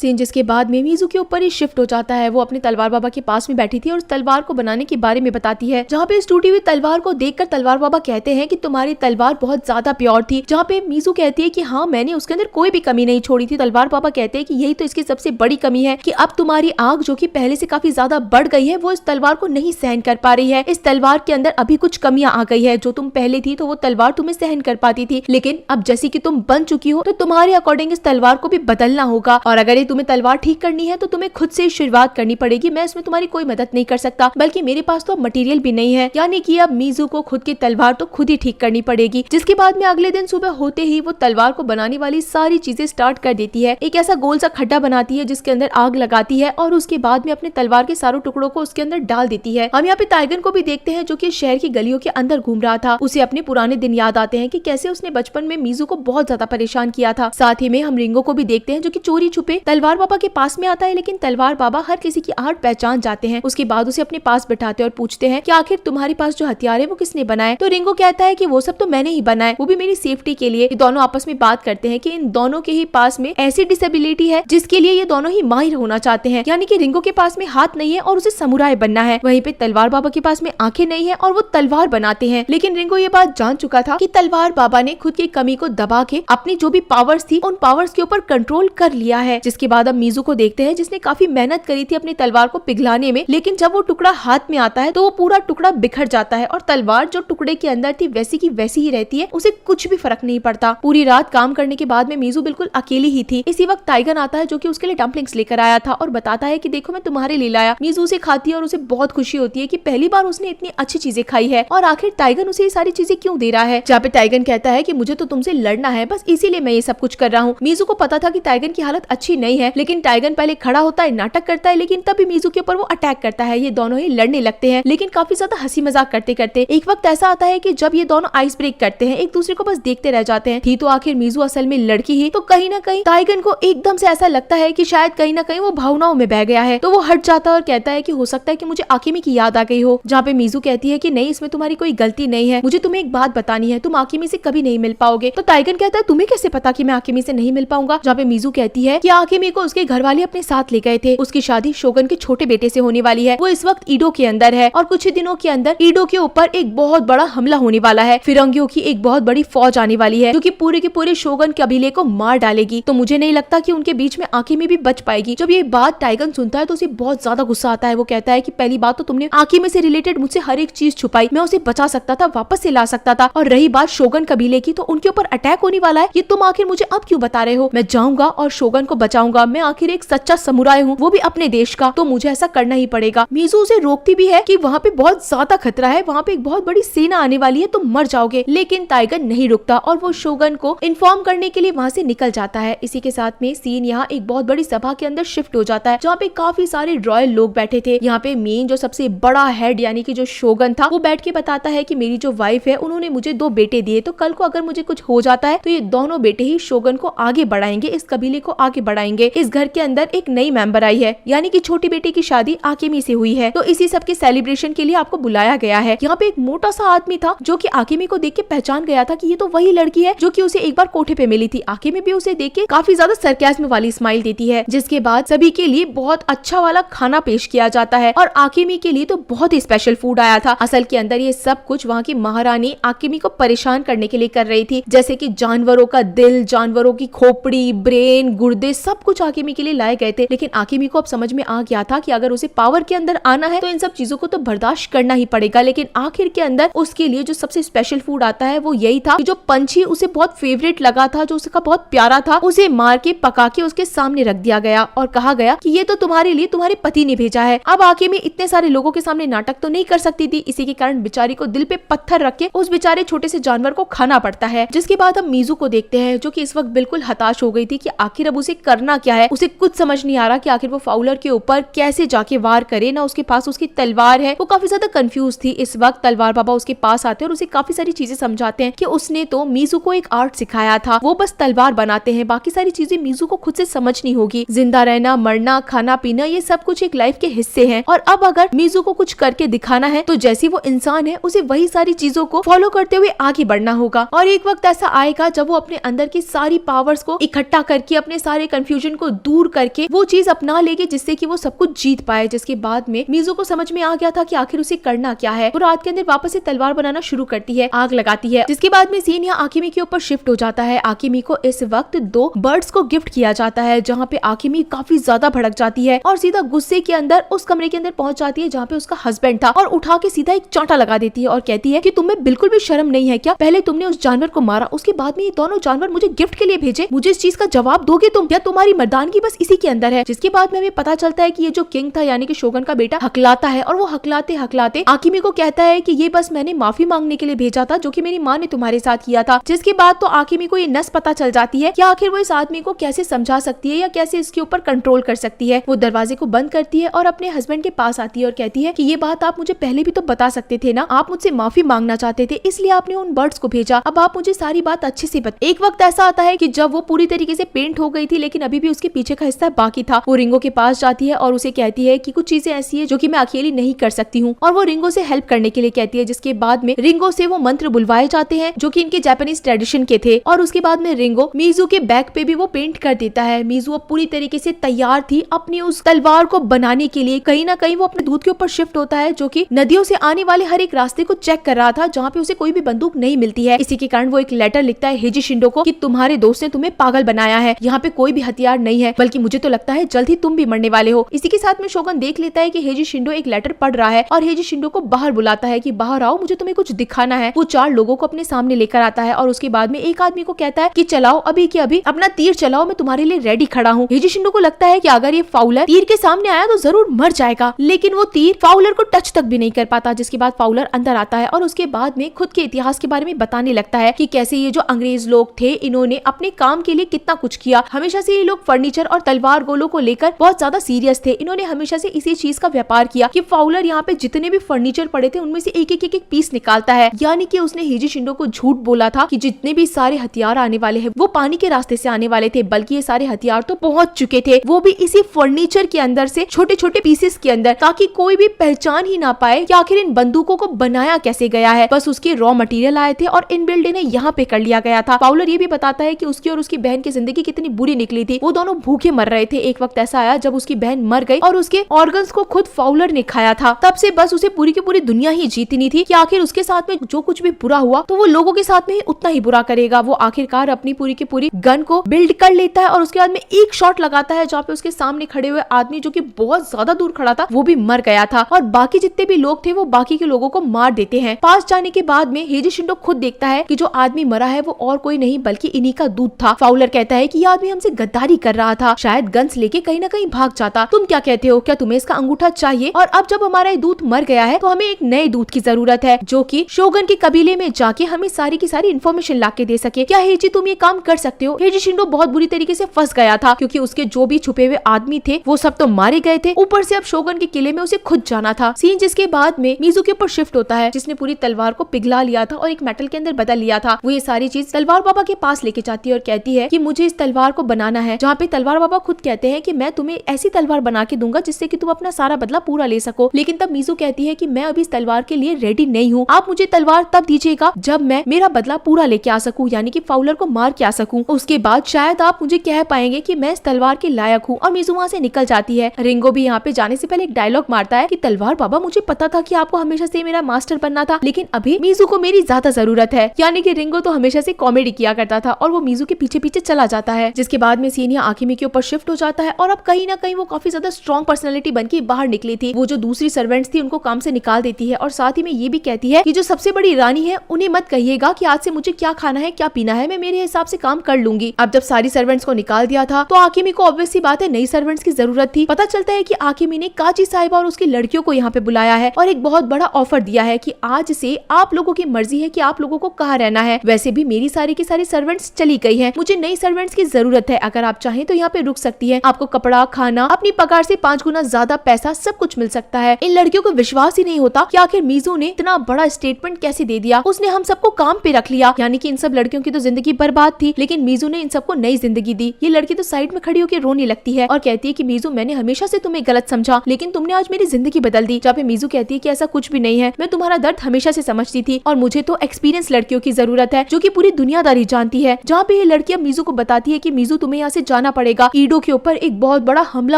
सीन जिसके बाद में मीजू के ऊपर ही शिफ्ट हो जाता है। वो अपने तलवार बाबा के पास में बैठी थी और उस तलवार को बनाने के बारे में बताती है, जहाँ पे इस टूटी हुई तलवार को देखकर तलवार बाबा कहते हैं कि तुम्हारी तलवार बहुत ज्यादा प्योर थी। जहाँ पे मीजू कहती है कि हाँ, मैंने उसके अंदर कोई भी कमी नहीं छोड़ी थी। तलवार बाबा कहते हैं कि यही तो इसकी सबसे बड़ी कमी है कि अब तुम्हारी आग जो कि पहले से काफी ज्यादा बढ़ गई है, वो इस तलवार को नहीं सहन कर पा रही है। इस तलवार के अंदर अभी कुछ कमियां आ गई है। जो तुम पहले थी तो वो तलवार तुम्हें सहन कर पाती थी, लेकिन अब जैसी कि तुम बन चुकी हो तो तुम्हारे अकॉर्डिंग इस तलवार को भी बदलना होगा। और अगर ये तुम्हें तलवार ठीक करनी है तो तुम्हें खुद से शुरुआत करनी पड़ेगी। मैं इसमें तुम्हारी कोई मदद नहीं कर सकता, बल्कि मेरे पास तो मटेरियल भी नहीं है। यानी कि अब मीजू को खुद की तलवार तो खुद ही ठीक करनी पड़ेगी। जिसके बाद में अगले दिन सुबह होते ही वो तलवार को बनाने वाली सारी चीजें स्टार्ट कर देती है। एक ऐसा गोल सा खड्डा बनाती है जिसके अंदर आग लगाती है और उसके बाद में अपने तलवार के सारों टुकड़ों को उसके अंदर डाल देती है। हम यहाँ पे टाइगन को भी देखते हैं जो कि शहर की गलियों के अंदर घूम रहा था। उसे अपने पुराने दिन याद आते हैं कि कैसे उसने बचपन में मीजू को बहुत ज्यादा परेशान किया था। साथ ही में हम रिंगो को भी देखते हैं जो कि चोरी छुपे तलवार बाबा के पास में आता है, लेकिन तलवार बाबा हर किसी की आहट पहचान जाते हैं। उसके बाद उसे अपने पास बैठाते हैं और पूछते हैं कि आखिर तुम्हारे पास जो हथियार है वो किसने बनाए। तो रिंगो कहता है कि वो सब तो मैंने ही बनाए, वो भी मेरी सेफ्टी के लिए। ये दोनों आपस में बात करते हैं कि इन दोनों के ही पास में ऐसी डिसेबिलिटी है जिसके लिए ये दोनों ही माहिर होना चाहते हैं। यानी कि रिंगो के पास में हाथ नहीं है और उसे समुराई बनना है, वहीं पे तलवार बाबा के पास में आंखें नहीं है और वो तलवार बनाते हैं। लेकिन रिंगो ये बात जान चुका था कि तलवार बाबा ने खुद की कमी को दबा के अपनी जो भी पावर्स थी उन पावर्स के ऊपर कंट्रोल कर लिया है। जिसके बाद अब मीजू को देखते हैं जिसने काफी मेहनत करी थी अपनी तलवार को पिघलाने में, लेकिन जब वो टुकड़ा हाथ में आता है तो वो पूरा टुकड़ा बिखर जाता है और तलवार जो टुकड़े के अंदर थी वैसी की वैसी ही रहती है। उसे कुछ भी फर्क नहीं पड़ता। पूरी रात काम करने के बाद में मीजू बिल्कुल अकेली ही थी। इसी वक्त टाइगन आता है जो कि उसके लिए डम्पलिंग्स लेकर आया था और बताता है कि देखो मैं तुम्हारे लिए लाया। मीजू उसे खाती है और उसे बहुत खुशी होती है कि पहली बार उसने इतनी अच्छी चीजें खाई है और आखिर टाइगन उसे ये सारी चीजें क्यों दे रहा है। जहाँ पे टाइगन कहता है कि मुझे तो तुमसे लड़ना है, बस इसीलिए मैं ये सब कुछ कर रहा हूँ। मीजू को पता था कि टाइगन की हालत अच्छी नहीं है, लेकिन टाइगन पहले खड़ा होता है, नाटक करता है, लेकिन तभी मीजू के ऊपर वो अटैक करता है। ये दोनों ही लड़ने लगते हैं, लेकिन काफी ज्यादा हंसी मजाक करते करते एक वक्त ऐसा आता है कि जब ये दोनों आइस ब्रेक करते हैं, एक दूसरे को बस देखते रह जाते हैं। थी तो आखिर मीजू असल में लड़की ही, तो कहीं ना कहीं टाइगन को एकदम से ऐसा लगता है कि शायद कहीं ना कहीं वो भावनाओं में बह गया है। तो वो हट जाता है और कहता है कि हो सकता है कि मुझे आकिमी की याद आ गई हो। जहाँ पे मीजू कहती है कि नहीं, इसमें तुम्हारी कोई गलती नहीं है, मुझे तुम्हें एक बात बतानी है, तुम आकिमी से कभी नहीं मिल पाओगे। तो टाइगन कहता है तुम्हें कैसे पता कि मैं आकिमी से नहीं मिल पाऊंगा। जहाँ पे मीजू कहती है कि आकिमी को उसके घर वाले अपने साथ ले गए थे, उसकी शादी शोगन के छोटे बेटे से होने वाली है। वो इस वक्त ईडो के अंदर है और कुछ ही दिनों के अंदर ईडो के ऊपर एक बहुत बड़ा हमला होने वाला है। फिरंगियों की एक बहुत बड़ी फौज आने वाली है जो कि पूरे के पूरे शोगन कबीले को मार डालेगी। तो मुझे नहीं लगता कि उनके बीच में आकिमी भी बच पाएगी। जब ये बात टाइगन सुनता है तो उसे बहुत ज्यादा गुस्सा आता है। वो कहता है कि पहली बात तो तुमने आकिमी से रिलेटेड मुझसे हर एक चीज छुपाई, मैं उसे बचा सकता था, वापस से ला सकता था। और रही बात शोगन कबीले की, तो उनके ऊपर अटैक होने वाला है, ये तुम आखिर मुझे अब क्यों बता रहे हो। मैं जाऊंगा और शोगन को बचाऊंगा, मैं आखिर एक सच्चा समुराय हूँ, वो भी अपने देश का, तो मुझे ऐसा करना ही पड़ेगा। मीजू उसे रोकती भी है कि वहाँ पे बहुत ज्यादा खतरा है, वहाँ पे एक बहुत बड़ी सेना आने वाली है, तुम मर जाओगे। लेकिन टाइगन नहीं रुकता और वो शोगन को इन्फॉर्म करने के लिए वहाँ से निकल जाता है। इसी के साथ में सीन यहाँ एक बहुत बड़ी सभा के अंदर शिफ्ट हो जाता है जहाँ पे काफी सारे रॉयल लोग बैठे थे। यहाँ पे मेन जो सबसे बड़ा हेड यानी कि जो शोगन था वो बैठ के बताता है कि मेरी जो वाइफ है उन्होंने मुझे 2 बेटे दिए, तो कल को अगर मुझे कुछ हो जाता है तो ये दोनों बेटे ही शोगन को आगे बढ़ाएंगे, इस कबीले को आगे बढ़ाएंगे। इस घर के अंदर एक नई मेंबर आई है, यानी कि छोटी बेटी की शादी आकिमी से हुई है, तो इसी सब के सेलिब्रेशन के लिए आपको बुलाया गया है। यहाँ पे एक मोटा सा आदमी था जो कि आकिमी को देख के पहचान गया था कि ये तो वही लड़की है जो कि उसे एक बार कोठे पे मिली थी। आकिमी भी उसे देख के काफी ज्यादा सरकास्म वाली स्माइल देती है। जिसके बाद सभी के लिए बहुत अच्छा वाला खाना पेश किया जाता है और आकिमी के लिए तो बहुत ही स्पेशल फूड आया था। असल के अंदर ये सब कुछ वहाँ की महारानी आकिमी को परेशान करने के लिए कर रही थी, जैसे कि जानवरों का दिल, जानवरों की खोपड़ी, ब्रेन, गुर्दे, सब कुछ आकिमी के लिए लाए गए थे। लेकिन आकिमी को अब समझ में आ गया था कि अगर उसे पावर के अंदर आना है तो इन सब चीजों को तो बर्दाश्त करना ही पड़ेगा। लेकिन आखिर के अंदर उसके लिए जो सबसे स्पेशल फूड आता है वो यही था कि जो पंछी उसे बहुत फेवरेट लगा था, जो उसका बहुत प्यारा था, उसे मार के पका के उसके सामने रख दिया गया और कहा गया कि ये तो तुम्हारे लिए तुम्हारे पति ने भेजा है। अब आकिमी इतने सारे लोगों के सामने नाटक तो नहीं कर सकती थी, इसी के कारण बेचारी को दिल पे पत्थर रख के उस बेचारे छोटे से जानवर को खाना पड़ता है। जिसके बाद हम मीजू को देखते हैं जो कि इस वक्त बिल्कुल हताश हो गई थी कि आखिर अब उसे करना क्या है। उसे कुछ समझ नहीं आ रहा कि आखिर वो फाउलर के ऊपर कैसे जाके वार करे, ना उसके पास उसकी तलवार है। वो काफी ज्यादा कंफ्यूज थी। इस वक्त तलवार बाबा उसके पास आते हैं और उसे काफी सारी चीजें समझाते हैं कि उसने तो मीजू को एक आर्ट सिखाया था, वो बस तलवार बनाते हैं, बाकी सारी चीजें मीजू को खुद से समझनी होगी। जिंदा रहना, मरना, खाना पीना, ये सब कुछ एक लाइफ के हिस्से हैं और अब अगर मीजू को कुछ करके दिखाना है तो जैसी वो इंसान है उसे वही सारी चीजों को फॉलो करते हुए आगे बढ़ना होगा। और एक वक्त ऐसा आएगा जब वो अपने अंदर की सारी पावर्स को इकट्ठा करके, अपने सारे कंफ्यूजन कंफ्यूजन को दूर करके वो चीज अपना लेगी जिससे कि वो सब कुछ जीत पाए। जिसके बाद में मीजू को समझ में आ गया था कि आखिर उसे करना क्या है। वो रात के अंदर वापस से तलवार बनाना शुरू करती है, आग लगाती है। जिसके बाद में सीन यहाँ आकिमी के ऊपर शिफ्ट हो जाता है। आकिमी को इस वक्त 2 बर्ड्स को गिफ्ट किया जाता है, जहाँ पे आकिमी काफी ज्यादा भड़क जाती है और सीधा गुस्से के अंदर उस कमरे के अंदर पहुंच जाती है जहाँ पे उसका हस्बैंड था और उठा के सीधा एक चांटा लगा देती है और कहती है कि तुम्हें बिल्कुल भी शर्म नहीं है क्या? पहले तुमने उस जानवर को मारा, उसके बाद में ये दोनों जानवर मुझे गिफ्ट के लिए भेजे, मुझे इस चीज का जवाब दोगे तुम? या तुम्हारी मर्दानगी बस इसी के अंदर है? जिसके बाद में हमें पता चलता है कि ये जो किंग था यानी कि शोगन का बेटा हकलाता है और वो हकलाते हकलाते आकिमी को कहता है कि ये बस मैंने माफी मांगने के लिए भेजा था जो कि मेरी माँ ने तुम्हारे साथ किया था। जिसके बाद तो आकिमी को ये नस पता चल जाती है कि आखिर वो इस आदमी को कैसे समझा सकती है या कैसे इसके ऊपर कंट्रोल कर सकती है। वो दरवाजे को बंद करती है और अपने हस्बैंड के पास आती है और कहती है कि ये बात आप मुझे पहले भी तो बता सकते थे ना, आप मुझसे माफी मांगना चाहते थे इसलिए आपने उन बर्ड्स को भेजा, अब आप मुझे सारी बात अच्छे से बता। एक वक्त ऐसा आता है कि जब वो पूरी तरीके से पेंट हो गई थी लेकिन अभी भी उसके पीछे का हिस्सा बाकी था। वो रिंगो के पास जाती है और उसे कहती है कि कुछ चीजें ऐसी है जो कि मैं अकेली नहीं कर सकती हूँ और वो रिंगो से हेल्प करने के लिए कहती है। जिसके बाद में रिंगो से वो मंत्र बुलवाए जाते हैं जो कि इनके जापानीज ट्रेडिशन के थे और उसके बाद में रिंगो मीजू के बैक पे भी वो पेंट कर देता है। मीजू अब पूरी तरीके से तैयार थी अपनी उस तलवार को बनाने के लिए। कहीं ना कहीं वो अपने दूध के ऊपर शिफ्ट होता है जो कि नदियों से आने वाले हर एक रास्ते को चेक कर रहा था जहाँ पे उसे कोई भी बंदूक नहीं मिलती है। इसी के कारण वो एक लेटर लिखता है हेजी शिंडो को कि तुम्हारे दोस्त ने तुम्हें पागल बनाया है, यहाँ पे कोई भी हथियार नहीं है, बल्कि मुझे तो लगता है जल्द ही तुम भी मरने वाले हो। इसी के साथ में शोगन देख लेता है कि हेजी शिंडो एक लेटर पढ़ रहा है और हेजी शिंडो को बाहर बुलाता है कि बाहर आओ, मुझे तुम्हें कुछ दिखाना है। वो 4 लोगों को अपने सामने लेकर आता है और उसके बाद में एक आदमी को कहता है कि चलाओ अभी के अभी अपना तीर चलाओ, मैं तुम्हारे लिए रेडी खड़ा हूँ। हेजी शिंडो को लगता है कि अगर ये फाउलर तीर के सामने आया तो जरूर मर जाएगा, लेकिन वो तीर फाउलर को टच तक भी नहीं कर पाता। जिसके बाद फाउलर अंदर आता है और उसके बाद में खुद के इतिहास के बारे में बताने लगता है कि कैसे ये जो अंग्रेज लोग थे इन्होंने अपने काम के लिए कितना कुछ किया। हमेशा से ये लोग फर्नीचर और तलवार गोलों को लेकर बहुत ज्यादा सीरियस थे। इन्होंने हमेशा से इसी चीज का व्यापार किया कि फाउलर यहाँ पे जितने भी फर्नीचर पड़े थे उनमें से एक एक पीस निकालता है। यानी कि उसने हेजी शिंडो को झूठ बोला था कि जितने भी सारे हथियार आने वाले हैं वो पानी के रास्ते से आने वाले थे, बल्कि ये सारे हथियार तो पहुंच चुके थे, वो भी इसी फर्नीचर के अंदर से छोटे छोटे पीसेस के अंदर, ताकि कोई भी पहचान ही ना पाए कि आखिर इन बंदूकों को बनाया कैसे गया है। बस उसके रॉ मटेरियल आए थे और इनबिल्ड इन्हें यहाँ पे कर लिया गया था। फाउलर ये भी बताता है कि उसकी और उसकी बहन की जिंदगी कितनी बुरी निकली थी। वो दोनों भूखे मर रहे थे। एक वक्त ऐसा आया जब उसकी बहन मर गई और उसके ऑर्गन्स को खुद फाउलर ने खाया था। तब से बस उसे पूरी की पूरी दुनिया ही जीतनी थी कि आखिर उसके साथ में जो कुछ भी बुरा हुआ तो वो लोगों के साथ में ही उतना ही बुरा करेगा। वो आखिरकार अपनी पूरी की पूरी गन को बिल्ड कर लेता है और उसके बाद में एक शॉट लगाता है जहाँ पे उसके सामने खड़े हुए आदमी जो कि बहुत ज्यादा दूर खड़ा था वो भी मर गया था और बाकी जितने भी लोग थे वो बाकी के लोगों को मार देते हैं। पास जाने के बाद में हेजी शिंडो खुद देखता है कि जो आदमी मरा है वो और कोई नहीं बल्कि इन्हीं का दूध था। फाउलर कहता है कि ये आदमी हमसे गद्दारी कर रहा था, शायद गन्स लेके कहीं ना कहीं भाग जाता। तुम क्या कहते हो, क्या तुम्हें इसका अंगूठा चाहिए? और अब जब हमारा ये दूध मर गया है तो हमें एक नए दूध की जरूरत है जो कि शोगन के कबीले में जाके हमें सारी की सारी इन्फॉर्मेशन ला के दे सके। क्या हेजी तुम ये काम कर सकते हो? हेजी शिंडो बहुत बुरी तरीके से फंस गया था क्योंकि उसके जो भी छुपे हुए आदमी थे वो सब तो मारे गए थे, ऊपर से अब शोगन के किले में उसे खुद जाना था। सीन जिसके बाद में मीजू के ऊपर शिफ्ट होता है जिसने पूरी तलवार को पिघला लिया था और एक मेटल के अंदर बदल लिया था। वो ये सारी चीज तलवार बाबा के पास लेके जाती है और कहती है कि मुझे इस तलवार को बनाना है, जहाँ पे तलवार बाबा खुद कहते हैं कि मैं तुम्हें ऐसी तलवार बना के दूंगा जिससे कि तुम अपना सारा बदला पूरा ले सको। लेकिन तब मीजू कहती है कि मैं अभी इस तलवार के लिए रेडी नहीं हूँ, आप मुझे तलवार तब दीजिएगा जब मैं मेरा बदला पूरा लेके आ सकूं, यानी कि फाउलर को मार के आ सकूं। उसके बाद शायद आप मुझे कह पाएंगे कि मैं इस तलवार के लायक हूँ। और मीजू वहाँ से निकल जाती है। रिंगो भी यहाँ पे जाने से पहले एक डायलॉग मारता है कि तलवार बाबा मुझे पता था कि आपको हमेशा से मेरा मास्टर बनना था, लेकिन अभी मीजू को मेरी ज्यादा जरूरत है। यानी कि रिंगो तो हमेशा से कॉमेडी किया करता था और वो मीजू के पीछे पीछे चला जाता है। जिसके बाद में सीन यहाँ आकिमी के ऊपर शिफ्ट हो जाता है और अब कहीं ना कहीं वो काफी ज्यादा स्ट्रॉन्ग पर्सनैलिटी बन के बाहर निकली थी। वो जो दूसरी सर्वेंट्स थी उनको काम से निकाल देती है और साथ ही में ये भी कहती है कि जो सबसे बड़ी रानी है उन्हें मत कहिएगा कि आज से मुझे क्या खाना है क्या पीना है, मैं मेरे हिसाब से काम कर लूंगी। अब जब सारी सर्वेंट्स को निकाल दिया था तो आकिमी को ऑब्वियस सी बात है नई सर्वेंट्स की जरूरत थी। पता चलता है कि आकिमी ने काची साहिबा और उसकी लड़कियों को यहाँ पे बुलाया है और एक बहुत बड़ा ऑफर दिया है कि आज से आप लोगों की मर्जी है कि आप लोगों को कहाँ रहना है। वैसे भी मेरी सारी की सारी सर्वेंट्स चली गई है, मुझे नई सर्वेंट्स की जरूरत है, अगर आप चाहें तो यहाँ पे रुक सकती है, आपको कपड़ा खाना अपनी पगार से 5 गुना ज्यादा पैसा सब कुछ मिल सकता है। इन लड़कियों को विश्वास ही नहीं होता कि आखिर मीजू ने इतना बड़ा स्टेटमेंट कैसे दे दिया। उसने हम सबको काम पे रख लिया, यानी कि इन सब लड़कियों की तो जिंदगी बर्बाद थी लेकिन मीजू ने इन सबको नई जिंदगी दी। ये लड़की तो साइड में खड़ी होकर रोने लगती है और कहती है कि मीजू मैंने हमेशा से तुम्हें गलत समझा लेकिन तुमने आज मेरी जिंदगी बदल दी। जहाँ पे मीजू कहती है कि ऐसा कुछ भी नहीं है, मैं तुम्हारा दर्द हमेशा से समझती थी और मुझे तो एक्सपीरियंस लड़कियों की जरूरत है जो कि पूरी दुनियादारी जानती है। जहाँ पे ये लड़की अब मीजू को बताती है कि मीजू तुम्हें यहाँ से जाना बताना पड़ेगा ईडो के ऊपर एक बहुत बड़ा हमला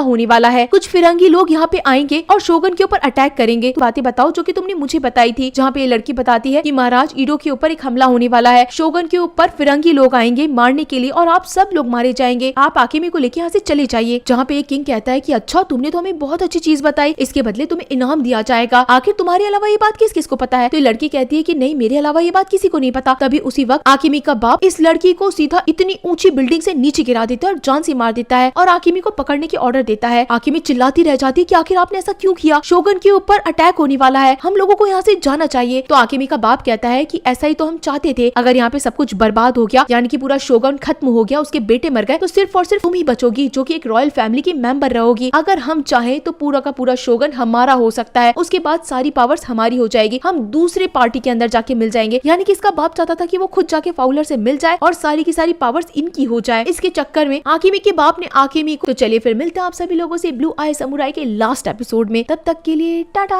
होने वाला है। कुछ फिरंगी लोग यहाँ पे आएंगे और शोगन के ऊपर अटैक करेंगे। तो बातें बताओ जो कि तुमने मुझे बताई थी, जहाँ पे ये लड़की बताती है कि महाराज ईडो के ऊपर एक हमला होने वाला है, शोगन के ऊपर फिरंगी लोग आएंगे मारने के लिए और आप सब लोग मारे जाएंगे, आप आकेमी को लेके यहाँ से चले जाइए। जहाँ पे किंग कहता है कि अच्छा तुमने तो हमें बहुत अच्छी चीज बताई, इसके बदले तुम्हें इनाम दिया जाएगा, आखिर तुम्हारे अलावा ये बात किस किस को पता है? तो ये लड़की कहती है कि नहीं मेरे अलावा ये बात किसी को नहीं पता। तभी उसी वक्त आकेमी का बाप इस लड़की को सीधा इतनी ऊंची बिल्डिंग से नीचे गिरा देता है और जान से मार देता है और आकेमी को पकड़ने की ऑर्डर देता है। आकेमी चिल्लाती रह जाती है कि आखिर आपने ऐसा क्यों किया, शोगन के ऊपर अटैक होने वाला है, हम लोगों को यहाँ से जाना चाहिए। तो आकेमी का बाप कहता है कि ऐसा ही तो हम चाहते थे, अगर यहाँ पे सब कुछ बर्बाद हो गया यानी कि पूरा शोगन खत्म हो गया, उसके बेटे मर गए, तो सिर्फ और सिर्फ तुम ही बचोगी जो कि एक रॉयल फैमिली की मेंबर रहोगी। अगर हम चाहें तो पूरा का पूरा शोगन हमारा हो सकता है, उसके बाद सारी पावर्स हमारी हो जाएगी, हम दूसरे पार्टी के अंदर जाके मिल जाएंगे। यानी कि इसका बाप चाहता था कि वो खुद जाके फाउलर से मिल जाए और सारी की सारी पावर्स इनकी हो जाए। इसके चक्कर में आकेमी के बाप ने आकेमी को। तो चलिए फिर मिलते हैं आप सभी लोगों से ब्लू आई समुराई के लास्ट एपिसोड में, तब तक के लिए टाटा।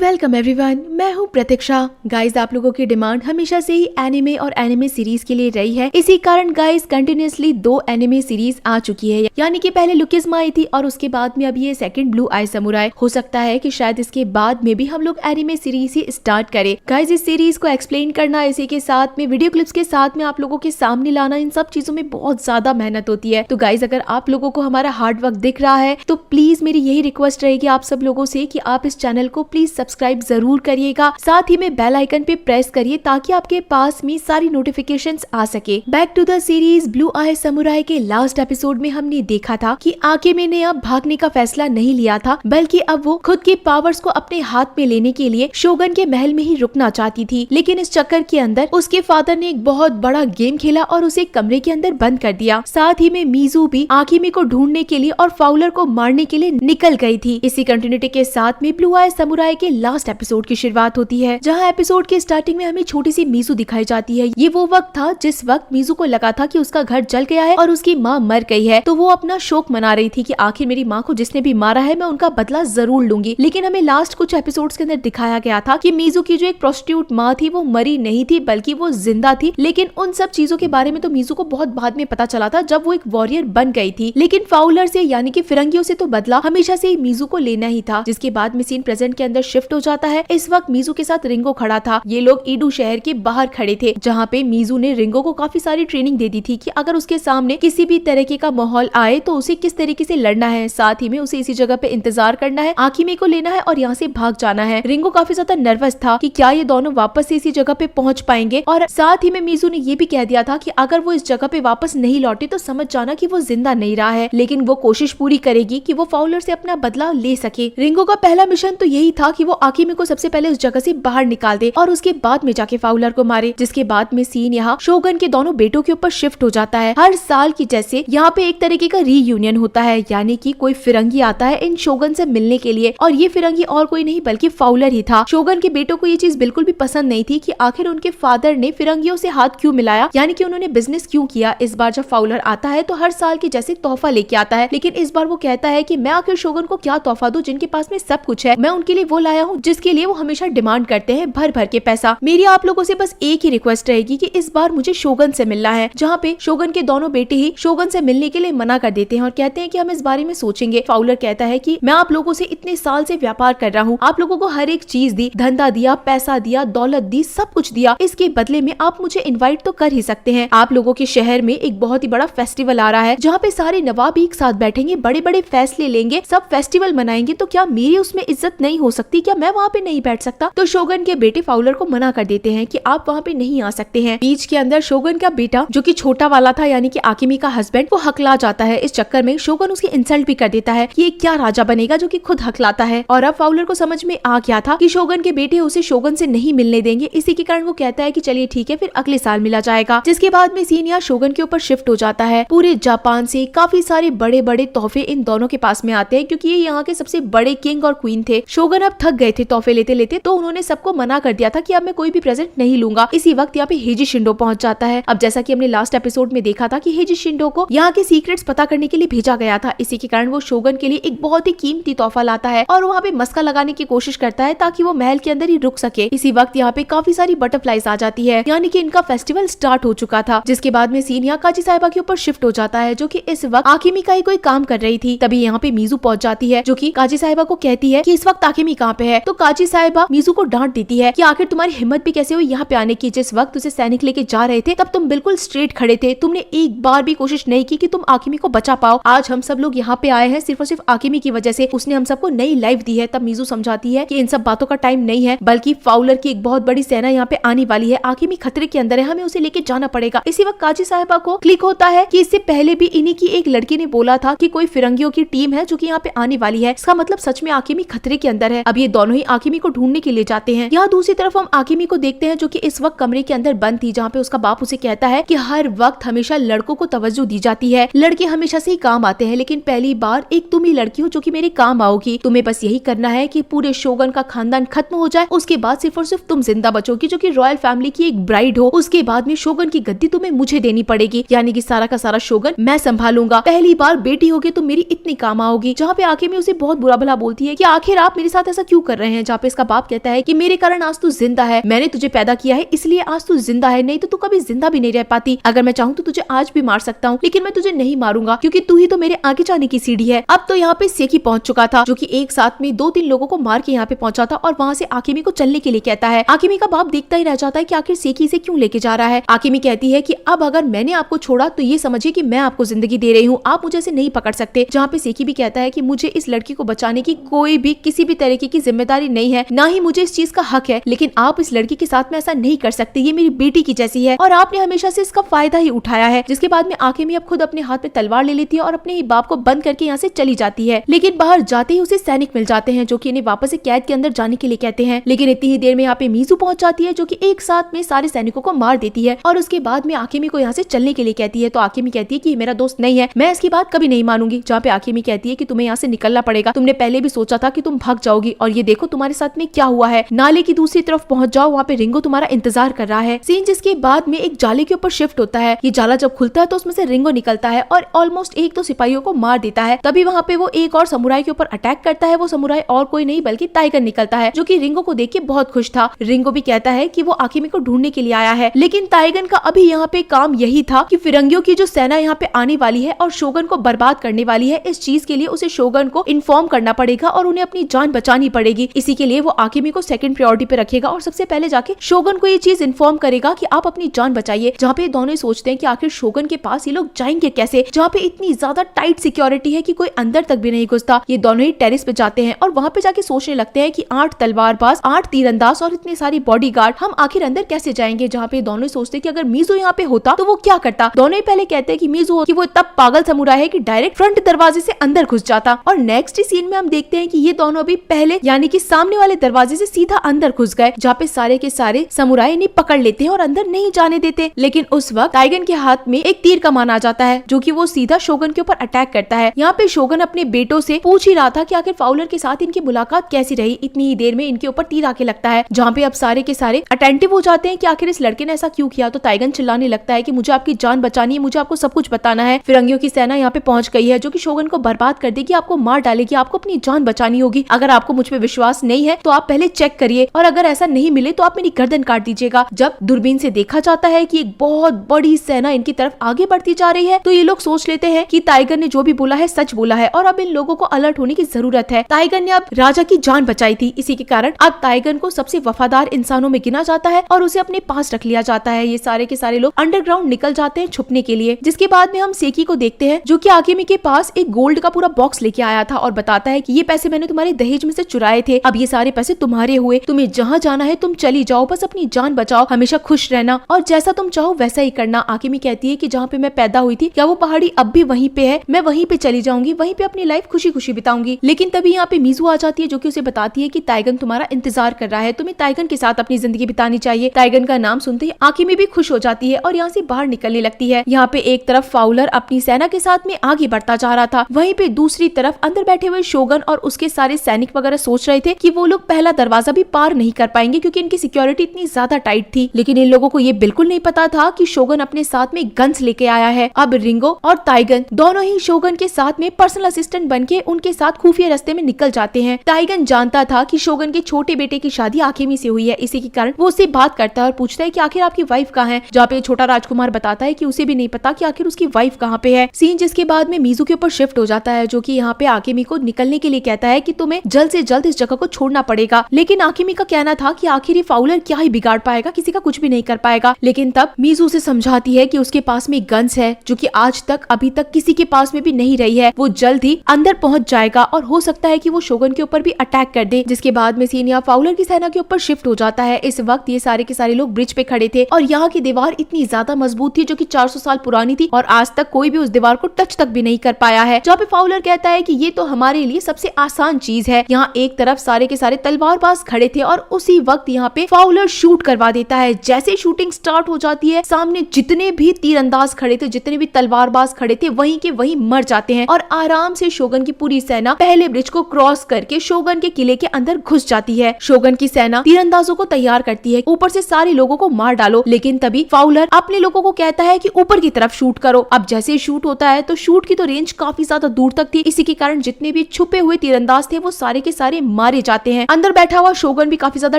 वेलकम एवरीवन, मैं हूँ प्रतीक्षा। गाइज आप लोगों की डिमांड हमेशा से ही एनिमे और एनिमे सीरीज के लिए रही है, इसी कारण गाइज कंटिन्यूअसली 2 एनिमे सीरीज आ चुकी है। यानी कि पहले लुकिज्मा आई थी और उसके बाद में अभी ये सेकंड ब्लू आई समुराई। हो सकता है कि शायद इसके बाद में भी हम लोग एनिमे सीरीज ही स्टार्ट करें। गाइज इस सीरीज को एक्सप्लेन करना, इसी के साथ में वीडियो क्लिप्स के साथ में आप लोगों के सामने लाना, इन सब चीजों में बहुत ज्यादा मेहनत होती है। तो गाइज अगर आप लोगों को हमारा हार्ड वर्क दिख रहा है तो प्लीज मेरी यही रिक्वेस्ट रहेगी आप सब लोगों से कि आप इस चैनल को प्लीज सब्सक्राइब जरूर करिएगा, साथ ही में बेल आइकन पे प्रेस करिए ताकि आपके पास में सारी नोटिफिकेशंस आ सके। Back to the series blue eye samurai के लास्ट एपिसोड में हमने देखा था कि आकेमी ने अब भागने का फैसला नहीं लिया था, बल्कि अब वो खुद की पावर्स को अपने हाथ में लेने के लिए शोगन के महल में ही रुकना चाहती थी। लेकिन इस चक्कर के अंदर उसके फादर ने एक बहुत बड़ा गेम खेला और उसे कमरे के अंदर बंद कर दिया। साथ ही में मीजू भी आकेमी को ढूंढने के लिए और फाउलर को मारने के लिए निकल गई थी। इसी कंटिन्यूटी के साथ में ब्लू आई समुराई के लास्ट एपिसोड की शुरुआत होती है, जहां एपिसोड के स्टार्टिंग में हमें छोटी सी मीजू दिखाई जाती है। ये वो वक्त था जिस वक्त मीजू को लगा था कि उसका घर जल गया है और उसकी माँ मर गई है, तो वो अपना शोक मना रही थी कि आखिर मेरी माँ को जिसने भी मारा है मैं उनका बदला जरूर लूंगी। लेकिन हमें लास्ट कुछ एपिसोड्स के अंदर दिखाया गया था कि मीजू की जो एक प्रोस्टिट्यूट माँ थी वो मरी नहीं थी बल्कि वो जिंदा थी। लेकिन उन सब चीजों के बारे में तो मीजू को बहुत बाद में पता चला था जब वो एक वॉरियर बन गई थी। लेकिन फाउलर से यानी कि फिरंगियों से तो बदला हमेशा से ही मीजू को लेना ही था। जिसके बाद में सीन प्रेजेंट के अंदर शिफ्ट हो जाता है। इस वक्त मीजू के साथ रिंगो खड़ा था। ये लोग ईडू शहर के बाहर खड़े थे, जहाँ पे मीजू ने रिंगो को काफी सारी ट्रेनिंग दे दी थी कि अगर उसके सामने किसी भी तरीके का माहौल आए तो उसे किस तरीके से लड़ना है, साथ ही में उसे इसी जगह पे इंतजार करना है, आकेमी को लेना है और यहाँ से भाग जाना है। रिंगो काफी ज्यादा नर्वस था कि क्या ये दोनों वापस से इसी जगह पे पहुंच पाएंगे, और साथ ही में मीजू ने ये भी कह दिया था कि अगर वो इस जगह पे वापस नहीं लौटे तो समझ जाना कि वो जिंदा नहीं रहा है, लेकिन वो कोशिश पूरी करेगी कि वो फाउलर से अपना बदला ले सके। रिंगो का पहला मिशन तो यही था कि वो आकेमी को सबसे पहले उस जगह से बाहर निकाल दे और उसके बाद में जाके फाउलर को मारे। जिसके बाद में सीन यहाँ शोगन के दोनों बेटों के ऊपर शिफ्ट हो जाता है। हर साल की जैसे यहाँ पे एक तरीके का रीयूनियन होता है, यानी कि कोई फिरंगी आता है इन शोगन से मिलने के लिए, और ये फिरंगी और कोई नहीं बल्कि फाउलर ही था। शोगन के बेटों को ये चीज बिल्कुल भी पसंद नहीं थी कि आखिर उनके फादर ने फिरंगियों से हाथ क्यों मिलाया, यानी कि उन्होंने बिजनेस क्यों किया। इस बार जब फाउलर आता है तो हर साल की जैसे तोहफा लेके आता है, लेकिन इस बार वो कहता है कि मैं आखिर शोगन को क्या तोहफा दूं जिनके पास में सब कुछ है। मैं उनके लिए वो लाया हूँ जिसके लिए वो हमेशा डिमांड करते हैं भर भर के पैसा। मेरी आप लोगों से बस एक ही रिक्वेस्ट रहेगी कि इस बार मुझे शोगन से मिलना है। जहाँ पे शोगन के दोनों बेटे ही शोगन से मिलने के लिए मना कर देते हैं और कहते हैं कि हम इस बारे में सोचेंगे। फाउलर कहता है कि मैं आप लोगों से इतने साल से व्यापार कर रहा हूँ, आप लोगों को हर एक चीज दी, धंधा दिया, पैसा दिया, दौलत दी, सब कुछ दिया, इसके बदले में आप मुझे इनवाइट तो कर ही सकते हैं। आप लोगों के शहर में एक बहुत ही बड़ा फेस्टिवल आ रहा है जहाँ पे सारे नवाब एक साथ बैठेंगे, बड़े बड़े फैसले लेंगे, सब फेस्टिवल मनाएंगे, तो क्या मेरी उसमें इज्जत नहीं हो सकती? क्या मैं वहाँ पे नहीं बैठ सकता? तो शोगन के बेटे फाउलर को मना कर देते हैं कि आप वहाँ पे नहीं आ सकते हैं। बीच के अंदर शोगन का बेटा जो कि छोटा वाला था यानी कि आकेमी का हस्बैंड, वो हकला जाता है। इस चक्कर में शोगन उसकी इंसल्ट भी कर देता है कि ये क्या राजा बनेगा जो कि खुद हकलाता है। और अब फाउलर को समझ में आ गया था कि शोगन के बेटे उसे शोगन से नहीं मिलने देंगे, इसी के कारण वो कहता है कि चलिए ठीक है, फिर अगले साल मिला जाएगा। जिसके बाद में सीन यहाँ शोगन के ऊपर शिफ्ट हो जाता है। पूरे जापान से काफी सारे बड़े बड़े तोहफे इन दोनों के पास में आते हैं क्योंकि ये यहाँ के सबसे बड़े किंग और क्वीन थे। शोगन अब थक गए थे तोहफे लेते लेते, तो उन्होंने सबको मना कर दिया था कि अब मैं कोई भी प्रेजेंट नहीं लूंगा। इसी वक्त यहाँ पे हेजी शिंडो पहुंच जाता है। अब जैसा कि हमने लास्ट एपिसोड में देखा था कि हेजी शिंडो को यहाँ के सीक्रेट्स पता करने के लिए भेजा गया था, इसी के कारण वो शोगन के लिए एक बहुत ही कीमती तोहफा लाता है और वहाँ पे मस्का लगाने की कोशिश करता है ताकि वो महल के अंदर ही रुक सके। इसी वक्त यहाँ पे काफी सारी बटरफ्लाइज आ जाती है, यानी कि इनका फेस्टिवल स्टार्ट हो चुका था। जिसके बाद में सीन यहाँ काजी साहिबा के ऊपर शिफ्ट हो जाता है, जो कि इस वक्त आकिमी का ही कोई काम कर रही थी। तभी यहाँ पे मीजू पहुंच जाती है, जो कि काजी साहिबा को कहती है कि इस वक्त आकिमी कहाँ पे है। तो काजी साहिबा मीजू को डांट देती है कि आखिर तुम्हारी हिम्मत भी कैसे हुई यहाँ पे आने की। जिस वक्त उसे सैनिक लेके जा रहे थे तब तुम बिल्कुल स्ट्रेट खड़े थे, तुमने एक बार भी कोशिश नहीं की कि तुम आकिमी को बचा पाओ। आज हम सब लोग यहाँ पे आए हैं सिर्फ और सिर्फ आकिमी की वजह से, उसने हम सबको नई लाइफ दी है। तब मीजू समझाती है कि इन सब बातों का टाइम नहीं है, बल्कि फाउलर की एक बहुत बड़ी सेना यहाँ पे आने वाली है। आकिमी खतरे के अंदर है, हमें उसे लेके जाना पड़ेगा। इसी वक्त काजी साहिबा को क्लिक होता है कि इससे पहले भी इन्हीं की एक लड़की ने बोला था कि कोई फिरंगियों की टीम है जो कि यहाँ पे आने वाली है। इसका मतलब सच में आकिमी खतरे के अंदर है। अब ये दोनों ही आकिमी को ढूंढने के लिए जाते हैं। यहाँ दूसरी तरफ हम आकिमी को देखते हैं, जो कि इस वक्त कमरे के अंदर बंद थी, जहाँ पे उसका बाप उसे कहता है कि हर वक्त हमेशा लड़कों को तवज्जो दी जाती है, लड़के हमेशा से ही काम आते हैं, लेकिन पहली बार एक तुम ही लड़की हो जो कि मेरे काम आओगी। तुम्हें बस यही करना है कि पूरे शोगन का खानदान खत्म हो जाए, उसके बाद सिर्फ और सिर्फ तुम जिंदा बचोगी, जो कि रॉयल फैमिली की एक ब्राइड हो। उसके बाद में शोगन की गद्दी तुम्हें मुझे देनी पड़ेगी, यानी कि सारा का सारा शोगन मैं संभालूंगा। पहली बार बेटी होगी तो मेरी इतनी काम आओगी। जहाँ पे आकिमी उसे बहुत बुरा भला बोलती है कि आखिर आप मेरे साथ ऐसा क्यों कर रहे हैं। जहाँ पे इसका बाप कहता है कि मेरे कारण आज तू जिंदा है, मैंने तुझे पैदा किया है इसलिए आज तू जिंदा है, नहीं तो तू कभी जिंदा भी नहीं रह पाती। अगर मैं चाहूँ तो तुझे आज भी मार सकता हूँ, लेकिन मैं तुझे नहीं मारूंगा क्योंकि तू ही तो मेरे आगे जाने की सीढ़ी है। अब तो यहाँ पे सेकी पहुंच चुका था, जो कि एक साथ में 2-3 लोगों को मार के यहाँ पे पहुंचा था और वहाँ से आकिमी को चलने के लिए कहता है। आकिमी का बाप देखता ही रह जाता है कि आखिर सेकी इसे क्यों लेके जा रहा है। आकिमी कहती है कि अब अगर मैंने आपको छोड़ा तो ये समझिए कि मैं आपको जिंदगी दे रही हूँ, आप मुझे ऐसे नहीं पकड़ सकते। जहाँ पे सेकी भी कहता है कि मुझे इस लड़की को बचाने की कोई भी किसी भी तरीके की जिम्मेदारी नहीं है, ना ही मुझे इस चीज का हक है, लेकिन आप इस लड़की के साथ में ऐसा नहीं कर सकते, ये मेरी बेटी की जैसी है और आपने हमेशा से इसका फायदा ही उठाया है। जिसके बाद में आकिमी अब खुद अपने हाथ में तलवार ले लेती है और अपने ही बाप को बंद करके यहाँ से चली जाती है। लेकिन बाहर जाते ही उसे सैनिक मिल जाते हैं, जो कि इन्हें वापस से कैद के अंदर जाने के लिए कहते हैं। लेकिन इतनी ही देर में यहाँ पे मीजू पहुंच जाती है, जो कि एक साथ में सारे सैनिकों को मार देती है और उसके बाद में आकिमी को यहाँ से चलने के लिए कहती है। तो आकिमी कहती है कि मेरा दोस्त नहीं है, मैं इसकी बात कभी नहीं मानूंगी। जहाँ पे आकिमी कहती है कि तुम्हें यहाँ से निकलना पड़ेगा, तुमने पहले भी सोचा था कि तुम भाग जाओगी और ये देखो तुम्हारे साथ में क्या हुआ है। नाले की दूसरी तरफ पहुंच जाओ, वहाँ पे रिंगो तुम्हारा इंतजार कर रहा है। सीन जिसके बाद में एक जाले के ऊपर शिफ्ट होता है। ये जाला जब खुलता है तो उसमें से रिंगो निकलता है और ऑलमोस्ट एक तो सिपाहियों को मार देता है। तभी वहाँ पे वो एक और समुराई के ऊपर अटैक करता है। वो समुराई और कोई नहीं बल्कि टाइगर निकलता है, जो कि रिंगो को देख के बहुत खुश था। रिंगो भी कहता है कि वो आकिमी को ढूंढने के लिए आया है, लेकिन टाइगर का अभी यहाँ पे काम यही था कि फिरंगियों की जो सेना यहाँ पे आने वाली है और शोगन को बर्बाद करने वाली है, इस चीज के लिए उसे शोगन को इन्फॉर्म करना पड़ेगा और उन्हें अपनी जान बचानी पड़ेगी। इसी के लिए वो आकिमी को सेकंड प्रायोरिटी पे रखेगा और सबसे पहले जाके शोगन को ये चीज इन्फॉर्म करेगा कि आप अपनी जान बचाइए। जहाँ पे दोनों सोचते हैं कि आखिर शोगन के पास ये लोग जाएंगे कैसे, जहाँ पे इतनी ज्यादा टाइट सिक्योरिटी है कि कोई अंदर तक भी नहीं घुसता। ये दोनों ही टेरिस पे जाते हैं और वहाँ पे जाके सोचने लगते हैं कि 8 तलवारबाज, 8 तीरंदाज और इतनी सारी बॉडीगार्ड, हम आखिर अंदर कैसे जाएंगे। जहाँ पे दोनों सोचते हैं कि अगर मीजू यहाँ पे होता तो वो क्या करता। दोनों ही पहले कहते हैं कि मीजू हो कि वो तब पागल समुराई है कि डायरेक्ट फ्रंट दरवाजे से अंदर घुस जाता। और नेक्स्ट सीन में हम देखते हैं कि ये दोनों अभी पहले यानी कि सामने वाले दरवाजे से सीधा अंदर घुस गए, जहाँ पे सारे के सारे समुराई इन्हें पकड़ लेते हैं और अंदर नहीं जाने देते। लेकिन उस वक्त टाइगन के हाथ में एक तीर कमान आ जाता है, जो कि वो सीधा शोगन के ऊपर अटैक करता है। यहाँ पे शोगन अपने बेटों से पूछ ही रहा था कि आखिर फाउलर के साथ इनकी मुलाकात कैसी रही। इतनी ही देर में इनके ऊपर तीर आके लगता है, जहाँ पे अब सारे के सारे अटेंटिव हो जाते हैं कि आखिर इस लड़के ने ऐसा क्यों किया। तो टाइगन चिल्लाने लगता है कि मुझे आपकी जान बचानी है, मुझे आपको सब कुछ बताना है। फिरंगियों की सेना यहाँ पे पहुंच गई है, जो कि शोगन को बर्बाद कर देगी, आपको मार डालेगी, आपको अपनी जान बचानी होगी। अगर आपको मुझ पे विश्वास नहीं है तो आप पहले चेक करिए और अगर ऐसा नहीं मिले तो आप मेरी गर्दन काट दीजिएगा। जब दूरबीन से देखा जाता है कि एक बहुत बड़ी सेना इनकी तरफ आगे बढ़ती जा रही है, तो ये लोग सोच लेते हैं कि टाइगर ने जो भी बोला है सच बोला है और अब इन लोगों को अलर्ट होने की जरूरत है। टाइगर ने अब राजा की जान बचाई थी, इसी के कारण अब टाइगर को सबसे वफादार इंसानों में गिना जाता है और उसे अपने पास रख लिया जाता है। ये सारे के सारे लोग अंडरग्राउंड निकल जाते हैं छुपने के लिए। जिसके बाद में हम सेकी को देखते हैं, जो कि आकिमी के पास एक गोल्ड का पूरा बॉक्स लेके आया था और बताता है कि ये पैसे मैंने तुम्हारे दहेज में से चुराए थे, अब ये सारे पैसे तुम्हारे हुए, तुम्हें जहाँ जाना है तुम चली जाओ, बस अपनी जान बचाओ, हमेशा खुश रहना और जैसा तुम चाहो वैसा ही करना। आकिमी कहती है कि जहाँ पे मैं पैदा हुई थी क्या वो पहाड़ी अब भी वहीं पे है, मैं वहीं पे चली जाऊंगी, वहीं पे अपनी लाइफ खुशी खुशी बिताऊंगी। लेकिन तभी यहाँ पे मीजू आ जाती है, जो कि उसे बताती है कि टाइगन तुम्हारा इंतजार कर रहा है, तुम्हें टाइगन के साथ अपनी जिंदगी बितानी चाहिए। टाइगन का नाम सुनते ही आकिमी भी खुश हो जाती है और यहाँ से बाहर निकलने लगती है। यहाँ पे एक तरफ फाउलर अपनी सेना के साथ में आगे बढ़ता जा रहा था, वहीं पे दूसरी तरफ अंदर बैठे हुए शोगन और उसके सारे सैनिक वगैरह सोच रहे थे कि वो लोग पहला दरवाजा भी पार नहीं कर पाएंगे क्योंकि इनकी सिक्योरिटी इतनी ज्यादा टाइट थी। लेकिन इन लोगों को ये बिल्कुल नहीं पता था कि शोगन अपने साथ में गन्स लेके आया है। अब रिंगो और टाइगन दोनों ही शोगन के साथ में पर्सनल असिस्टेंट बनके उनके साथ खुफिया रास्ते में निकल जाते हैं। टाइगन जानता था कि शोगन के छोटे बेटे की शादी आकिमी से हुई है, इसी के कारण वो उससे बात करता है और पूछता है कि आखिर आपकी वाइफ कहाँ है। जहाँ पे छोटा राजकुमार बताता है कि उसे भी नहीं पता कि आखिर उसकी वाइफ कहाँ पे है। सीन जिसके बाद में मीजू के ऊपर शिफ्ट हो जाता है, जो कि यहाँ पे आकिमी को निकलने के लिए कहता है कि तुम्हें जल्द से जल्द इस जगह को छोड़ना पड़ेगा। लेकिन आकिमी का कहना था कि आखिर ये फाउलर क्या ही बिगाड़ पाएगा, किसी का कुछ भी नहीं कर पाएगा। लेकिन तब मीजू उसे समझाती है कि उसके पास में गन्स है जो कि आज तक अभी तक किसी के पास में भी नहीं रही है। वो जल्द ही अंदर पहुंच जाएगा और हो सकता है कि वो शोगन के ऊपर भी अटैक कर दे। जिसके बाद में सीन यहाँ फाउलर की सेना के ऊपर शिफ्ट हो जाता है। इस वक्त ये सारे के सारे लोग ब्रिज पे खड़े थे और यहाँ की दीवार इतनी ज्यादा मजबूत थी जो कि 400 साल पुरानी थी और आज तक कोई भी उस दीवार को टच तक भी नहीं कर पाया है। जहाँ पे फाउलर कहता है कि ये तो हमारे लिए सबसे आसान चीज है। यहाँ एक तरफ सारे के सारे तलवारबाज खड़े थे और उसी वक्त यहाँ पे फाउलर शूट करवा देता है। जैसे शूटिंग स्टार्ट हो जाती है, सामने जितने भी तीरंदाज खड़े थे, जितने भी तलवारबाज खड़े थे, वहीं के वहीं मर जाते हैं और आराम से शोगन की पूरी सेना पहले ब्रिज को क्रॉस करके शोगन के किले के अंदर घुस जाती है। शोगन की सेना तीरंदाजों को तैयार करती है, ऊपर से सारे लोगों को मार डालो। लेकिन तभी फाउलर अपने लोगों को कहता है कि ऊपर की तरफ शूट करो। अब जैसे शूट होता है तो शूट की तो रेंज काफी ज्यादा दूर तक थी, इसी के कारण जितने भी छुपे हुए तीरंदाज थे वो सारे के सारे मारे जाते हैं। अंदर बैठा हुआ शोगन भी काफी ज्यादा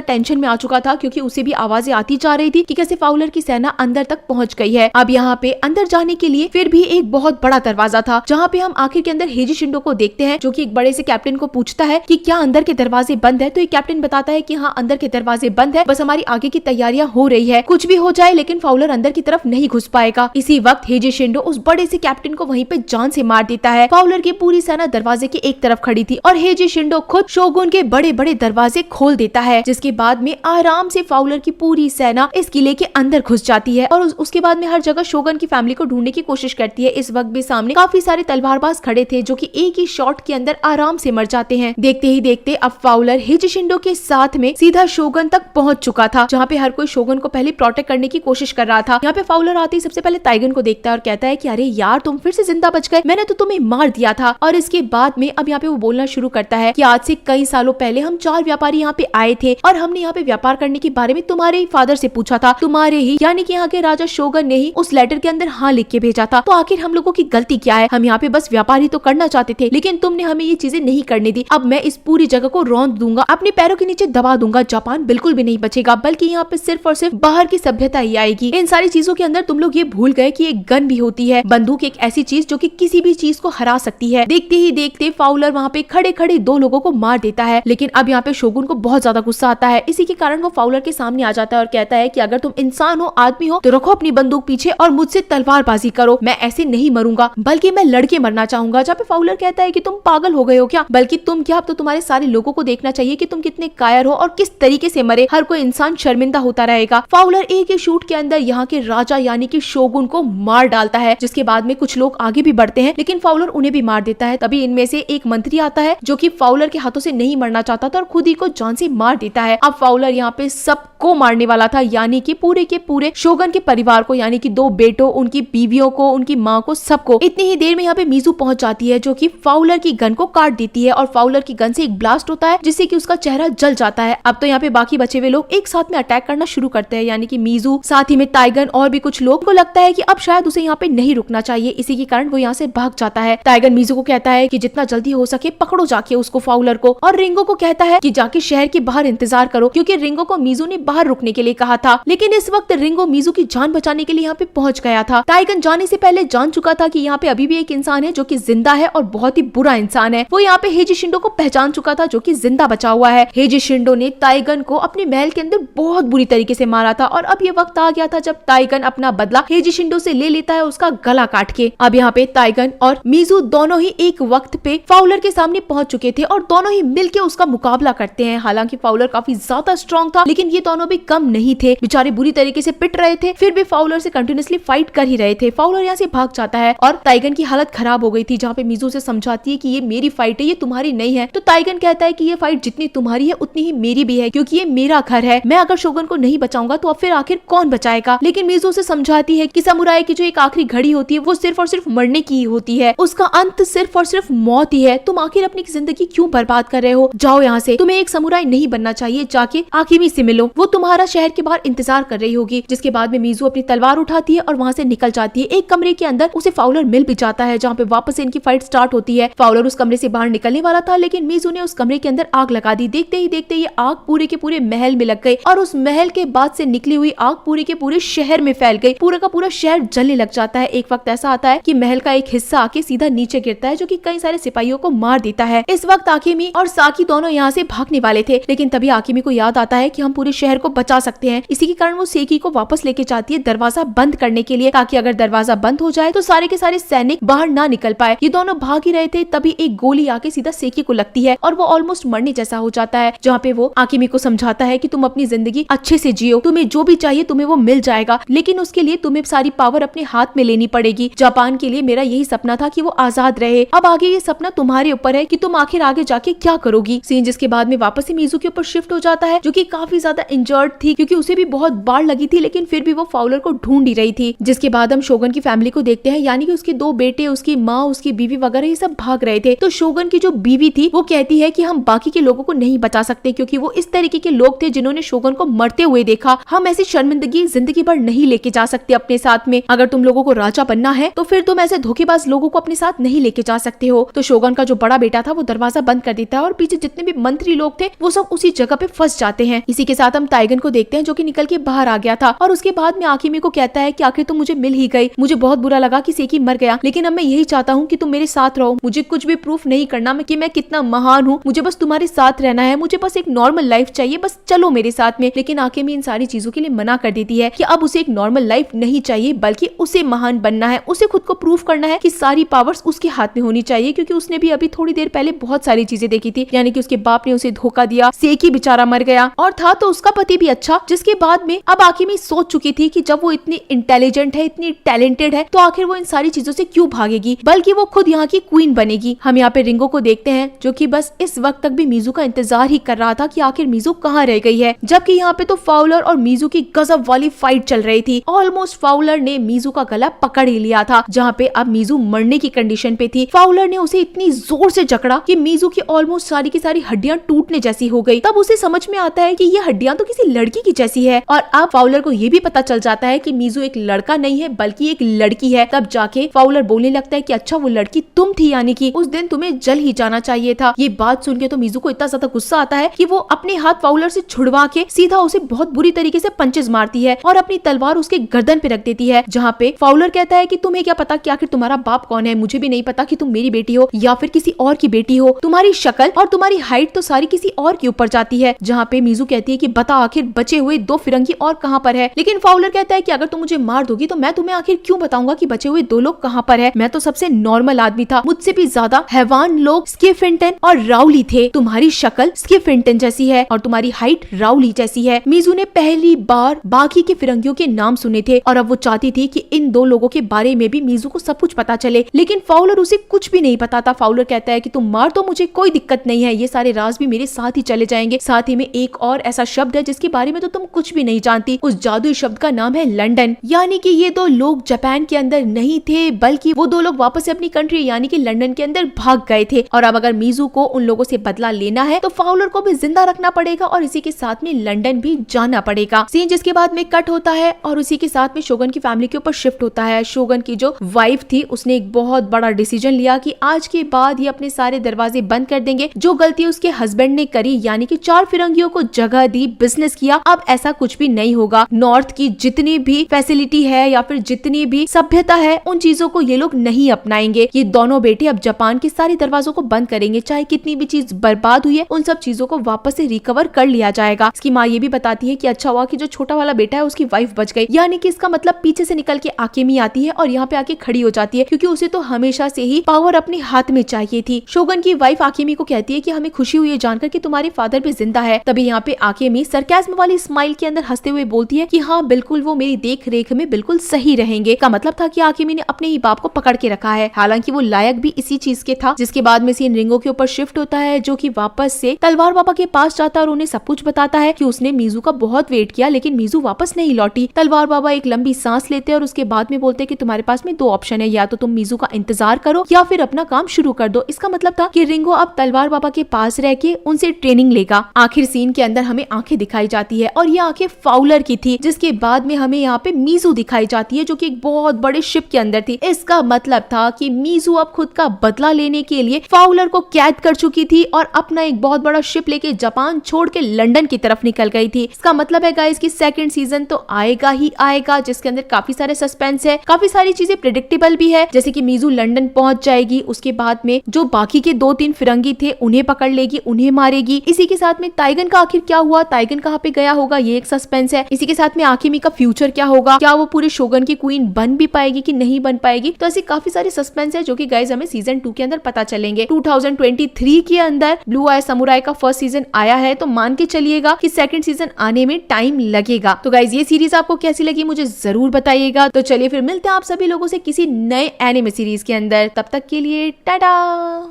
टेंशन में आ चुका था, क्योंकि उसे भी आवाजें आती जा रही थी कि कैसे फाउलर की सेना अंदर तक पहुंच गई है। अब यहाँ पे अंदर जाने के लिए फिर भी एक बहुत बड़ा दरवाजा था, जहाँ पे हम आखिर के अंदर हेजी शिंडो को देखते हैं, जो कि एक बड़े से कैप्टन को पूछता है कि क्या अंदर के दरवाजे बंद है। तो एक कैप्टन बताता है कि हाँ, अंदर के दरवाजे बंद है, बस हमारी आगे की तैयारियां हो रही है, कुछ भी हो जाए लेकिन फाउलर अंदर की तरफ नहीं घुस पाएगा। इसी वक्त हेजी शिंडो उस बड़े से कैप्टन को वहीं पे जान से मार देता है। फाउलर की पूरी सेना दरवाजे की एक तरफ खड़ी थी और हेजी शिंडो खुद शोगुन के बड़े बड़े दरवाजे खोल देता है, जिसके बाद में आराम से फाउलर की पूरी सेना इस किले के अंदर घुस जाती है और उसके बाद में हर जगह शोगन की फैमिली को ढूंढने की कोशिश करती है। इस वक्त भी सामने काफी सारे तलवारबाज खड़े थे जो कि एक ही शॉट के अंदर आराम से मर जाते हैं। देखते ही देखते अब फाउलर हेजी शिंडो के साथ में सीधा शोगन तक पहुंच चुका था, जहाँ पे हर कोई शोगन को पहले प्रोटेक्ट करने की कोशिश कर रहा था। यहाँ पे फाउलर आते ही सबसे पहले ताइगन को देखता है और कहता है कि अरे यार, तुम फिर से जिंदा बच गए, मैंने तो तुम्हें मार दिया था। और इसके बाद में अब यहाँ पे वो बोलना शुरू करता है कि आज से कई सालों पहले हम 4 व्यापारी यहाँ पे आए थे और हमने यहाँ पे व्यापार करने के बारे में तुम्हारे फादर से पूछा था। तुम्हारे ही यानी कि यहाँ के राजा शोगन ने ही उस लेटर के अंदर हाँ लिख के भेजा था। तो आखिर हम लोगों की गलती क्या है? हम यहाँ पे बस व्यापार ही तो करना चाहते थे, लेकिन तुमने हमें ये चीजें नहीं करने दी। अब मैं इस पूरी जगह को रौंद दूंगा, अपने पैरों के नीचे दबा दूंगा। जापान बिल्कुल भी नहीं बचेगा, बल्कि यहाँ पे सिर्फ और सिर्फ बाहर की सभ्यता ही आएगी। इन सारी चीजों के अंदर तुम लोग ये भूल गए कि एक गन भी होती है। बंदूक एक ऐसी चीज जो कि किसी भी चीज को हरा सकती है। देखते ही देखते फाउलर वहाँ पे खड़े खड़े 2 लोगों को मार देता है। लेकिन अब यहाँ पे शोगुन को बहुत ज्यादा गुस्सा आता है। इसी के कारण वो फाउलर के सामने आ जाता है और कहता है कि अगर तुम इंसान हो, आदमी हो, तो रखो अपनी बंदूक पीछे और मुझसे तलवारबाजी करो। मैं ऐसे नहीं मरूंगा, बल्कि मैं लड़के मरना चाहूंगा। जहाँ पे फाउलर कहता है कि तुम पागल हो गए हो क्या? बल्कि तुम क्या, अब तो तुम्हारे सारे लोगों को देखना चाहिए कि तुम कितने कायर हो और किस तरीके से मरे। हर कोई इंसान शर्मिंदा होता रहेगा। फाउलर एक ही शूट के अंदर यहाँ के राजा यानी कि शोगुन को मार डालता है, जिसके बाद में कुछ लोग आगे भी बढ़ते हैं, लेकिन फाउलर उन्हें भी मार देता है। तभी इनमें से एक मंत्री आता है जो कि फाउलर के हाथों से नहीं मरना चाहता था और खुद ही को जान से मार देता है। अब फाउलर यहाँ पे सबको मारने वाला था, यानी कि पूरे के पूरे शोगन के परिवार को, यानी कि 2 बेटों, उनकी बीवियों को, उनकी माँ को, सबको। इतनी ही देर में यहाँ पे मीजू पहुंच जाती है, जो कि फाउलर की गन को काट देती है और फाउलर की गन से एक ब्लास्ट होता है, जिससे कि उसका चेहरा जल जाता है। अब तो यहाँ पे बाकी बचे हुए लोग एक साथ में अटैक करना शुरू करते हैं, यानी कि मीजू, साथ ही में टाइगन और भी कुछ लोग को लगता है कि अब शायद उसे यहाँ पे नहीं रुकना चाहिए। इसी के कारण वो यहाँ से भाग जाता है। टाइगन मीजू को कहता है कि जितना जल्दी हो सके पकड़ो जाके उसको, फाउलर को। और रिंगो को कहता है कि जाके शहर के बाहर इंतजार करो, क्योंकि रिंगो को मीजू ने बाहर रुकने के लिए कहा था। लेकिन इस वक्त रिंगो मीजू की जान बचाने के लिए यहाँ पे पहुंच गया था। टाइगन जाने से पहले जान चुका था कि यहाँ पे अभी भी एक इंसान है जो कि जिंदा है और बहुत ही बुरा इंसान है। वो यहाँ पे हेजी शिंडो को पहचान चुका था, जो कि जिंदा बचा हुआ है। हेजी शिंडो ने टाइगन को अपने महल के अंदर बहुत बुरी तरीके से मारा था और अब ये वक्त आ गया था जब टाइगन अपना बदला हेजी शिंडो से ले लेता है, उसका गला काट के। अब यहाँ पे टाइगन और मीजू दोनों ही एक वक्त पे फाउलर के सामने पहुंच चुके थे और दोनों ही मिलके उसका मुकाबला करते हैं। हालांकि फाउलर काफी ज्यादा स्ट्रॉन्ग था, लेकिन ये दोनों भी कम नहीं थे। बेचारे बुरी तरीके से पिट रहे थे, फिर भी फाउलर से कंटिन्यूअसली फाइट कर ही रहे थे। फाउलर यहाँ से भाग जाता है और टाइगन की हालत खराब हो गई थी, जहाँ पे मीजू से समझाती है कि ये मेरी फाइट है, ये तुम्हारी नहीं है। तो टाइगन कहता है कि ये फाइट जितनी तुम्हारी है उतनी ही मेरी भी है, क्योंकि ये मेरा घर है। मैं अगर शोगन को नहीं बचाऊंगा तो अब फिर आखिर कौन बचाएगा? लेकिन मीजू से समझाती है कि समुराई की जो एक आखिरी घड़ी होती है वो सिर्फ और सिर्फ मरने की ही होती है, उसका अंत सिर्फ और सिर्फ मौत ही है। तुम आखिर अपनी जिंदगी क्यों बर्बाद कर रहे हो? जाओ यहाँ से, तुम्हें एक समुराई नहीं बनना चाहिए। जाके आकिमी से मिलो, वो तुम्हारा शहर के बाहर इंतजार कर रही होगी। जिसके बाद में मीजू अपनी तलवार उठाती है और वहाँ से निकल जाती है। एक कमरे के अंदर उसे फाउलर मिल भी जाता है, जहाँ पे वापस से इनकी फाइट स्टार्ट होती है। फाउलर उस कमरे से बाहर निकलने वाला था, लेकिन मीजू ने उस कमरे के अंदर आग लगा दी। देखते ही देखते ये आग पूरे के पूरे महल में लग गई और उस महल के बाद से निकली हुई आग पूरे के पूरे शहर में फैल गई। पूरा का पूरा शहर जलने लग जाता है। एक वक्त ऐसा आता है कि महल का एक हिस्सा आके सीधा नीचे गिरता है, जो कि कई सारे सिपाहियों को मार देता है। इस वक्त आकिमी और साकी दोनों यहाँ से भागने वाले थे, लेकिन तभी आकिमी को याद आता है कि हम पूरे शहर को बचा सकते हैं। इसी के कारण वो सेकी को वापस लेके जाती है दरवाजा बंद करने के लिए, ताकि अगर दरवाजा बंद हो जाए तो सारे के सारे सैनिक बाहर ना निकल पाए। ये दोनों भाग ही रहे थे, तभी एक गोली आके सीधा सेकी को लगती है और वो ऑलमोस्ट मरने जैसा हो जाता है। जहाँ पे वो आकिमी को समझाता है कि तुम अपनी जिंदगी अच्छे से जियो, तुम्हें जो भी चाहिए तुम्हें वो मिल जाएगा, लेकिन उसके लिए तुम्हें सारी पावर अपने हाथ में लेनी पड़ेगी। जापान के लिए मेरा यही सपना था कि वो आजाद रहे, अब आगे ये सपना तुम्हारे ऊपर है कि तुम आखिर आगे जाके क्या करोगी। सीन जिसके बाद में वापस से मीजू के ऊपर शिफ्ट हो जाता है, जो कि काफी ज्यादा इंजर्ड थी क्योंकि उसे भी बहुत बाढ़ लगी थी, लेकिन फिर भी वो फाउलर को ढूंढ ही रही थी। जिसके बाद हम शोगन की फैमिली को देखते हैं, यानी कि उसके 2 बेटे, उसकी माँ, उसकी बीवी वगैरह ये सब भाग रहे थे। तो शोगन की जो बीवी थी वो कहती है कि हम बाकी के लोगों को नहीं बचा सकते, क्योंकि वो इस तरीके के लोग थे जिन्होंने शोगन को मरते हुए देखा। हम ऐसी शर्मिंदगी जिंदगी भर नहीं लेके जा सकते अपने साथ में। अगर तुम लोगों को राजा बनना है तो फिर तुम ऐसे धोखेबाज लोगों को अपने साथ नहीं लेके जा सकते हो। तो शोगन का जो बड़ा बेटा था वो दरवाजा बंद कर देता है और पीछे जितने भी मंत्री लोग थे वो सब उसी जगह पे फंस जाते हैं। इसी के साथ हम टाइगन को देखते हैं, जो कि निकल के बाहर आ गया था और उसके बाद में आकिमी को कहता है कि आखिर तुम मुझे मिल ही गई। मुझे बहुत बुरा लगा कि सेकी मर गया, लेकिन अब मैं यही चाहता हूँ कि तुम मेरे साथ रहो। मुझे कुछ भी प्रूफ नहीं करना कि मैं कितना महान हूँ, मुझे बस तुम्हारे साथ रहना है, मुझे बस एक नॉर्मल लाइफ चाहिए, बस चलो मेरे साथ में। लेकिन आकिमी इन सारी चीजों के लिए मना कर देती है कि अब उसे एक नॉर्मल लाइफ नहीं चाहिए, बल्कि उसे महान बनना है, उसे खुद को प्रूफ करना है कि सारी पावर्स उसके हाथ में होनी चाहिए, क्योंकि उसने भी अभी थोड़ी देर पहले बहुत सारी चीजें देखी थी। यानी कि उसके बाप ने उसे धोखा दिया, सेकी बेचारा मर गया, और था तो उसका पति भी अच्छा। जिसके बाद में अब आकिमी सोच चुकी थी कि जब वो इतनी इंटेलिजेंट है, इतनी टैलेंटेड है, तो आखिर वो इन सारी चीजों से क्यों भागेगी, बल्कि वो खुद यहाँ की क्वीन बनेगी। हम यहाँ पे रिंगो को देखते हैं, जो कि बस इस वक्त तक भी मीजू का इंतजार ही कर रहा था कि आखिर मीजू कहाँ रह गई है। जबकि यहाँ पे तो फाउलर और मीजू की गजब वाली फाइट चल रही थी। ऑलमोस्ट फाउलर ने मीजू का गला पकड़ ही लिया था, जहाँ पे अब मीजू मरने की कंडीशन पे थी। फाउलर ने उसे इतनी जोर से जकड़ा कि मीजू की ऑलमोस्ट सारी की सारी हड्डियां टूटने जैसी हो गई। तब उसे समझ में आता है कि ये हड्डियां तो किसी लड़की की जैसी है, और अब फाउलर को ये भी पता चल जाता है कि मीजू एक लड़का नहीं है बल्कि एक लड़की है। तब जाके फाउलर बोलने लगता है कि अच्छा वो लड़की तुम थी, यानी कि उस दिन तुम्हें जल ही जाना चाहिए था। ये बात सुन के तो मीजू को इतना ज्यादा गुस्सा आता है कि वो अपने हाथ फाउलर से छुड़वा के सीधा उसे बहुत बुरी तरीके से पंचेस मारती है और अपनी तलवार उसके गर्दन पे रख देती है। जहाँ पे फाउलर कहता है कि तुम्हें क्या पता कि आखिर तुम्हारा बाप कौन है, मुझे भी नहीं पता कि तुम मेरी बेटी हो या फिर किसी और की बेटी हो, तुम्हारी शक्ल और तुम्हारी हाइट तो सारी किसी और के ऊपर जाती है। जहाँ पे मीजू कहती है कि बता आखिर बचे हुए 2 फिरंगी और कहाँ पर है। लेकिन फाउलर कहता है कि अगर तुम मुझे मार दोगी तो मैं तुम्हें आखिर क्यों बताऊंगा कि बचे हुए 2 लोग कहाँ पर है। मैं तो सबसे नॉर्मल आदमी था, मुझसे भी ज्यादा हैवान लोग स्किफिंटन और राउली थे। तुम्हारी शक्ल स्किफिंटन जैसी है और तुम्हारी हाइट राउली जैसी है। मीजू ने पहली बार बाकी के फिरंगियों के नाम सुने थे और अब वो चाहती थी कि इन 2 लोगों के बारे में भी मीजू को सब कुछ पता चले, लेकिन फाउलर उसे कुछ भी नहीं पता था। फाउलर कहता है कि तुम मार तो मुझे कोई दिक्कत नहीं है, ये सारे राज भी मेरे साथ ही चले जाएंगे। साथ ही में एक और ऐसा शब्द है जिसके बारे में तो तुम कुछ भी नहीं जानती, उस जादुई शब्द का नाम है लंदन। यानी कि ये 2 लोग जापान के अंदर नहीं थे, बल्कि वो 2 लोग वापस से अपनी कंट्री यानी कि लंदन के अंदर भाग गए थे। और अब अगर मीजू को उन लोगों से बदला लेना है तो फाउलर को भी जिंदा रखना पड़ेगा और इसी के साथ में लंदन भी जाना पड़ेगा। सीन जिसके बाद में कट होता है और उसी के साथ में शोगन की फैमिली के ऊपर शिफ्ट होता है। शोगन की जो वाइफ थी उसने एक बहुत बड़ा डिसीजन लिया कि आज के बाद ये अपने सारे दरवाजे बंद कर देंगे। जो गलती उसके हस्बैंड ने करी, यानी कि 4 फिरंगियों को जगह दी, बिजनेस किया, अब ऐसा कुछ भी नहीं होगा। नॉर्थ की जितनी भी फैसिलिटी है या फिर जितनी भी सभ्यता है उन चीजों को ये लोग नहीं अपनाएंगे। ये दोनों बेटे अब जापान के सारे दरवाजों को बंद करेंगे, चाहे कितनी भी चीज बर्बाद हुई है उन सब चीजों को वापस से रिकवर कर लिया जाएगा। इसकी माँ ये भी बताती है कि अच्छा हुआ कि जो छोटा वाला बेटा है उसकी वाइफ बच गई। यानी कि इसका मतलब पीछे से निकल के आकेमी आती है और यहाँ पे आके खड़ी हो जाती है, क्योंकि उसे तो हमेशा से ही पावर अपने हाथ में चाहिए थी। शोगन की वाइफ आकेमी को कहती है कि हमें खुशी हुई है जानकर कि तुम्हारे फादर भी जिंदा है। तभी यहाँ पे आकेमी सरकाज़्म वाली स्माइल के अंदर हंसते हुए बोलती है कि हाँ बिल्कुल वो मेरी देख रेख में बिल्कुल सही रहेंगे। का मतलब था कि आकेमी ने अपने ही बाप को पकड़ के रखा है, हालांकि वो लायक भी इसी चीज के था। जिसके बाद में सीन रिंगो के ऊपर शिफ्ट होता है, जो कि वापस से तलवार बाबा के पास जाता है और उन्हें सब कुछ बताता है कि उसने मीजू का बहुत वेट किया लेकिन मीजू वापस नहीं लौटी। तलवार बाबा एक लंबी सांस लेते हैं और उसके बाद में बोलते हैं कि तुम्हारे पास में 2 ऑप्शन है, या तो तुम मीजू का इंतजार करो या फिर अपना काम शुरू कर दो। इसका मतलब था कि रिंगो अब तलवार बाबा के पास रह के उनसे ट्रेनिंग लेगा। आखिर सीन के अंदर हमें आंखें दिखाई जाती है और ये आंखें फाउलर की थी। जिसके बाद में हमें यहाँ पे मीजू दिखाई जाती है, जो कि एक बहुत बड़े शिप के अंदर थी। इसका मतलब था कि मीजू अब खुद का बदला लेने के लिए फाउलर को कैद कर चुकी थी और अपना एक बहुत बड़ा शिप लेके जापान छोड़ के लंदन की तरफ निकल गई थी। इसका मतलब है गाइस कि सेकंड सीजन तो आएगा ही आएगा, जिसके अंदर काफी सारे सस्पेंस है, काफी सारी चीजें प्रिडिक्टेबल भी है, जैसे कि मीजू लंदन पहुंच जाएगी, उसके बाद में जो बाकी के 2-3 फिरंगी थे उन्हें पकड़ लेगी, उन्हें मारेगी। इसी के साथ में टाइगन का आखिर क्या हुआ, टाइगन कहाँ पे गया होगा, ये एक सस्पेंस है। इसी के साथ में आखिमी का फ्यूचर क्या होगा, क्या वो पूरे शोगन की क्वीन बन भी पाएगी कि नहीं बन पाएगी। तो ऐसे काफी सारे सस्पेंस है जो कि गाइज हमें सीजन 2 के अंदर पता चलेंगे। 2023 के अंदर ब्लू आई समुराई का फर्स्ट सीजन आया है, तो मान के चलिएगा कि सेकंड सीजन आने में टाइम लगेगा। तो गाइज ये सीरीज आपको कैसी लगी मुझे जरूर बताइएगा। तो चलिए फिर मिलते हैं आप सभी लोगों से किसी नए एनिमे सीरीज के अंदर, तब तक के लिए टाटा।